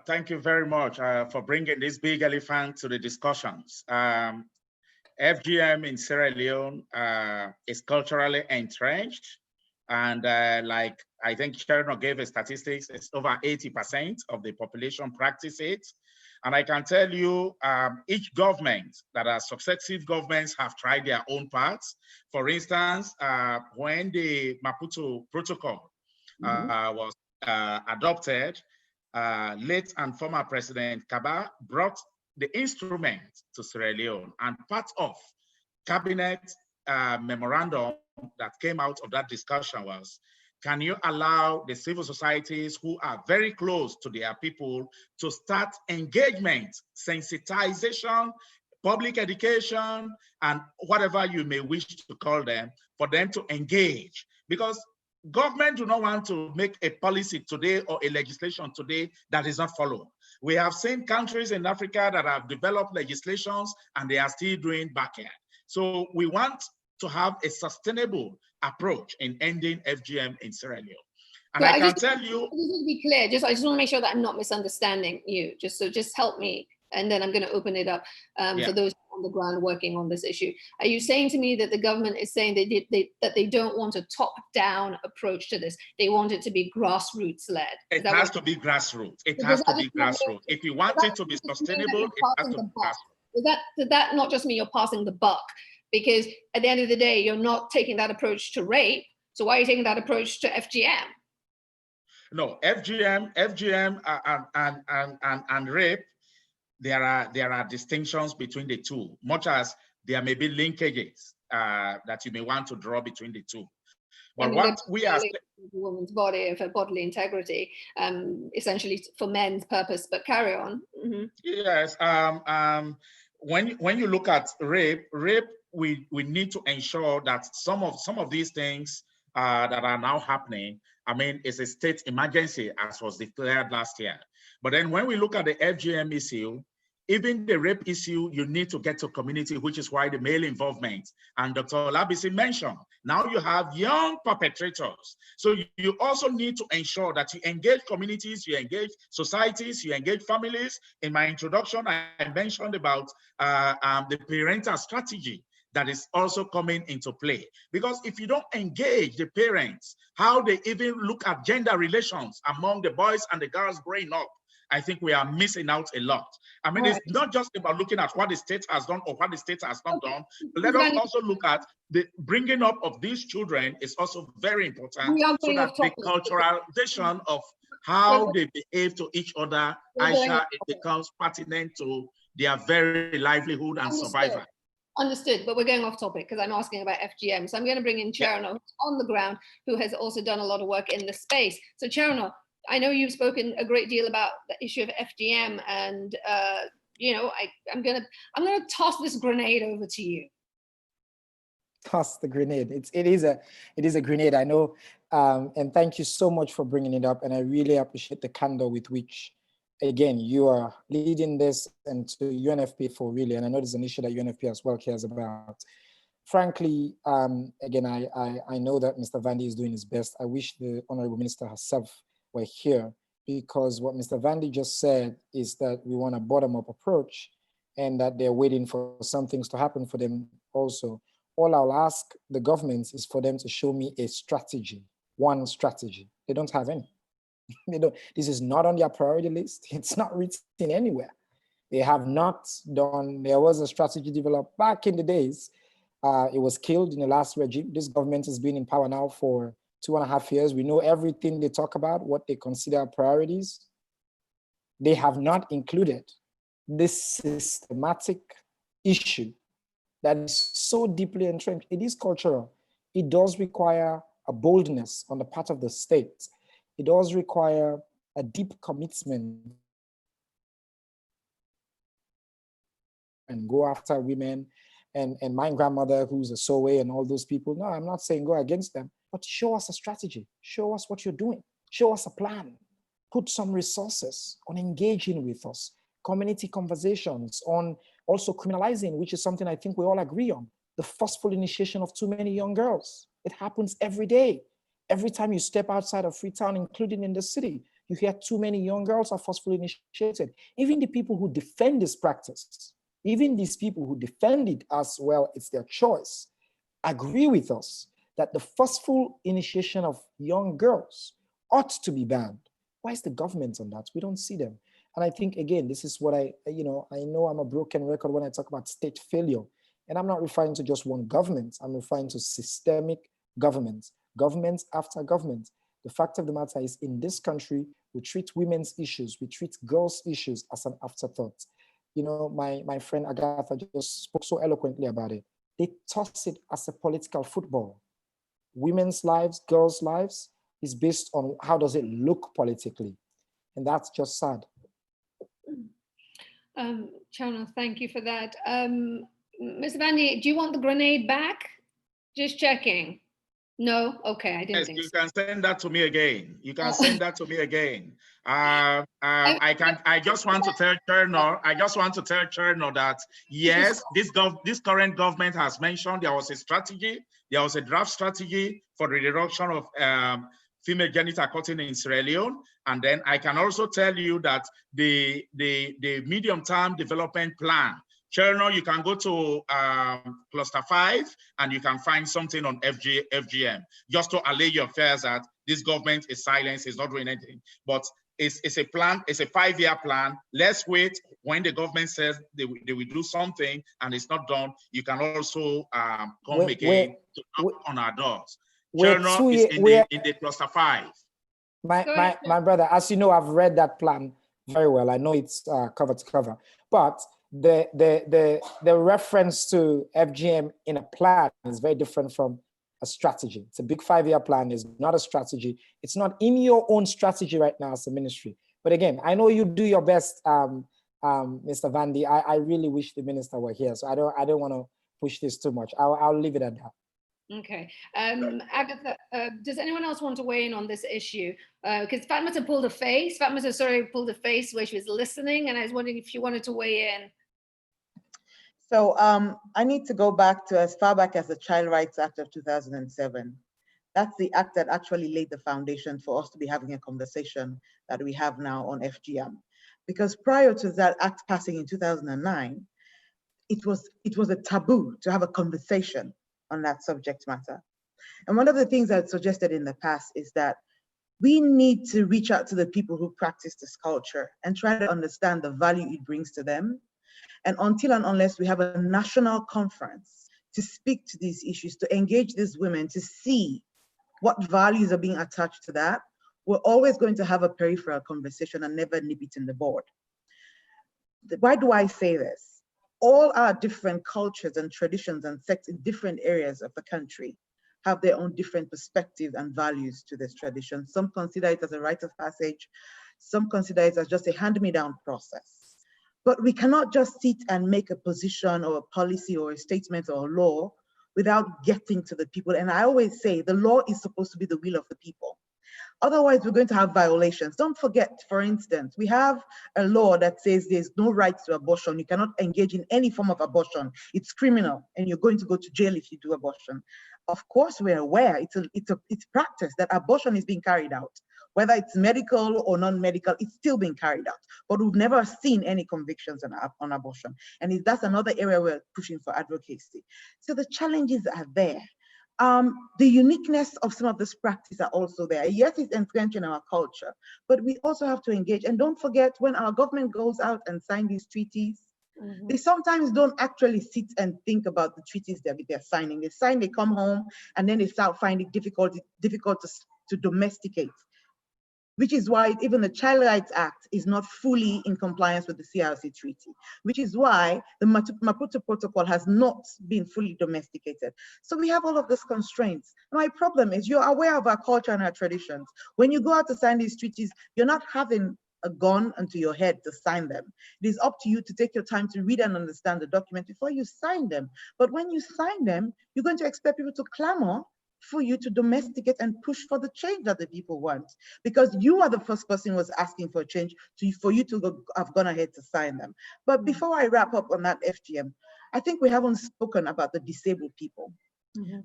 Thank you very much for bringing this big elephant to the discussions. FGM in Sierra Leone is culturally entrenched. And like I think Sharon gave a statistics, it's over 80% of the population practice it. And I can tell you, each government, that are successive governments, have tried their own parts. For instance, when the Maputo Protocol was adopted, late and former President Kaba brought the instrument to Sierra Leone, and part of cabinet memorandum that came out of that discussion was, can you allow the civil societies who are very close to their people to start engagement, sensitization, public education, and whatever you may wish to call them, for them to engage? Because government do not want to make a policy today or a legislation today that is not followed. We have seen countries in Africa that have developed legislations and they are still doing backyard. So we want to have a sustainable approach in ending FGM in Sierra Leone. And I can tell you— Just to be clear, I just want to make sure that I'm not misunderstanding you. Just help me, and then I'm going to open it up for those on the ground working on this issue. Are you saying to me that the government is saying that they don't want a top-down approach to this? They want it to be grassroots-led? It has to be grassroots. It has to be grassroots. If you want it to be sustainable, it has to be grassroots. Does that not just mean you're passing the buck? Because at the end of the day, you're not taking that approach to rape. So why are you taking that approach to FGM? No, FGM and rape, there are distinctions between the two, much as there may be linkages that you may want to draw between the two. But what we are— a woman's body for bodily integrity, essentially for men's purpose, but carry on. Yes. When you look at rape, we need to ensure that some of these things that are now happening, I mean, it's a state emergency as was declared last year. But then when we look at the FGM issue, even the rape issue, you need to get to community, which is why the male involvement. And Dr. Olabisi mentioned, now you have young perpetrators. So you also need to ensure that you engage communities, you engage societies, you engage families. In my introduction, I mentioned about the parental strategy that is also coming into play. Because if you don't engage the parents, how they even look at gender relations among the boys and the girls growing up, I think we are missing out a lot. I mean, it's not just about looking at what the state has done or what the state has not done, but let us also look at the bringing up of these children is also very important, so that the culturalization of how they behave to each other, Aisha, it becomes pertinent to their very livelihood and survival. Understood, but we're going off topic because I'm asking about FGM. So I'm going to bring in Cherno on the ground, who has also done a lot of work in the space. So Cherno, I know you've spoken a great deal about the issue of FGM, and you know, I'm gonna toss this grenade over to you. Toss the grenade. It is a grenade, I know, and thank you so much for bringing it up. And I really appreciate the candor with which, again, you are leading this, and to UNFP for really, and I know there's an issue that UNFP as well cares about. Frankly, again, I know that Mr. Vandy is doing his best. I wish the Honorable Minister herself were here, because what Mr. Vandy just said is that we want a bottom-up approach and that they're waiting for some things to happen for them also. all I'll ask the government is for them to show me a strategy, one strategy. They don't have any. This is not on their priority list. It's not written anywhere. They have not done, there was a strategy developed back in the days. It was killed in the last regime. This government has been in power now for 2.5 years. We know everything they talk about, what they consider priorities. They have not included this systematic issue that is so deeply entrenched. It is cultural. It does require a boldness on the part of the state. It does require a deep commitment and go after women and my grandmother who's a Sowe and all those people. No, I'm not saying go against them, but show us a strategy. Show us what you're doing. Show us a plan. Put some resources on engaging with us, community conversations, on also criminalizing, which is something I think we all agree on, the forceful initiation of too many young girls. It happens every day. Every time you step outside of Freetown, including in the city, you hear too many young girls are forcefully initiated. Even the people who defend this practice, even these people who defend it as well, it's their choice, agree with us that the forceful initiation of young girls ought to be banned. Why is the government on that? We don't see them. And I think, again, this is what I know I'm a broken record when I talk about state failure. And I'm not referring to just one government. I'm referring to systemic governments, government after government. The fact of the matter is, in this country, we treat women's issues, we treat girls' issues as an afterthought. You know, my friend Agatha just spoke so eloquently about it. They toss it as a political football. Women's lives, girls' lives is based on how does it look politically. And that's just sad. Chana, thank you for that. Ms. Vandy, do you want the grenade back? Just checking. No? Okay, I didn't think you so. can send that to me again. You can send that to me again. I just want to tell Cherno that yes, this current government has mentioned there was a strategy, there was a draft strategy for the reduction of female genital cutting in Sierra Leone. And then I can also tell you that the medium-term development plan, Cherno, you can go to cluster 5 and you can find something on FGM, just to allay your fears that this government is silent, is not doing anything. But it's a plan, it's a 5-year plan. Let's wait. When the government says they will do something and it's not done, you can also come again to knock on our doors. Cherno is in the cluster 5. My brother, as you know, I've read that plan very well. I know it's cover to cover, but the reference to FGM in a plan is very different from a strategy. It's a big 5-year plan. It's not a strategy. It's not in your own strategy right now as a ministry. But again, I know you do your best, Mr. Vandy. I really wish the minister were here, so I don't want to push this too much. I'll leave it at that. Okay. Agatha, does anyone else want to weigh in on this issue? Because Fatma pulled a face. Fatma Sasori pulled a face where she was listening, and I was wondering if you wanted to weigh in. So I need to go back to as far back as the Child Rights Act of 2007. That's the act that actually laid the foundation for us to be having a conversation that we have now on FGM. Because prior to that act passing in 2009, it was a taboo to have a conversation on that subject matter. And one of the things I've suggested in the past is that we need to reach out to the people who practice this culture and try to understand the value it brings to them. And until and unless we have a national conference to speak to these issues, to engage these women, to see what values are being attached to that, we're always going to have a peripheral conversation and never nip it in the bud. Why do I say this? All our different cultures and traditions and sects in different areas of the country have their own different perspectives and values to this tradition. Some consider it as a rite of passage. Some consider it as just a hand-me-down process. But we cannot just sit and make a position or a policy or a statement or a law without getting to the people. And I always say the law is supposed to be the will of the people. Otherwise, we're going to have violations. Don't forget, for instance, we have a law that says there's no right to abortion. You cannot engage in any form of abortion. It's criminal, and you're going to go to jail if you do abortion. Of course, we're aware it's practice that abortion is being carried out. whether it's medical or non-medical, it's still being carried out. But we've never seen any convictions on abortion. And that's another area we're pushing for advocacy. So the challenges are there. The uniqueness of some of this practice are also there. Yes, it's entrenched in our culture, but we also have to engage. And don't forget, when our government goes out and signs these treaties, they sometimes don't actually sit and think about the treaties that they're signing. They sign, they come home, and then they start finding it difficult to domesticate, which is why even the Child Rights Act is not fully in compliance with the CRC treaty, which is why the Maputo Protocol has not been fully domesticated. So we have all of these constraints. My problem is you're aware of our culture and our traditions. When you go out to sign these treaties, you're not having a gun onto your head to sign them. It is up to you to take your time to read and understand the document before you sign them. But when you sign them, you're going to expect people to clamor for you to domesticate and push for the change that the people want, because you are the first person who was asking for change for you to have gone ahead to sign them. But before I wrap up on that FGM, I think we haven't spoken about the disabled people.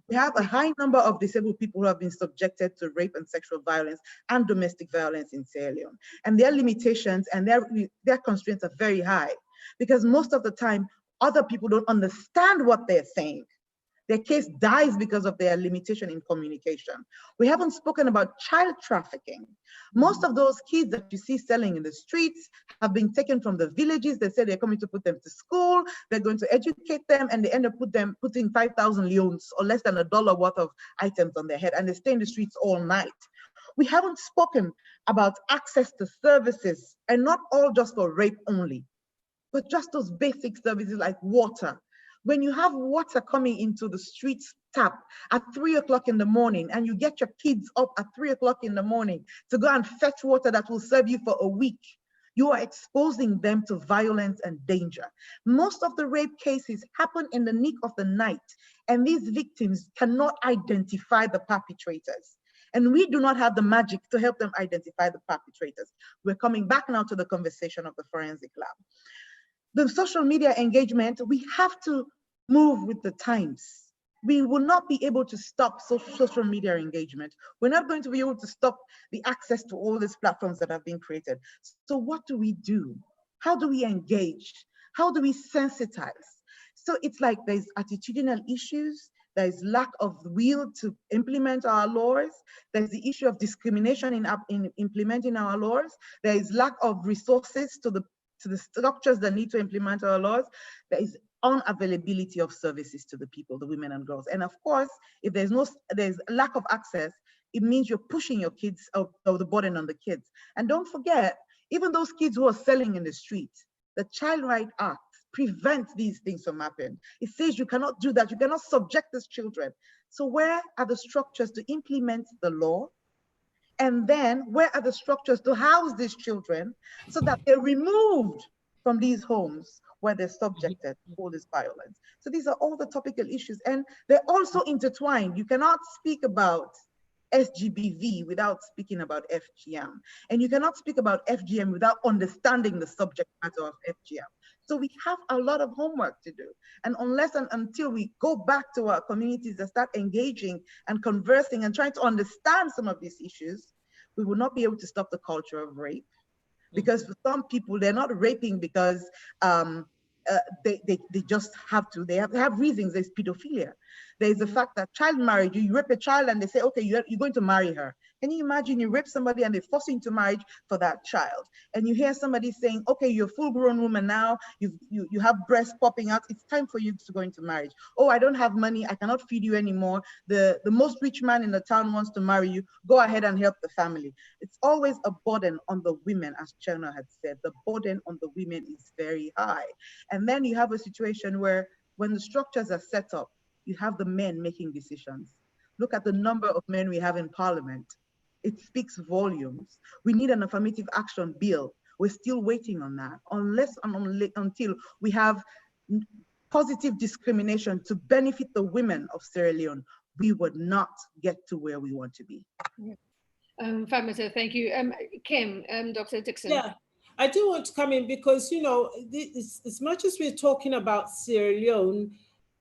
We have a high number of disabled people who have been subjected to rape and sexual violence and domestic violence in Sierra Leone. And their limitations and their constraints are very high, because most of the time, other people don't understand what they're saying. Their case dies because of their limitation in communication. We haven't spoken about child trafficking. Most of those kids that you see selling in the streets have been taken from the villages. They say they're coming to put them to school, they're going to educate them, and they end up putting 5,000 leones or less than $1 worth of items on their head, and they stay in the streets all night. We haven't spoken about access to services, and not all just for rape only, but just those basic services like water. When you have water coming into the streets tap at 3 o'clock in the morning, and you get your kids up at 3 o'clock in the morning to go and fetch water that will serve you for a week, you are exposing them to violence and danger. Most of the rape cases happen in the nick of the night, and these victims cannot identify the perpetrators. And we do not have the magic to help them identify the perpetrators. We're coming back now to the conversation of the forensic lab. The social media engagement, we have to move with the times. We will not be able to stop social media engagement. We're not going to be able to stop the access to all these platforms that have been created. So what do we do? How do we engage? How do we sensitize? So it's like there's attitudinal issues, there's lack of will to implement our laws, there's the issue of discrimination in implementing our laws, there is lack of resources to the structures that need to implement our laws, there is unavailability of services to the people, the women and girls. And of course, if there's lack of access, it means you're pushing your kids or the burden on the kids. And don't forget, even those kids who are selling in the street, the Child Rights Act prevents these things from happening. It says you cannot do that, you cannot subject these children. So where are the structures to implement the law? And then where are the structures to house these children so that they're removed from these homes where they're subjected to all this violence? So these are all the topical issues, and they're also intertwined. You cannot speak about SGBV without speaking about FGM. And you cannot speak about FGM without understanding the subject matter of FGM. So we have a lot of homework to do. And unless and until we go back to our communities and start engaging and conversing and trying to understand some of these issues, we will not be able to stop the culture of rape. Because for some people, they're not raping because they just have to. They have reasons. There's pedophilia. There's the fact that child marriage, you rape a child and they say, okay, you're going to marry her. Can you imagine you rape somebody and they force you into marriage for that child? And you hear somebody saying, okay, you're a full-grown woman now, you have breasts popping out, it's time for you to go into marriage. Oh, I don't have money, I cannot feed you anymore. The most rich man in the town wants to marry you, go ahead and help the family. It's always a burden on the women, as Cherna had said. The burden on the women is very high. And then you have a situation where when the structures are set up, you have the men making decisions. Look at the number of men we have in parliament. It speaks volumes. We need an affirmative action bill. We're still waiting on that. Unless and until we have positive discrimination to benefit the women of Sierra Leone, we would not get to where we want to be. Fatma, thank you. Kim, Dr. Dixon. Yeah, I do want to come in because, you know, as much as we're talking about Sierra Leone,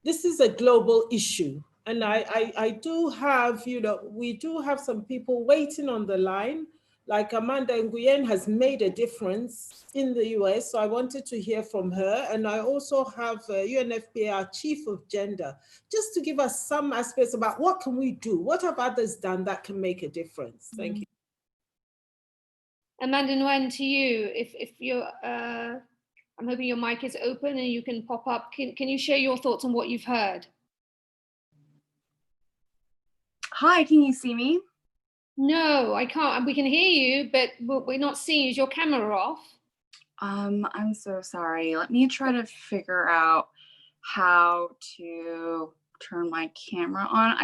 this is a global issue. And I do have, you know, we do have some people waiting on the line like Amanda Nguyen has made a difference in the US. So I wanted to hear from her. And I also have UNFPA, our Chief of Gender, just to give us some aspects about what can we do? What have others done that can make a difference? Thank you. Amanda Nguyen, to you, if you're, I'm hoping your mic is open and you can pop up. Can you share your thoughts on what you've heard? Hi, can you see me? No, I can't. We can hear you, but we're not seeing you. Is your camera off? I'm so sorry. Let me try to figure out how to turn my camera on.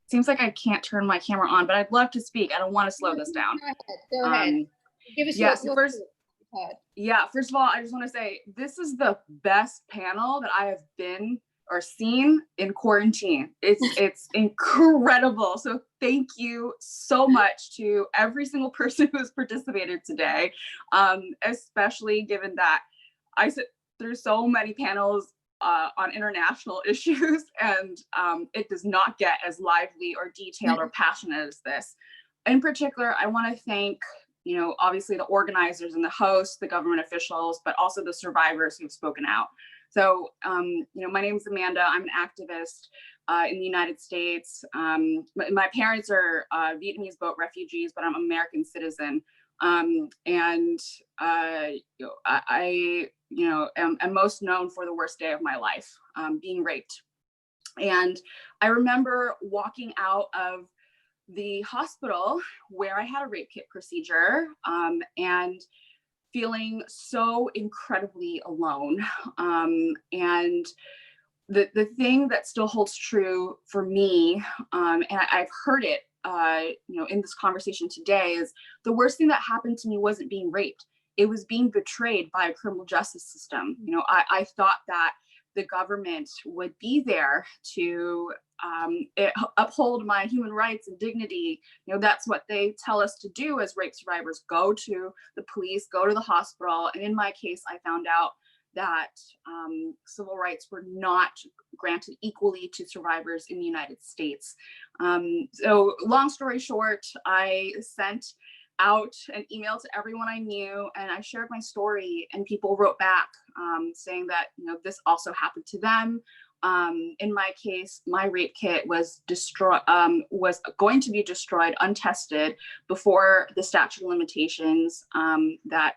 Seems like I can't turn my camera on, but I'd love to speak. I don't want to slow this down. Go ahead. Give us your first of all, I just want to say this is the best panel that I have been or seen in quarantine. It's incredible. So thank you so much to every single person who has participated today, especially given that I sit through so many panels on international issues, and it does not get as lively or detailed or passionate as this. In particular, I want to thank, obviously the organizers and the hosts, the government officials, but also the survivors who've spoken out. So, my name is Amanda. I'm an activist in the United States. My parents are Vietnamese boat refugees, but I'm an American citizen. And I am most known for the worst day of my life, being raped. And I remember walking out of the hospital where I had a rape kit procedure, and feeling so incredibly alone. And the thing that still holds true for me, and I've heard it, in this conversation today, is the worst thing that happened to me wasn't being raped. It was being betrayed by a criminal justice system. I thought that the government would be there to uphold my human rights and dignity. That's what they tell us to do as rape survivors: go to the police, go to the hospital. And in my case, I found out that civil rights were not granted equally to survivors in the United States. So long story short, I sent out an email to everyone I knew, and I shared my story, and people wrote back saying that this also happened to them. In my case, my rape kit was going to be destroyed untested before the statute of limitations, that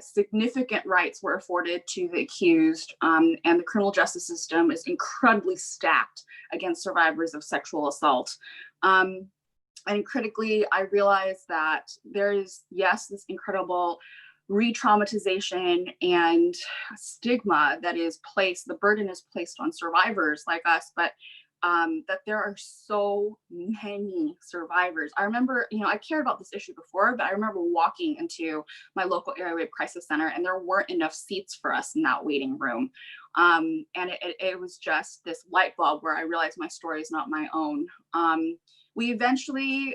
significant rights were afforded to the accused, and the criminal justice system is incredibly stacked against survivors of sexual assault. And critically, I realized that there is, yes, this incredible re-traumatization and stigma that is placed, the burden is placed on survivors like us, but that there are so many survivors. I remember, I cared about this issue before, but I remember walking into my local area rape crisis center, and there weren't enough seats for us in that waiting room. And it was just this light bulb where I realized my story is not my own. We eventually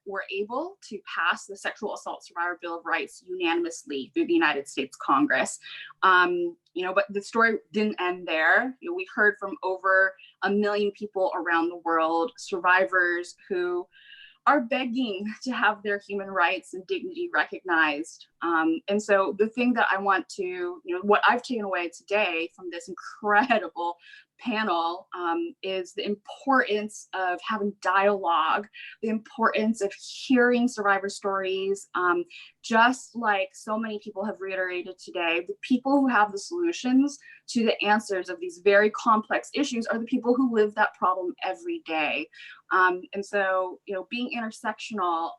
were able to pass the Sexual Assault Survivor Bill of Rights unanimously through the United States Congress. But the story didn't end there. We heard from over 1 million people around the world, survivors who are begging to have their human rights and dignity recognized. And so the thing that I want to, what I've taken away today from this incredible panel is the importance of having dialogue, the importance of hearing survivor stories. Just like so many people have reiterated today, the people who have the solutions to the answers of these very complex issues are the people who live that problem every day. And so, being intersectional,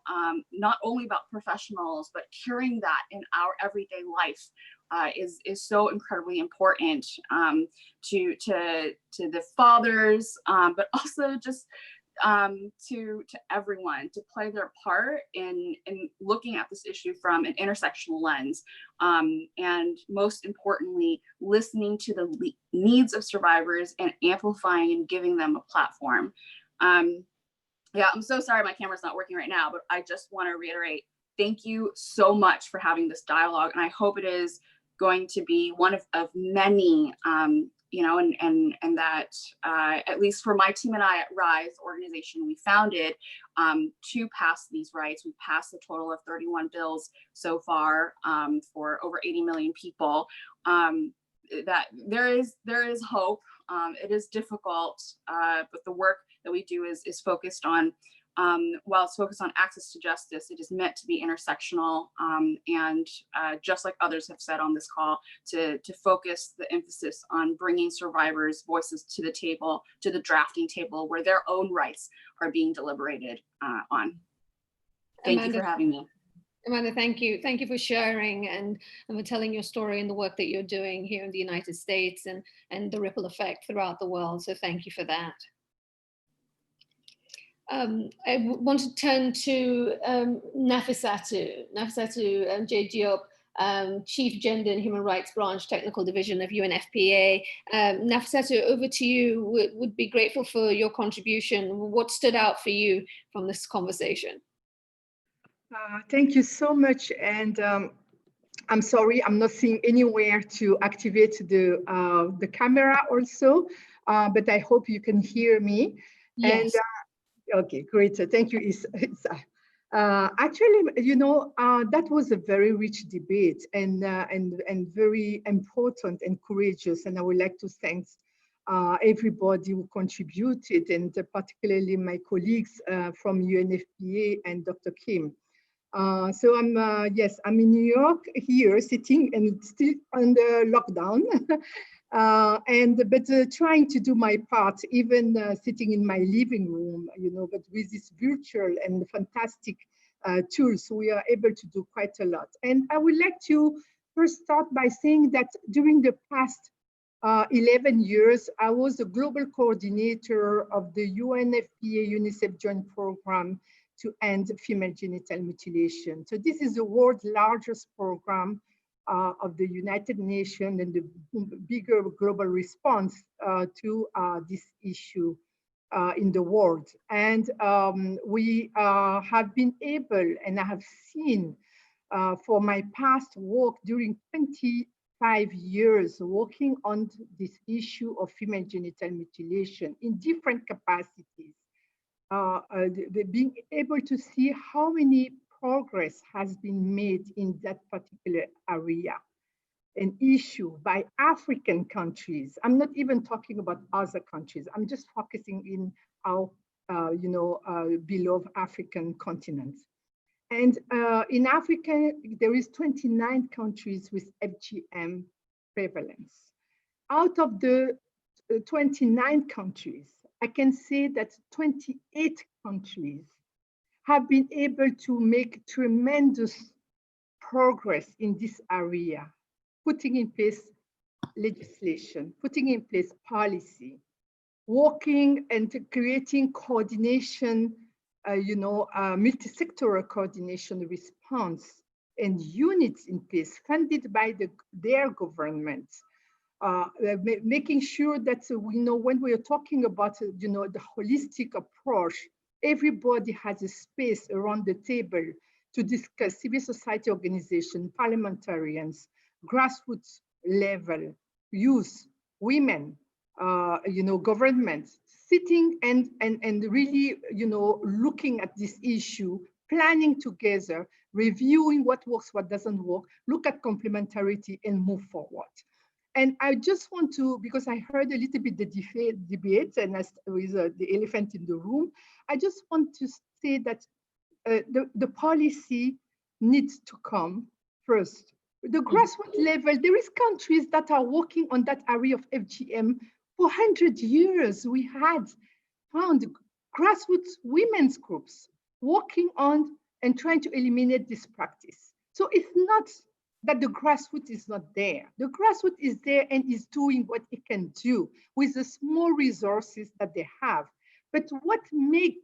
not only about professionals, but carrying that in our everyday life is so incredibly important to the fathers, but also just to everyone to play their part in looking at this issue from an intersectional lens, and most importantly, listening to the needs of survivors and amplifying and giving them a platform. Yeah, I'm so sorry my camera's not working right now, but I just want to reiterate, thank you so much for having this dialogue, and I hope it is going to be one of many you know, and that at least for my team and I at RISE organization we founded to pass these rights. We passed a total of 31 bills so far for over 80 million people. That there is hope. It is difficult, but the work that we do is focused on, while it's focused on access to justice, it is meant to be intersectional, and just like others have said on this call, to focus the emphasis on bringing survivors' voices to the table, to the drafting table, where their own rights are being deliberated on. Thank you for having me. Amanda, thank you. Thank you for sharing and for telling your story and the work that you're doing here in the United States and the ripple effect throughout the world. So thank you for that. I want to turn to Nafissatou J. Diop, Chief Gender and Human Rights Branch, Technical Division of UNFPA. Nafissatou, over to you. Would be grateful for your contribution. What stood out for you from this conversation? Thank you so much. And I'm sorry, I'm not seeing anywhere to activate the camera also, but I hope you can hear me. Yes. And okay, great. Thank you, Isa. Actually, you know, that was a very rich debate and very important and courageous. And I would like to thank everybody who contributed, and particularly my colleagues from UNFPA and Dr. Kim. So I'm in New York here, sitting and still under lockdown, but trying to do my part, even sitting in my living room, you know, but with this virtual and fantastic tools, we are able to do quite a lot. And I would like to first start by saying that during the past 11 years, I was the global coordinator of the UNFPA UNICEF Joint Program to end female genital mutilation. So this is the world's largest program of the United Nations and the bigger global response to this issue in the world. And we have been able, and I have seen for my past work during 25 years working on this issue of female genital mutilation in different capacities, being able to see how many progress has been made in that particular area, an issue by African countries. I'm not even talking about other countries. I'm just focusing in our, beloved African continent. And in Africa, there is 29 countries with FGM prevalence. Out of the 29 countries, I can say that 28 countries have been able to make tremendous progress in this area, putting in place legislation, putting in place policy, working and creating coordination, multi-sectoral coordination response and units in place funded by their governments. Making sure that we know when we are talking about the holistic approach, everybody has a space around the table to discuss, civil society organizations, parliamentarians, grassroots level, youth, women, governments, sitting and really looking at this issue, planning together, reviewing what works, what doesn't work, look at complementarity and move forward. And I just want to, because I heard a little bit the debate and with the elephant in the room, I just want to say that the policy needs to come first. The grassroots level, there is countries that are working on that area of FGM for 100 years. We had found grassroots women's groups working on and trying to eliminate this practice. So it's not that the grassroots is not there. The grassroots is there and is doing what it can do with the small resources that they have. But what makes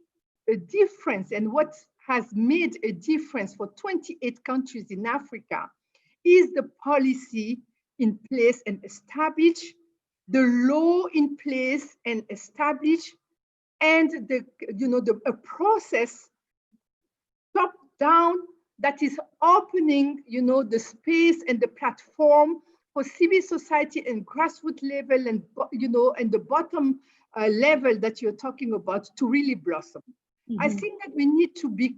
a difference and what has made a difference for 28 countries in Africa is the policy in place and established, the law in place and established, and a process top down that is opening, the space and the platform for civil society and grassroots level and, you know, and the bottom level that you're talking about to really blossom. I think that we need to be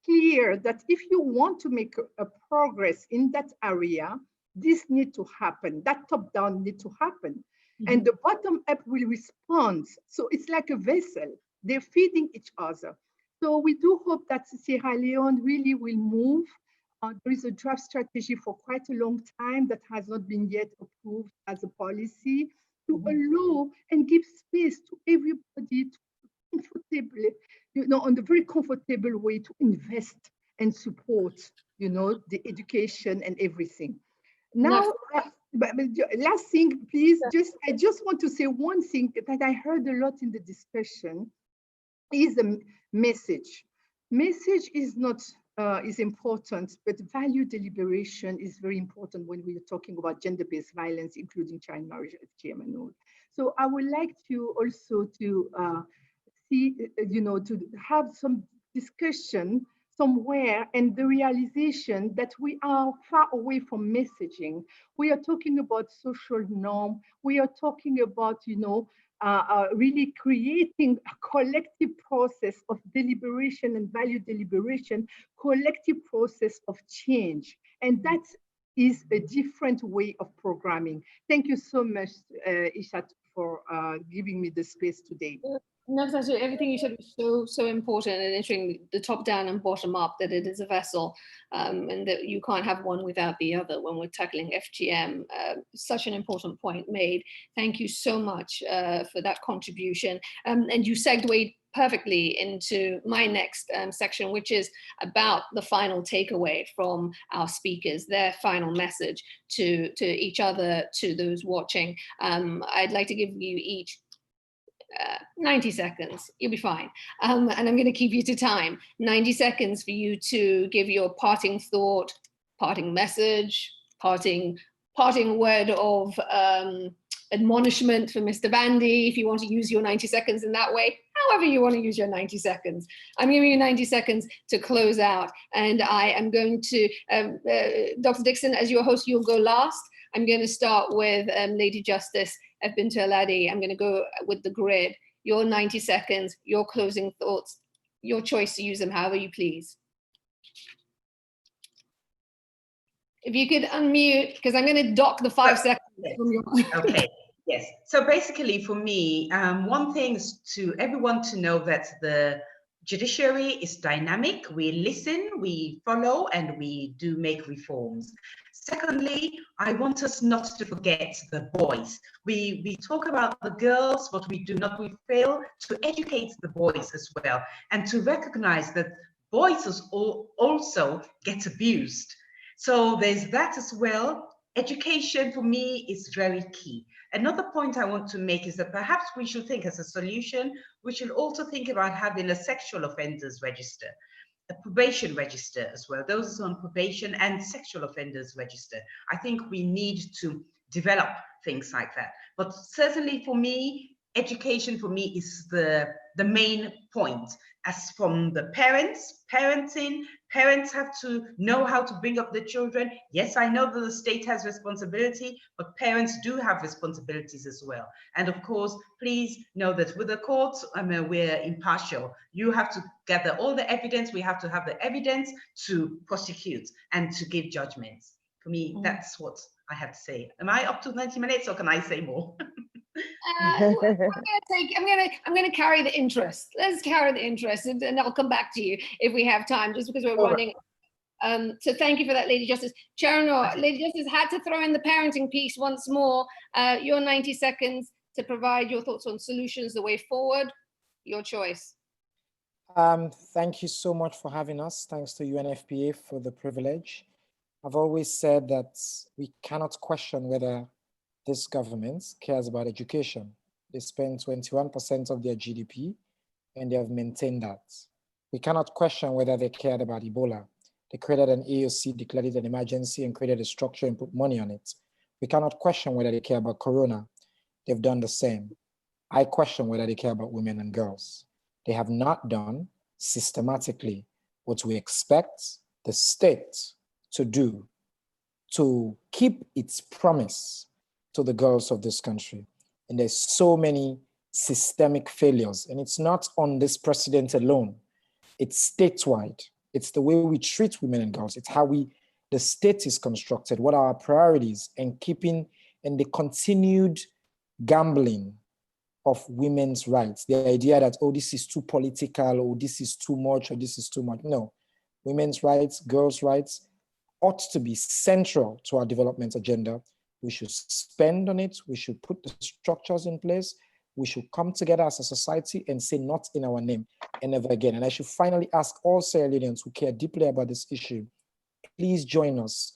clear that if you want to make a progress in that area, this needs to happen. That top down needs to happen. And the bottom up will respond. So it's like a vessel. They're feeding each other. So we do hope that Sierra Leone really will move. There is a draft strategy for quite a long time that has not been yet approved as a policy to allow and give space to everybody to comfortably, you know, on the very comfortable way to invest and support, you know, the education and everything. Now, but last thing, please, I just want to say one thing that I heard a lot in the discussion is the message. Message is not is important, but value deliberation is very important when we are talking about gender-based violence, including child marriage, as Chairman knows. So I would like to also to see, you know, to have some discussion somewhere and the realization that we are far away from messaging. We are talking about social norm. We are talking about, you know, really creating a collective process of deliberation and value deliberation, collective process of change. And that is a different way of programming. Thank you so much, Ishat, for giving me the space today. No, Sasori, everything you said was so important, and ensuring the top down and bottom up, that it is a vessel, and that you can't have one without the other when we're tackling FGM. Such an important point made. Thank you so much for that contribution. And you segued perfectly into my next section, which is about the final takeaway from our speakers, their final message to each other, to those watching. I'd like to give you each 90 seconds, you'll be fine. And I'm going to keep you to time. 90 seconds for you to give your parting thought, parting message, parting word of admonishment for Mr. Bandy, if you want to use your 90 seconds in that way, however you want to use your 90 seconds. I'm giving you 90 seconds to close out. And I am going to, Dr. Dixon, as your host, you'll go last. I'm going to start with Lady Justice Bintu Aladi. I'm going to go with the grid. Your 90 seconds, your closing thoughts, your choice to use them however you please. If you could unmute, because I'm going to dock the 5 seconds from your Okay, yes. So basically for me, one thing is to everyone to know that the judiciary is dynamic. We listen, we follow, and we do make reforms. Secondly, I want us not to forget the boys. We talk about the girls, but we do not. We fail to educate the boys as well, and to recognize that boys also get abused. So there's that as well. Education for me is very key. Another point I want to make is that perhaps we should think as a solution, we should also think about having a sexual offenders register, a probation register as well, those on probation, and sexual offenders register. I think we need to develop things like that. But certainly for me, education for me is the main point. As from the parenting, parents have to know how to bring up the children. Yes, I know that the state has responsibility, but parents do have responsibilities as well. And of course, please know that with the courts, we're impartial. You have to gather all the evidence. We have to have the evidence to prosecute and to give judgments. For me, that's what I have to say. Am I up to 90 minutes, or can I say more? I'm going to carry the interest. Let's carry the interest, and I'll come back to you if we have time, just because we're running. So thank you for that, Lady Justice. Chairman, Lady Justice had to throw in the parenting piece once more. Your 90 seconds to provide your thoughts on solutions, the way forward. Your choice. Thank you so much for having us. Thanks to UNFPA for the privilege. I've always said that we cannot question whether this government cares about education. They spend 21% of their GDP, and they have maintained that. We cannot question whether they cared about Ebola. They created an AOC, declared it an emergency, and created a structure and put money on it. We cannot question whether they care about Corona. They've done the same. I question whether they care about women and girls. They have not done systematically what we expect the state to do to keep its promise to the girls of this country. And there's so many systemic failures, and it's not on this president alone. It's statewide. It's the way we treat women and girls. It's how the state is constructed, what are our priorities, and the continued gambling of women's rights. The idea that, oh, this is too political, or this is too much, or this is too much. No, women's rights, girls' rights ought to be central to our development agenda. We should spend on it. We should put the structures in place. We should come together as a society and say not in our name and never again. And I should finally ask all Sierra Leoneans who care deeply about this issue, please join us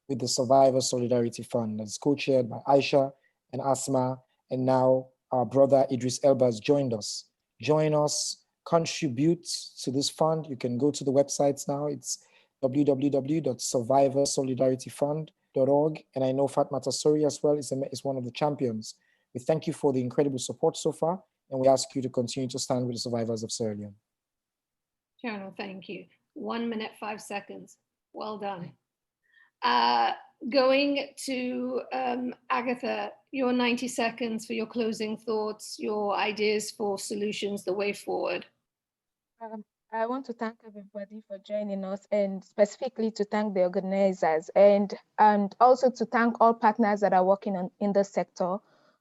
with the Survivor Solidarity Fund that's co-chaired by Aisha and Asma, and now our brother Idris Elba has joined us. Join us, contribute to this fund. You can go to the websites now. It's www.survivorsolidarity.fund.org. And I know Fatma Sasori as well is one of the champions. We thank you for the incredible support so far, and we ask you to continue to stand with the survivors of Sierra Leone. General, thank you. 1 minute, 5 seconds. Well done. Going to Agatha, your 90 seconds for your closing thoughts, your ideas for solutions, the way forward. I want to thank everybody for joining us, and specifically to thank the organizers, and also to thank all partners that are working in the sector.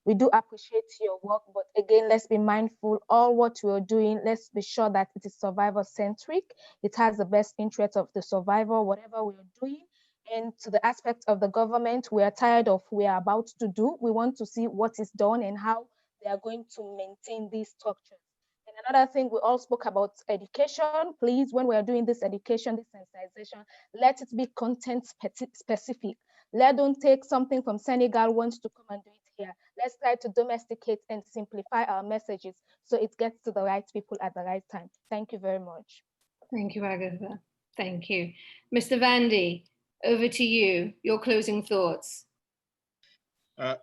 We do appreciate your work, but again, let's be mindful, all what we are doing, let's be sure that it is survivor-centric. It has the best interest of the survivor, whatever we are doing. And to the aspect of the government, we are tired of what we are about to do. We want to see what is done and how they are going to maintain these structures. And another thing, we all spoke about education. Please, when we are doing this education, this sensitization, let it be content specific. Don't take something from Senegal wants to come and do it here. Let's try to domesticate and simplify our messages so it gets to the right people at the right time. Thank you very much. Thank you, Agatha. Thank you. Mr. Vandy, over to you, your closing thoughts.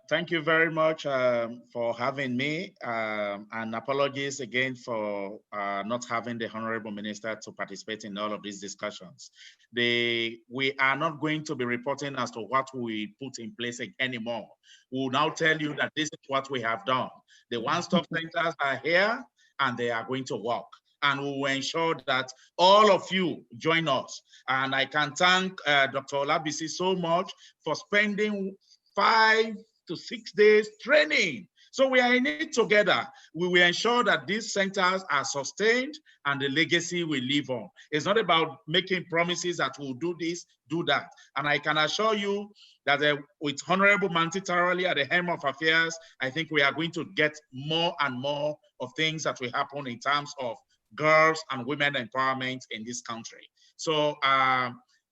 Thank you very much for having me, and apologies again for not having the Honorable Minister to participate in all of these discussions. We are not going to be reporting as to what we put in place anymore. We will now tell you that this is what we have done. The one-stop centers are here and they are going to work. And we will ensure that all of you join us. And I can thank Dr. Olabisi so much for spending 5 to 6 days training. So we are in it together. We will ensure that these centers are sustained and the legacy will live on. It's not about making promises that we'll do this, do that. And I can assure you that with Honorable Manti Tarali at the helm of affairs, I think we are going to get more and more of things that will happen in terms of girls and women empowerment in this country. So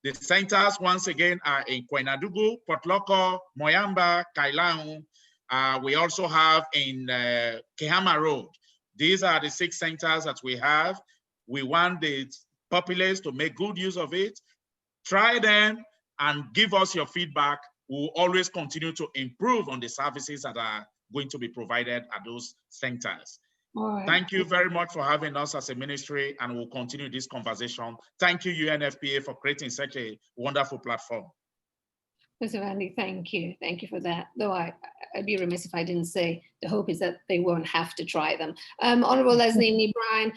the centers, once again, are in Kwenadugu, Port Loko, Moyamba, Kailaun. We also have in Kehama Road. These are the 6 centers that we have. We want the populace to make good use of it. Try them and give us your feedback. We'll always continue to improve on the services that are going to be provided at those centers. Right. Thank you very much for having us as a ministry, and we'll continue this conversation. Thank you, UNFPA, for creating such a wonderful platform. Mr. Vandy, thank you. Thank you for that. Though I'd be remiss if I didn't say the hope is that they won't have to try them. Honorable Leslie Bryan,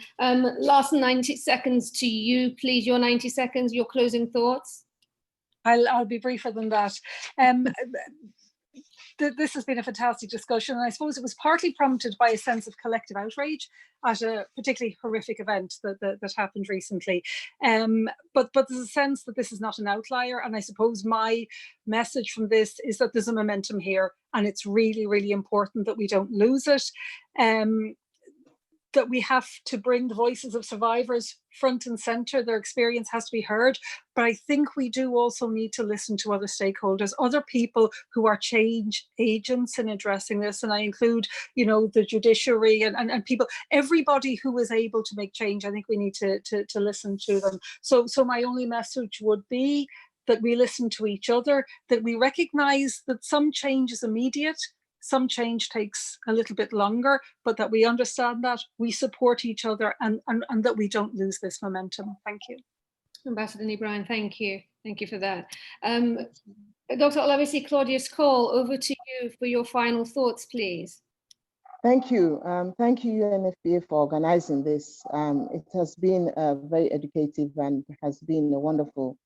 last 90 seconds to you, please. Your 90 seconds, your closing thoughts. I'll be briefer than that. This has been a fantastic discussion, and I suppose it was partly prompted by a sense of collective outrage at a particularly horrific event that happened recently. But there's a sense that this is not an outlier, and I suppose my message from this is that there's a momentum here, and it's really, really important that we don't lose it. That we have to bring the voices of survivors front and center. Their experience has to be heard. But I think we do also need to listen to other stakeholders, other people who are change agents in addressing this. And I include, the judiciary and people, everybody who is able to make change. I think we need to listen to them. So my only message would be that we listen to each other, that we recognize that some change is immediate, some change takes a little bit longer, but that we understand that, we support each other, and that we don't lose this momentum. Thank you. Ambassador O'Brien, thank you. Thank you for that. Dr. Olabisi Claudius Cole, over to you for your final thoughts, please. Thank you. Thank you, UNFPA, for organizing this. It has been very educative and has been a wonderful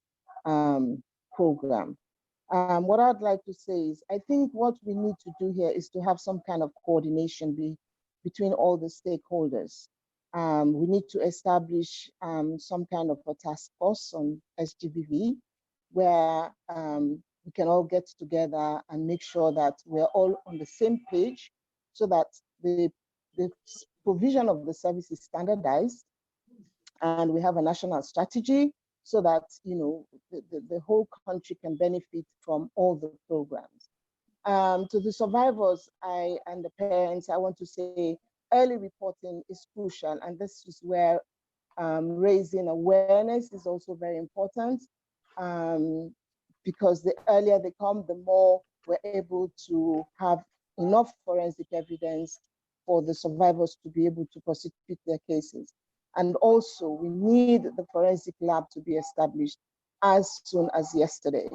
program. What I'd like to say is, I think what we need to do here is to have some kind of coordination between all the stakeholders. We need to establish some kind of a task force on SGBV where we can all get together and make sure that we're all on the same page so that the provision of the service is standardized and we have a national strategy so that, you know, the whole country can benefit from all the programs. To the survivors and the parents, I want to say early reporting is crucial, and this is where raising awareness is also very important, because the earlier they come, the more we're able to have enough forensic evidence for the survivors to be able to prosecute their cases. And also, we need the forensic lab to be established as soon as yesterday.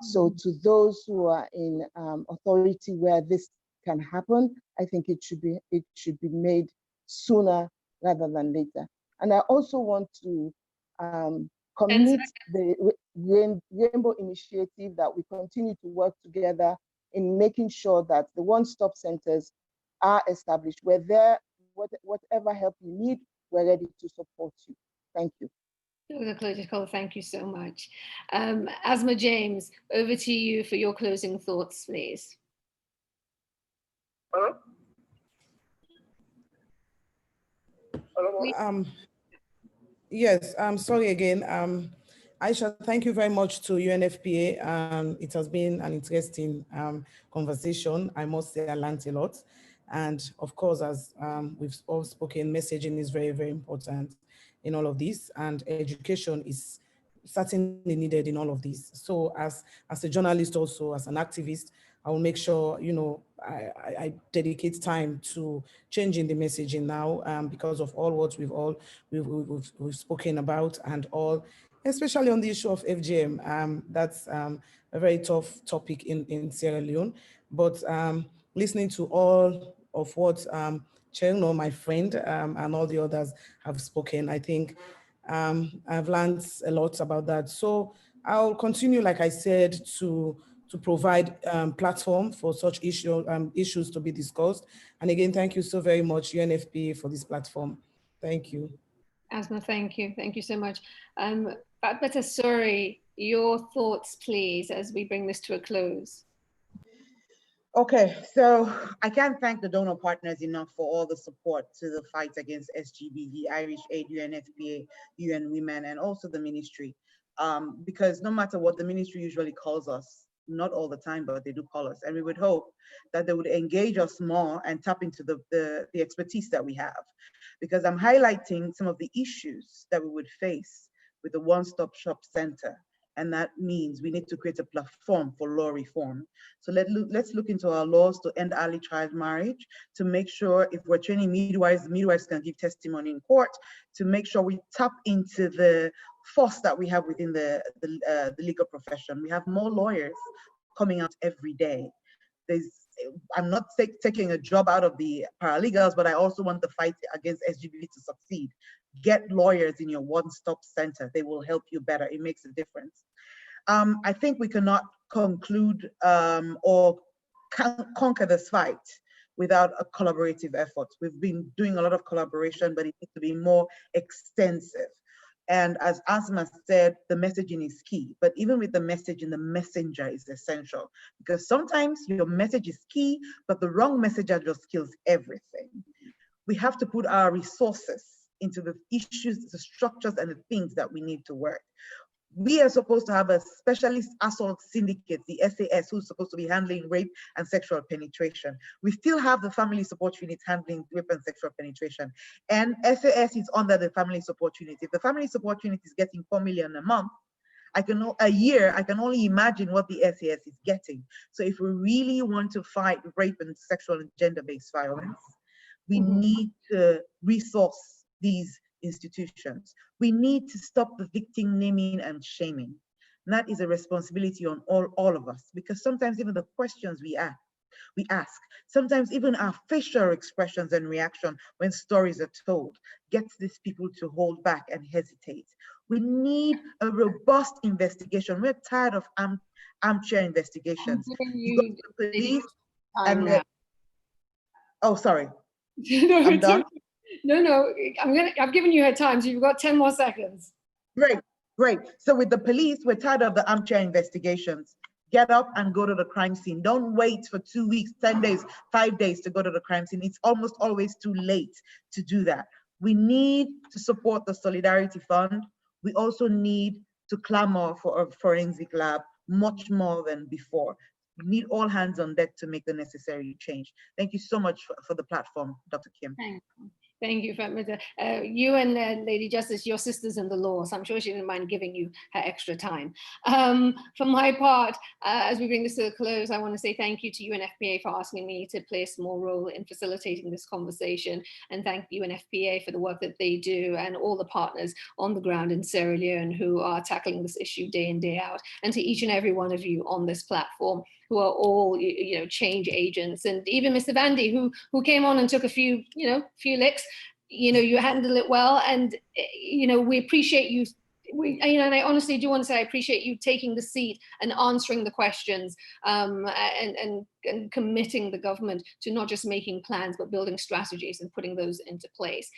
So to those who are in authority where this can happen, I think it should be made sooner rather than later. And I also want to commit the Rainbow Initiative that we continue to work together in making sure that the one-stop centers are established. We're there, whatever help you need, we're ready to support you. Thank you. Dr. Claudius Cole, thank you so much. Asma James, over to you for your closing thoughts, please. Hello? Yes, sorry again. Aisha, thank you very much to UNFPA. It has been an interesting conversation. I must say I learned a lot. And of course, as we've all spoken, messaging is very, very important in all of this. And education is certainly needed in all of this. So as a journalist, also as an activist, I will make sure, you know, I dedicate time to changing the messaging now because of all what we've spoken about and all, especially on the issue of FGM. That's a very tough topic in Sierra Leone. But listening to all of what Cherno, my friend, and all the others have spoken, I think I've learned a lot about that. So I'll continue, like I said, to provide platform for such issues to be discussed. And again, thank you so very much, UNFPA, for this platform. Thank you. Asma, thank you. Thank you so much. Fatma Sasori, your thoughts, please, as we bring this to a close. Okay, so I can't thank the donor partners enough for all the support to the fight against SGBV, Irish Aid, UNFPA, UN Women, and also the ministry. Because no matter what the ministry usually calls us, not all the time, but they do call us. And we would hope that they would engage us more and tap into the expertise that we have. Because I'm highlighting some of the issues that we would face with the one-stop shop center. And that means we need to create a platform for law reform. So let's look into our laws to end early child marriage, to make sure if we're training midwives, midwives can give testimony in court, to make sure we tap into the force that we have within the legal profession. We have more lawyers coming out every day. I'm not taking a job out of the paralegals, but I also want the fight against SGBV to succeed. Get lawyers in your one-stop center. They will help you better. It makes a difference. I think we cannot conclude or conquer this fight without a collaborative effort. We've been doing a lot of collaboration, but it needs to be more extensive. And as Asma said, the messaging is key. But even with the messaging, the messenger is essential. Because sometimes your message is key, but the wrong messenger just kills everything. We have to put our resources into the issues, the structures, and the things that we need to work. We are supposed to have a specialist assault syndicate, the SAS, who's supposed to be handling rape and sexual penetration. We still have the family support unit handling rape and sexual penetration. And SAS is under the family support unit. If the family support unit is getting 4 million a month, a year, I can only imagine what the SAS is getting. So if we really want to fight rape and sexual and gender-based violence, we need to resource these institutions. We need to stop the victim naming and shaming. And that is a responsibility on all of us, because sometimes even the questions we ask, sometimes even our facial expressions and reaction when stories are told gets these people to hold back and hesitate. We need a robust investigation. We're tired of armchair investigations. You go to the police and oh, sorry. No, I'm done. No, I've given you her time, so you've got 10 more seconds. Great. So with the police, we're tired of the armchair investigations. Get up and go to the crime scene. Don't wait for 2 weeks, 10 days, 5 days to go to the crime scene. It's almost always too late to do that. We need to support the Solidarity Fund. We also need to clamor for a forensic lab much more than before. We need all hands on deck to make the necessary change. Thank you so much for the platform, Dr. Kim. Thank you, Fatma. You and Lady Justice, your sister's in the law, so I'm sure she didn't mind giving you her extra time. For my part, as we bring this to a close, I want to say thank you to UNFPA for asking me to play a small role in facilitating this conversation, and thank UNFPA for the work that they do and all the partners on the ground in Sierra Leone who are tackling this issue day in, day out, and to each and every one of you on this platform who are all, change agents, and even Mr. Vandy, who came on and took a few licks. You handled it well, and we appreciate you. And I honestly do want to say I appreciate you taking the seat and answering the questions, and committing the government to not just making plans but building strategies and putting those into place.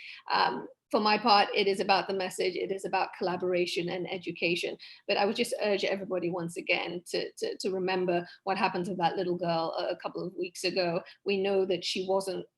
For my part, it is about the message, it is about collaboration and education. But I would just urge everybody once again to remember what happened to that little girl a couple of weeks ago. We know that she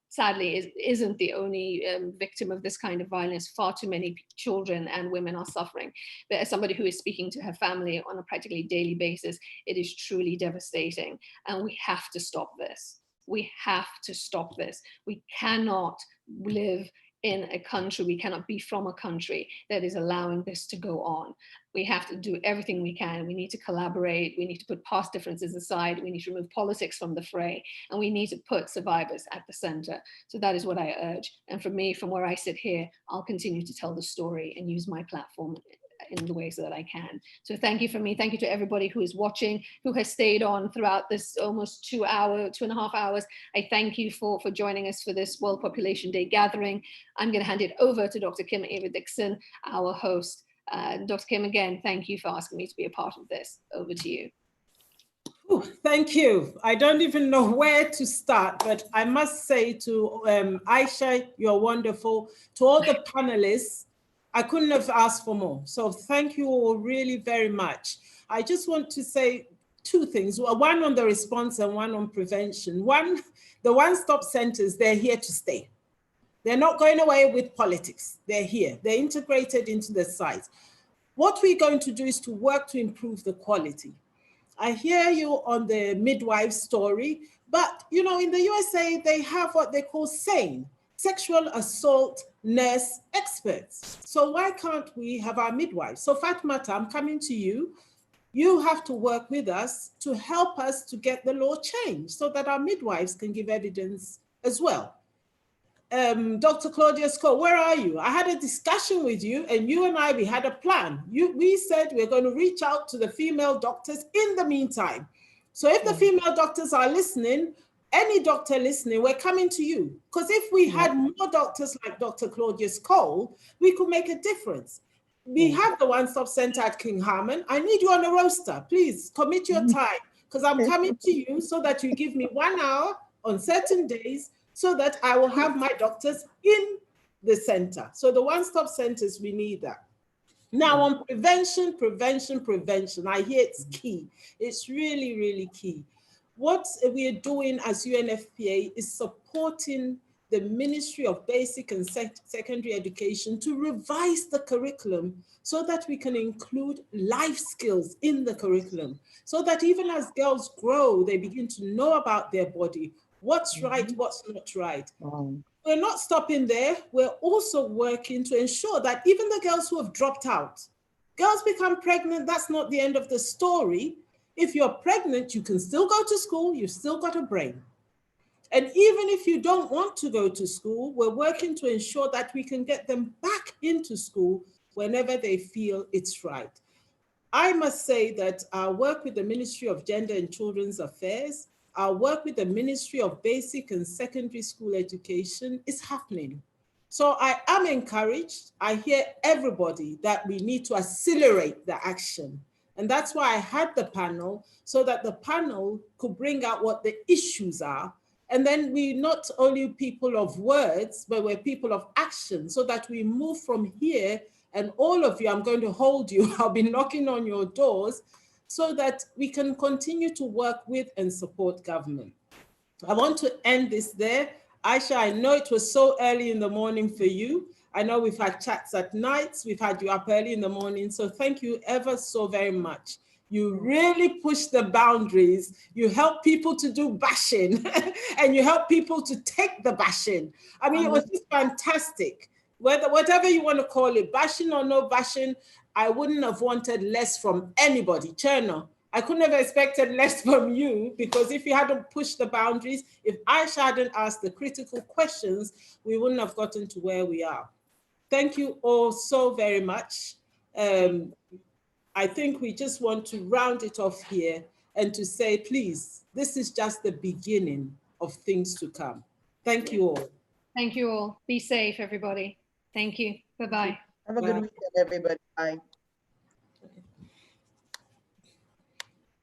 sadly isn't the only victim of this kind of violence. Far too many children and women are suffering. But as somebody who is speaking to her family on a practically daily basis, it is truly devastating. And we have to stop this. We have to stop this. We cannot live in a country, we cannot be from a country that is allowing this to go on. We have to do everything we can. We need to collaborate. We need to put past differences aside. We need to remove politics from the fray, and we need to put survivors at the center. So that is what I urge. And for me, from where I sit here, I'll continue to tell the story and use my platform in the ways that I can. So thank you from me. Thank you to everybody who is watching, who has stayed on throughout this almost 2.5 hours. I thank you for joining us for this World Population Day gathering. I'm going to hand it over to Dr. Kim Ava Dixon, our host. Dr. Kim, again, thank you for asking me to be a part of this. Over to you. Ooh, thank you. I don't even know where to start, but I must say to Aisha, you're wonderful. To all the panelists, I couldn't have asked for more. So thank you all really very much. I just want to say two things, one on the response and one on prevention. One, the one-stop centers, they're here to stay. They're not going away with politics. They're here. They're integrated into the site. What we're going to do is to work to improve the quality. I hear you on the midwife story, but in the USA, they have what they call SANE, sexual assault nurse experts. So why can't we have our midwives? So Fatma, I'm coming to you. You have to work with us to help us to get the law changed so that our midwives can give evidence as well. Dr. Claudia Scott, where are you? I had a discussion with you, and you and I, we had a plan. We said we're going to reach out to the female doctors in the meantime. So if the female doctors are listening, any doctor listening, we're coming to you. Because if we had more doctors like Dr. Claudius Cole, we could make a difference. We have the one-stop center at King Harmon. I need you on a roster. Please commit your time, because I'm coming to you so that you give me 1 hour on certain days so that I will have my doctors in the center. So the one-stop centers, we need that. Now on prevention, I hear it's key. It's really, really key. What we are doing as UNFPA is supporting the Ministry of Basic and Secondary Education to revise the curriculum so that we can include life skills in the curriculum, so that even as girls grow, they begin to know about their body, what's right, what's not right. We're not stopping there. We're also working to ensure that even the girls who have dropped out, girls become pregnant, that's not the end of the story. If you're pregnant, you can still go to school, you've still got a brain. And even if you don't want to go to school, we're working to ensure that we can get them back into school whenever they feel it's right. I must say that our work with the Ministry of Gender and Children's Affairs, our work with the Ministry of Basic and Secondary School Education is happening. So I am encouraged. I hear everybody that we need to accelerate the action. And that's why I had the panel, so that the panel could bring out what the issues are. And then we not only people of words, but we're people of action, so that we move from here. And all of you, I'm going to hold you, I'll be knocking on your doors, so that we can continue to work with and support government. I want to end this there. Aisha, I know it was so early in the morning for you. I know we've had chats at nights, we've had you up early in the morning. So thank you ever so very much. You really push the boundaries. You help people to do bashing and you help people to take the bashing. I mean, it was just fantastic. Whatever you want to call it, bashing or no bashing, I wouldn't have wanted less from anybody. Cherno, I couldn't have expected less from you, because if you hadn't pushed the boundaries, if Aisha hadn't asked the critical questions, we wouldn't have gotten to where we are. Thank you all so very much. I think we just want to round it off here and to say, please, this is just the beginning of things to come. Thank you all. Thank you all. Be safe, everybody. Thank you. Bye-bye. Have a good weekend, everybody. Bye.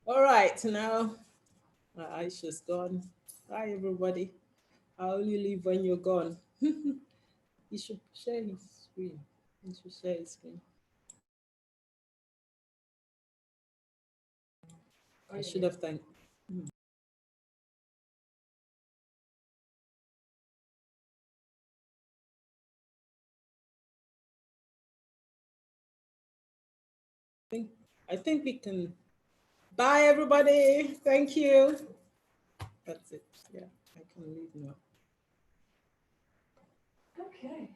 All right, now Aisha's gone. Bye, everybody. I'll only leave when you're gone. He should share his screen. He should share his screen. I should have thanked. I think we can. Bye, everybody. Thank you. That's it. Yeah, I can leave now. Okay.